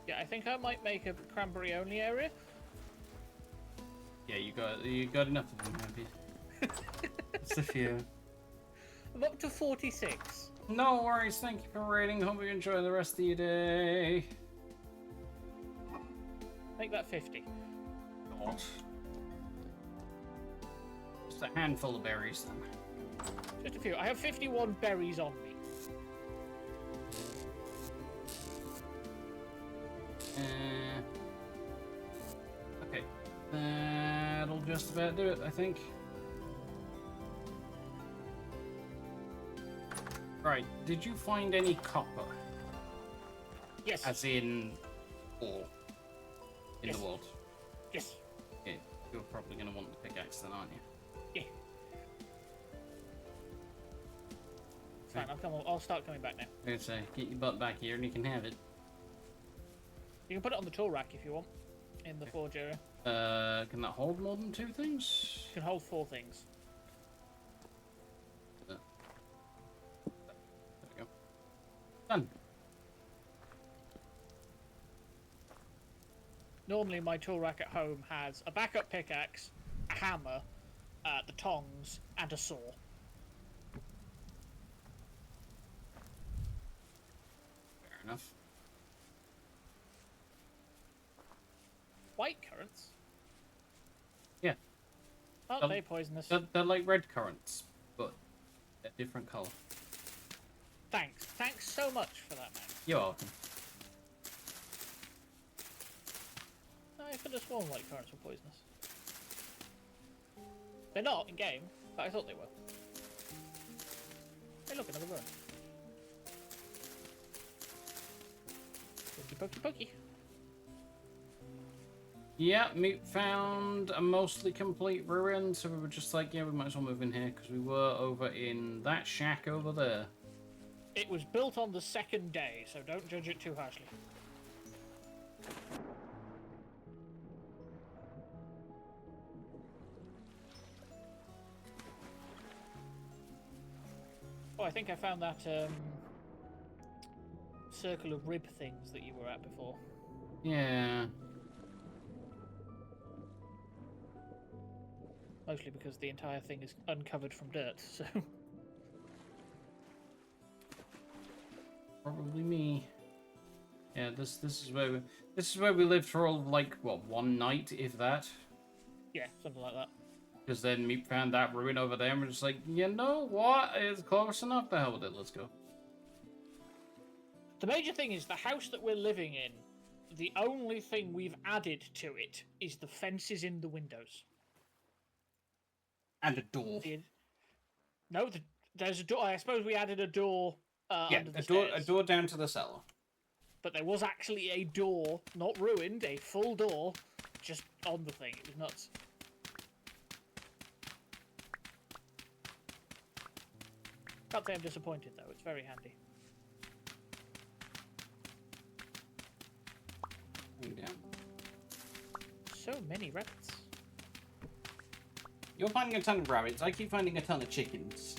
Speaker 3: Yeah, I think I might make a cranberry only area.
Speaker 1: Yeah, you got enough of them, have you? Just a few.
Speaker 3: I'm up to 46.
Speaker 1: No worries, thank you for raiding. Hope you enjoy the rest of your day.
Speaker 3: Make that 50.
Speaker 1: God. Just a handful of berries then.
Speaker 3: Just a few. I have 51 berries on me.
Speaker 1: Okay. That'll just about do it, I think. Right, did you find any copper?
Speaker 3: Yes.
Speaker 1: As in ore in
Speaker 3: Yes.
Speaker 1: the world?
Speaker 3: Yes.
Speaker 1: Yeah, you're probably going to want the pickaxe then, aren't you?
Speaker 3: Yeah. Fine, I'll start coming back now.
Speaker 1: I'm going to say, get your butt back here and you can have it.
Speaker 3: You can put it on the tool rack if you want, in the forge area.
Speaker 1: Can that hold more than 2 things?
Speaker 3: You can hold 4 things.
Speaker 1: There we go. Done.
Speaker 3: Normally, my tool rack at home has a backup pickaxe, a hammer, the tongs, and a saw.
Speaker 1: Fair enough.
Speaker 3: White currants?
Speaker 1: Yeah.
Speaker 3: Aren't they poisonous?
Speaker 1: They're like red currants, but a different colour.
Speaker 3: Thanks. Thanks so much for that, man.
Speaker 1: You're welcome.
Speaker 3: I could have sworn white currants were poisonous. They're not in game, but I thought they were. Hey, look, another ruin. Pokey, pokey, pokey.
Speaker 1: Yeah, Meat found a mostly complete ruin, so we were just like, yeah, we might as well move in here, because we were over in that shack over there.
Speaker 3: It was built on the 2nd day, so don't judge it too harshly. Oh, I think I found that circle of rib things that you were at before.
Speaker 1: Yeah.
Speaker 3: Mostly because the entire thing is uncovered from dirt, so...
Speaker 1: Probably me. Yeah, this is where we lived for all, like, what, 1 night, if that?
Speaker 3: Yeah, something like that.
Speaker 1: Because then Meat found that ruin over there, and we're just like, you know what? It's close enough. The hell with it. Let's go.
Speaker 3: The major thing is the house that we're living in, the only thing we've added to it is the fences in the windows.
Speaker 1: And a door.
Speaker 3: No, there's a door. I suppose we added a door
Speaker 1: Yeah,
Speaker 3: under the
Speaker 1: a
Speaker 3: stairs.
Speaker 1: door down to the cellar.
Speaker 3: But there was actually a door, not ruined, a full door, just on the thing. It was nuts. Can't say I'm disappointed, though. It's very handy.
Speaker 1: Yeah.
Speaker 3: So many rabbits.
Speaker 1: You're finding a ton of rabbits. I keep finding a ton of chickens.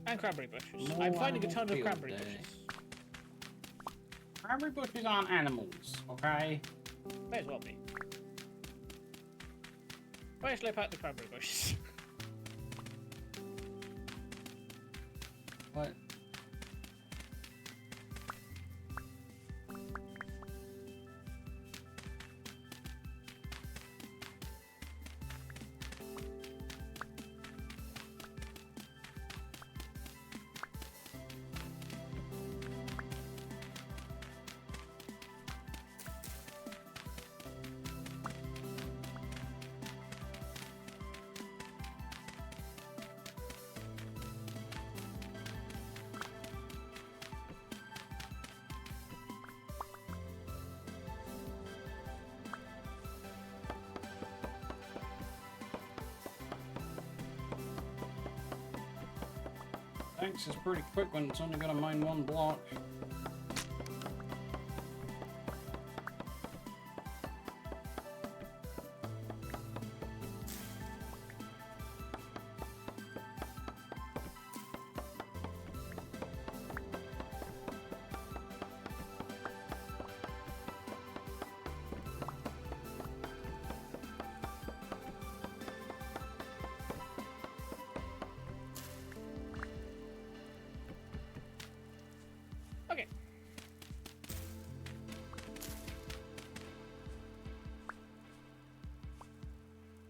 Speaker 3: And cranberry bushes.
Speaker 1: More
Speaker 3: I'm finding a ton of
Speaker 1: animal
Speaker 3: cranberry
Speaker 1: field day.
Speaker 3: bushes.
Speaker 1: Cranberry bushes aren't animals, okay?
Speaker 3: May as well be. Where shall I pack the cranberry bushes?
Speaker 1: What? Thanks is pretty quick when it's only gonna mine 1 block.
Speaker 3: Okay.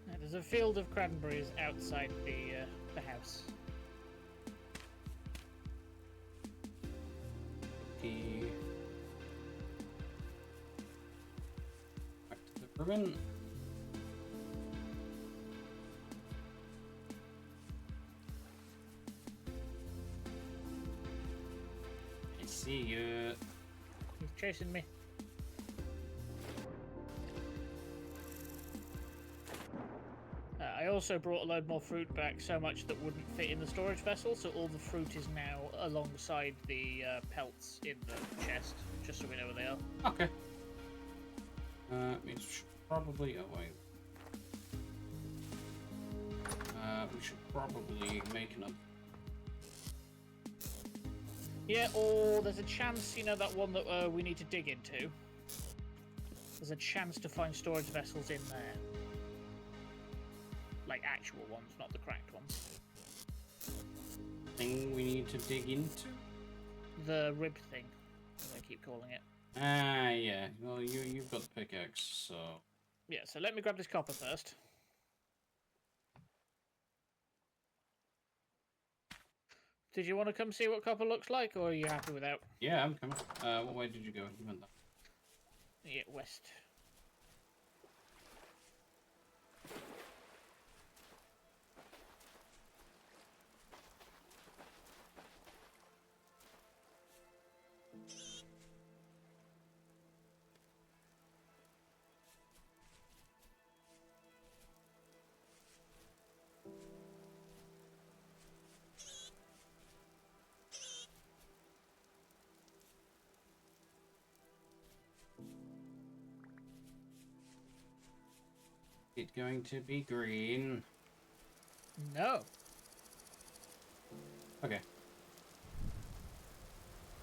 Speaker 3: Now, there's a field of cranberries outside the house.
Speaker 1: Okay. Back to the ribbon. I see you.
Speaker 3: He's chasing me. I also brought a load more fruit back, so much that wouldn't fit in the storage vessel, so all the fruit is now alongside the pelts in the chest, just so we know where they are.
Speaker 1: Okay. We should probably... Oh, wait. We should probably make enough.
Speaker 3: Yeah, or there's a chance, you know, that one that we need to dig into. There's a chance to find storage vessels in there. Like actual ones, not the cracked ones.
Speaker 1: Thing we need to dig into?
Speaker 3: The rib thing, as I keep calling it.
Speaker 1: Ah, yeah. Well, you've got the pickaxe, so...
Speaker 3: Yeah, so let me grab this copper first. Did you want to come see what copper looks like, or are you happy without?
Speaker 1: Yeah, I'm coming. What way did you go? You went that.
Speaker 3: Yeah, west.
Speaker 1: It's going to be green.
Speaker 3: No.
Speaker 1: Okay.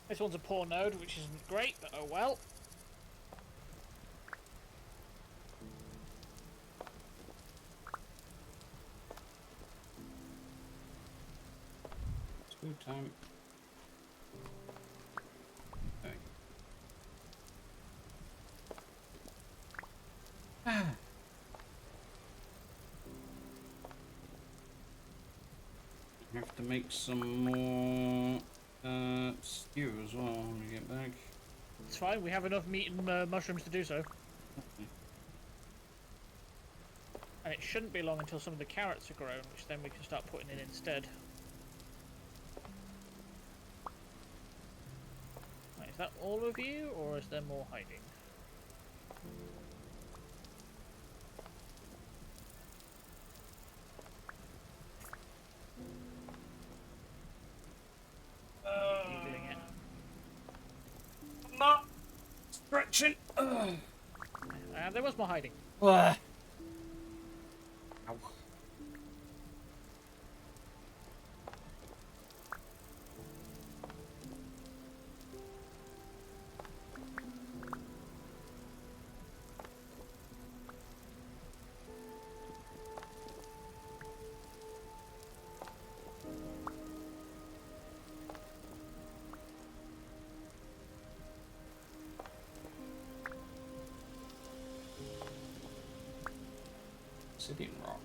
Speaker 3: This one's a poor node, which isn't great, but oh well.
Speaker 1: It's food time. Okay. Have to make some more stew as well when we get back.
Speaker 3: It's fine, we have enough meat and mushrooms to do so. And it shouldn't be long until some of the carrots are grown, which then we can start putting in instead. Wait, is that all of you, or is there more hiding? You doing it?
Speaker 1: Not stretching.
Speaker 3: There was more hiding.
Speaker 1: Ow. Obsidian rock.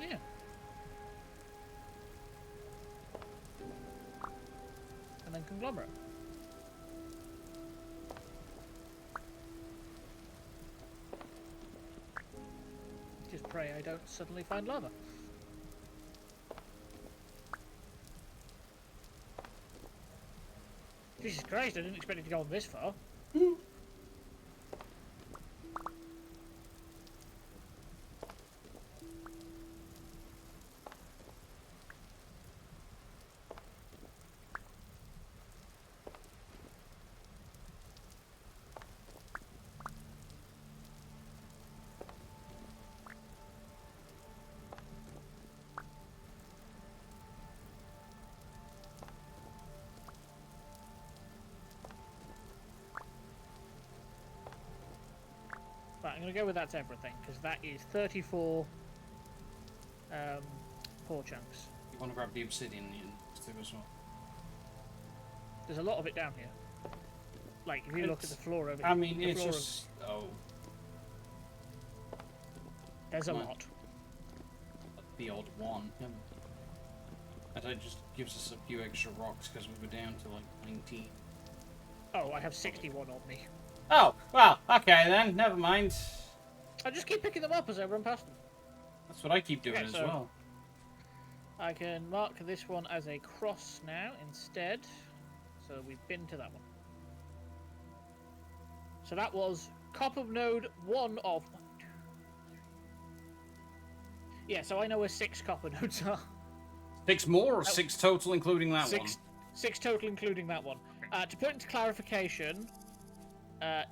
Speaker 3: Yeah. And then conglomerate. Just pray I don't suddenly find lava. Jesus Christ, I didn't expect it to go on this far. Right, I'm going to go with that's everything, because that is 34 poor chunks.
Speaker 1: You want to grab the obsidian too as well?
Speaker 3: There's a lot of it down here. Like, if you look at the floor over here.
Speaker 1: I mean,
Speaker 3: the
Speaker 1: it's
Speaker 3: floor
Speaker 1: just... Oh.
Speaker 3: There's a
Speaker 1: No.
Speaker 3: lot.
Speaker 1: The odd one. And that just gives us a few extra rocks because we were down to like 19.
Speaker 3: Oh, I have 61 on me.
Speaker 1: Oh, well, okay then, never mind.
Speaker 3: I just keep picking them up as I run past them.
Speaker 1: That's what I keep doing
Speaker 3: Okay,
Speaker 1: as
Speaker 3: so-
Speaker 1: well.
Speaker 3: I can mark this one as a cross now instead. So we've been to that one. So that was copper node 1 of Yeah, so I know where 6 copper nodes are.
Speaker 1: 6 more or 6 total, including that one?
Speaker 3: 6 total, including that one. To put into clarification,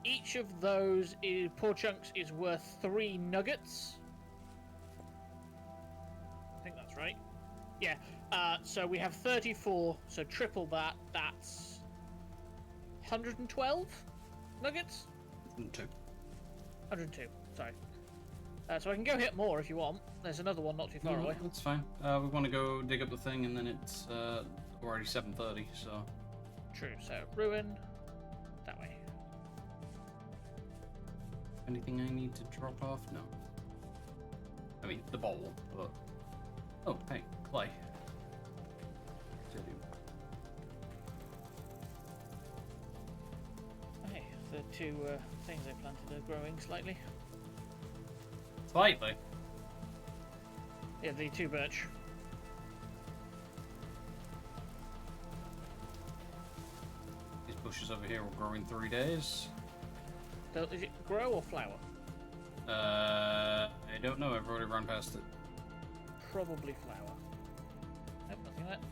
Speaker 3: each of those poor chunks is worth 3 nuggets. I think that's right. Yeah. So we have 34, so triple that. That's 112 nuggets?
Speaker 1: 102.
Speaker 3: 102, sorry. So I can go hit more if you want. There's another one not too far away.
Speaker 1: That's fine. We want to go dig up the thing, and then it's already 7:30, so...
Speaker 3: True, so ruin, that way.
Speaker 1: Anything I need to drop off? No. I mean, the bowl, but... Oh, hey, clay.
Speaker 3: Hey, the 2 things I planted are growing slightly.
Speaker 1: Slightly?
Speaker 3: Yeah, the 2 birch.
Speaker 1: These bushes over here will grow in 3 days.
Speaker 3: So is it grow or flower?
Speaker 1: I don't know, I've already run past it.
Speaker 3: Probably flower. Nope, nothing like that.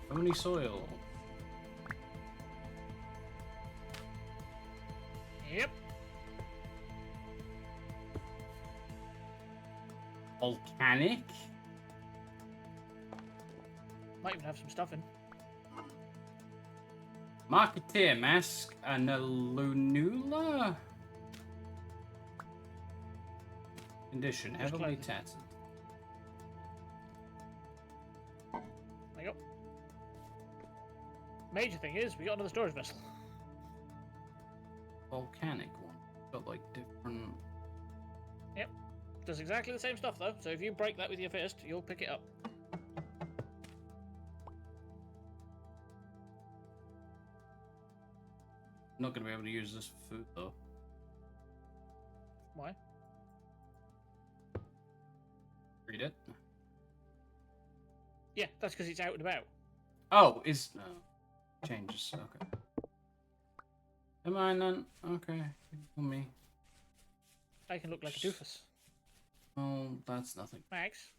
Speaker 1: How many soil?
Speaker 3: Yep.
Speaker 1: Volcanic?
Speaker 3: Might even have some stuff in.
Speaker 1: Marketeer mask and a lunula? Condition,
Speaker 3: Just
Speaker 1: heavily
Speaker 3: close it.
Speaker 1: tattered.
Speaker 3: There you go. Major thing is, we got another storage vessel.
Speaker 1: Volcanic one. Got like different...
Speaker 3: Does exactly the same stuff though, so if you break that with your fist, you'll pick it up.
Speaker 1: Not going to be able to use this for food though.
Speaker 3: Why?
Speaker 1: Read it.
Speaker 3: Yeah, that's because it's out and about.
Speaker 1: Oh, is... No. Changes, okay. Am I then? Okay. For me.
Speaker 3: I can look like a doofus.
Speaker 1: Oh, that's nothing.
Speaker 3: Max?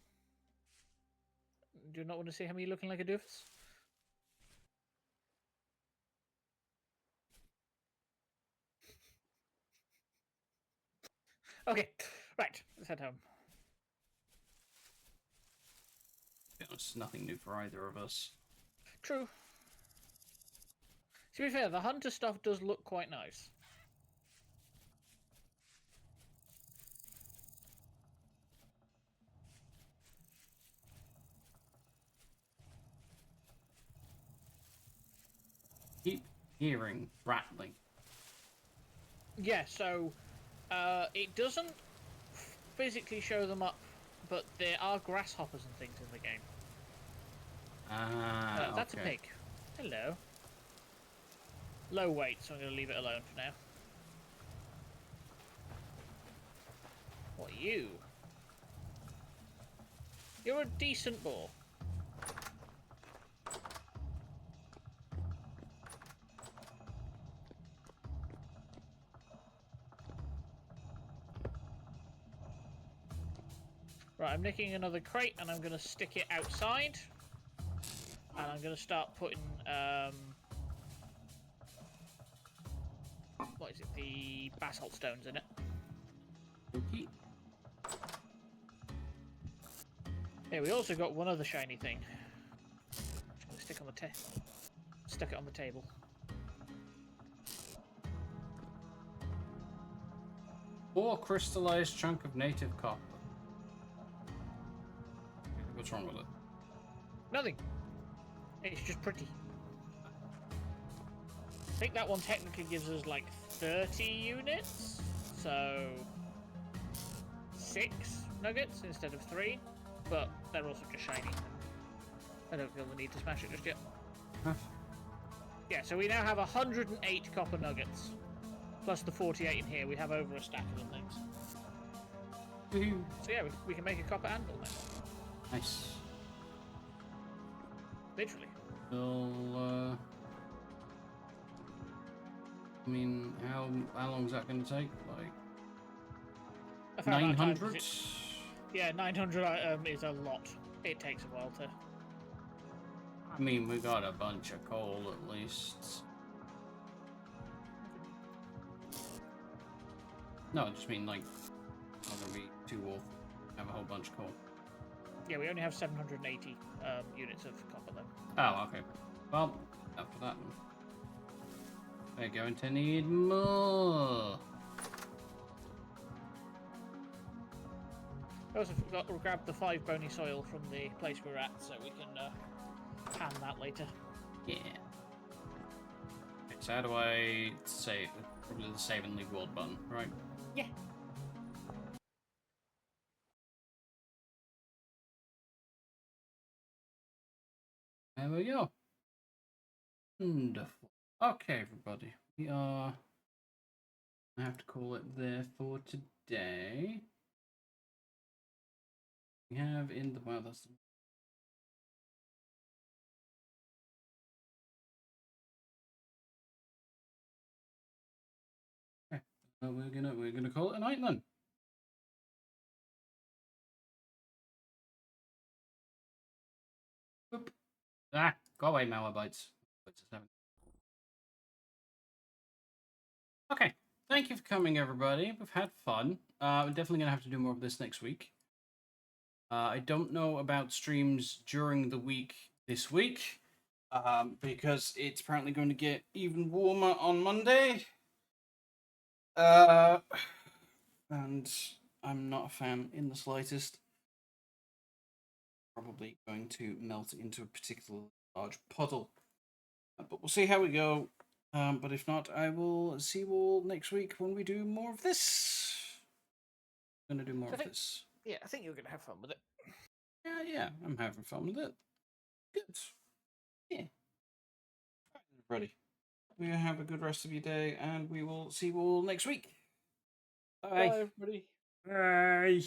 Speaker 3: Do you not want to see how me looking like a doofus? Okay, right, let's head home.
Speaker 1: It's nothing new for either of us.
Speaker 3: True. To be fair, the hunter stuff does look quite nice.
Speaker 1: Keep hearing rattling.
Speaker 3: Yeah, so it doesn't physically show them up, but there are grasshoppers and things in the game.
Speaker 1: Ah,
Speaker 3: That's
Speaker 1: okay.
Speaker 3: a pig. Hello. Low weight, so I'm going to leave it alone for now. What are you? You're a decent boar. Right, I'm nicking another crate and I'm going to stick it outside. And I'm going to start putting, what is it, the basalt stones in it.
Speaker 1: Okay.
Speaker 3: Yeah, we also got one other shiny thing. Just gonna stick it on the table.
Speaker 1: Or crystallized chunk of native copper. What's wrong with it?
Speaker 3: Nothing. It's just pretty. I think that one technically gives us like 30 units, so 6 nuggets instead of 3, but they're also just shiny. I don't feel the need to smash it just yet.
Speaker 2: Huh?
Speaker 3: Yeah, so we now have 108 copper nuggets, plus the 48 in here. We have over a stack of them things.
Speaker 2: Woohoo.
Speaker 3: So yeah, we can make a copper anvil now.
Speaker 2: Nice.
Speaker 3: Literally.
Speaker 2: Well, I mean, how long is that going to take? Like
Speaker 3: A fair amount of time,
Speaker 2: 900?
Speaker 3: Yeah, 900 is a lot. It takes a while to...
Speaker 2: I mean, we got a bunch of coal at least. No, I just mean like, not gonna be too awful. Have a whole bunch of coal.
Speaker 3: Yeah, we only have 780 units of copper though.
Speaker 2: Oh, okay. Well, after that one. We're going to need more.
Speaker 3: I also forgot to grab the 5 bony soil from the place we're at, so we can pan that later.
Speaker 2: Yeah. Okay, so how do I save? Probably the save and leave world button, right?
Speaker 3: Yeah.
Speaker 2: There we go. Wonderful. Okay, everybody. We are... I have to call it there for today. We have in the... Wow, that's... Okay. We're gonna call it a night then. Boop. Ah, go away, Malabites. Okay, thank you for coming, everybody. We've had fun. We're definitely going to have to do more of this next week. I don't know about streams during the week this week, because it's apparently going to get even warmer on Monday. And I'm not a fan in the slightest. Probably going to melt into a particularly large puddle. But we'll see how we go. But if not, I will see you all next week when we do more of this. I'm going to do more of this.
Speaker 3: Yeah, I think you're going to have fun with it.
Speaker 2: Yeah, I'm having fun with it. Good. Yeah. All right, everybody. We have a good rest of your day, and we will see you all next week. Bye.
Speaker 3: Bye, everybody.
Speaker 2: Bye.